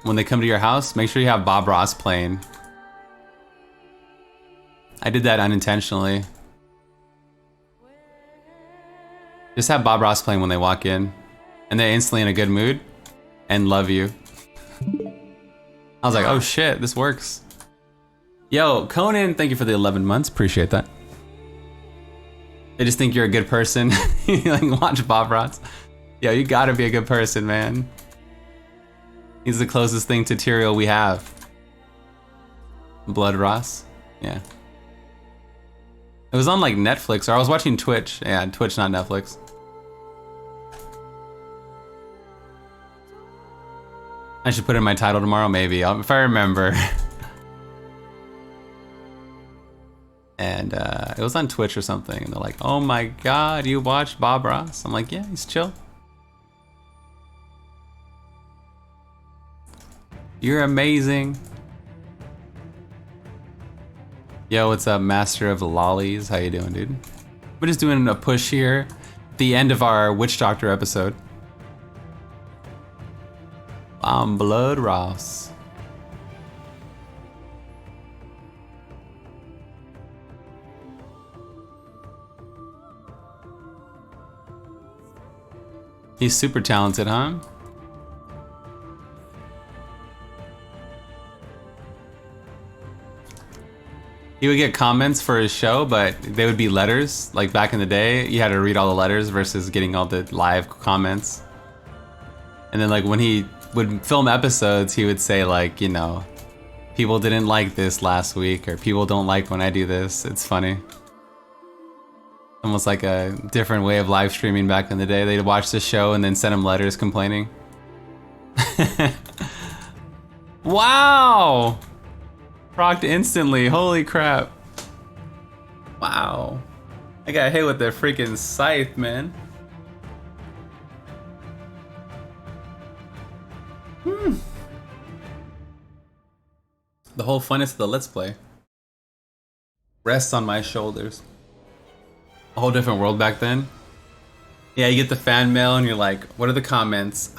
when they come to your house? Make sure you have Bob Ross playing. I did that unintentionally. Just have Bob Ross playing when they walk in, and they're instantly in a good mood and love you. I was like, oh shit, this works. Yo, Conan, thank you for the 11 months. Appreciate that. They just think you're a good person. You like watch Bob Ross. Yo, you gotta be a good person, man. He's the closest thing to Tyrael we have. Blood Ross? Yeah. It was on like Netflix, or I was watching Twitch. Yeah, Twitch, not Netflix. I should put in my title tomorrow, maybe, if I remember. And it was on Twitch or something, and they're like, oh my god, you watched Bob Ross? I'm like, yeah, he's chill. You're amazing. Yo, what's up, Master of Lollies? How you doing, dude? We're just doing a push here. The end of our Witch Doctor episode. Blood Ross. He's super talented, huh? he would get comments for his show, but they would be letters. Like back in the day, you had to read all the letters versus getting all the live comments. And then like when he would film episodes, he would say like, you know, people didn't like this last week, or people don't like when I do this. It's funny. Almost like a different way of live streaming back in the day. They'd watch the show and then send him letters complaining. Wow! Procced instantly, holy crap. Wow. I got hit with the freaking scythe, man. The whole funness of the Let's Play rests on my shoulders. A whole different world back then. Yeah, you get the fan mail and you're like, what are the comments?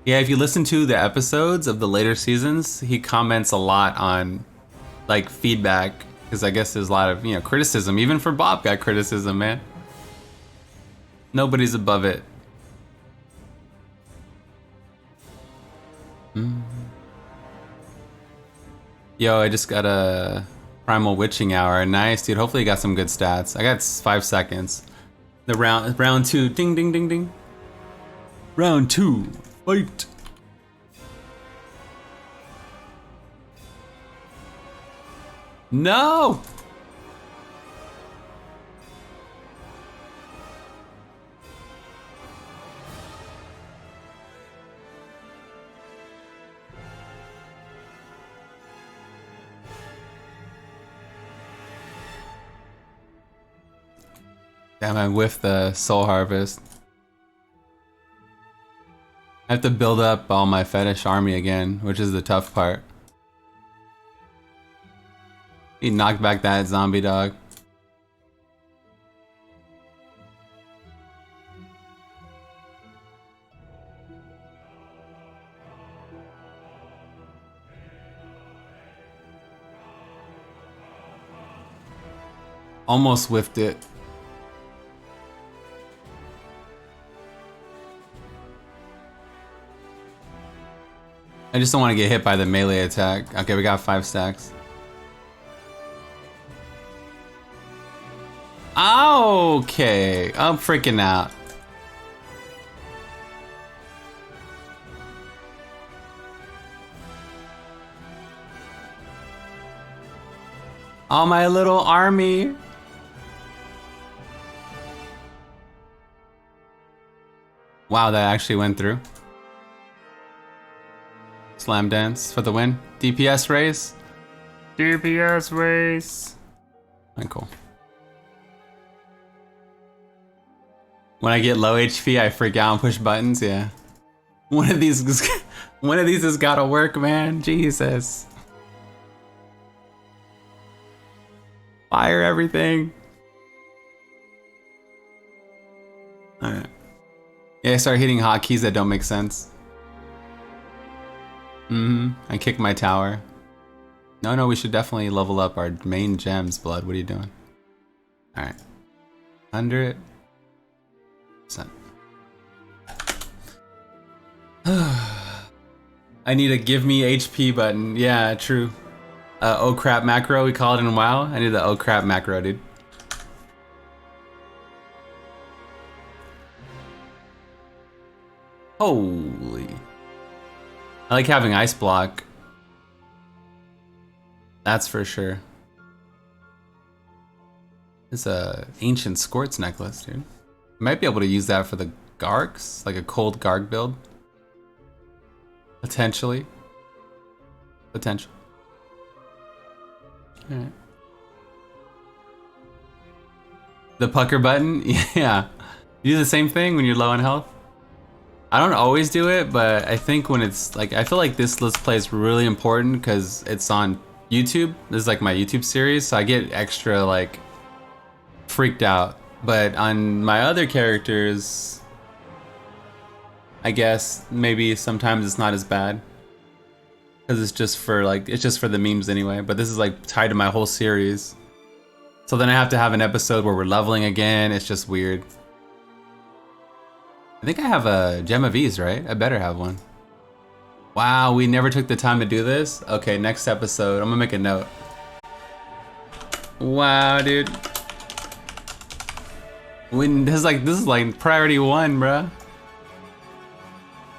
Yeah, if you listen to the episodes of the later seasons, he comments a lot on like feedback, because I guess there's a lot of, you know, criticism. Even for Bob got criticism, man. Nobody's above it. Yo, I just got a Primal Witching Hour. Nice, dude. Hopefully you got some good stats. I got 5 seconds. The round 2. Ding, ding, ding, ding. Round 2. Fight. No! Damn, I whiffed the Soul Harvest. I have to build up all my fetish army again, which is the tough part. He knocked back that zombie dog. Almost whiffed it. I just don't want to get hit by the melee attack. Okay, we got 5 stacks. Okay, I'm freaking out. Oh, my little army. Wow, that actually went through. Slam dance for the win. DPS race. DPS race. Alright, cool. When I get low HP, I freak out and push buttons. Yeah. One of these has gotta work, man. Jesus. Fire everything. Alright. Yeah, I start hitting hotkeys that don't make sense. I kick my tower. No, we should definitely level up our main gems, Blood. What are you doing? Alright. 100%. I need a give me HP button. Yeah, true. Oh crap macro, we call it in WoW. I need the oh crap macro, dude. Holy. I like having ice block. That's for sure. It's a ancient Squirts necklace, dude. Might be able to use that for the Gargs, like a cold Garg build. Potentially. Potential. Alright. The pucker button? Yeah. You do the same thing when you're low on health? I don't always do it, but I think when it's like, I feel like this Let's Play is really important because it's on YouTube. This is like my YouTube series, so I get extra like freaked out. But on my other characters, I guess maybe sometimes it's not as bad because it's just for like, it's just for the memes anyway. But this is like tied to my whole series. So then I have to have an episode where we're leveling again. It's just weird. I think I have a Gem of Ease, right? I better have one. Wow, we never took the time to do this? Okay, next episode. I'm gonna make a note. Wow, dude. This is like priority 1, bruh.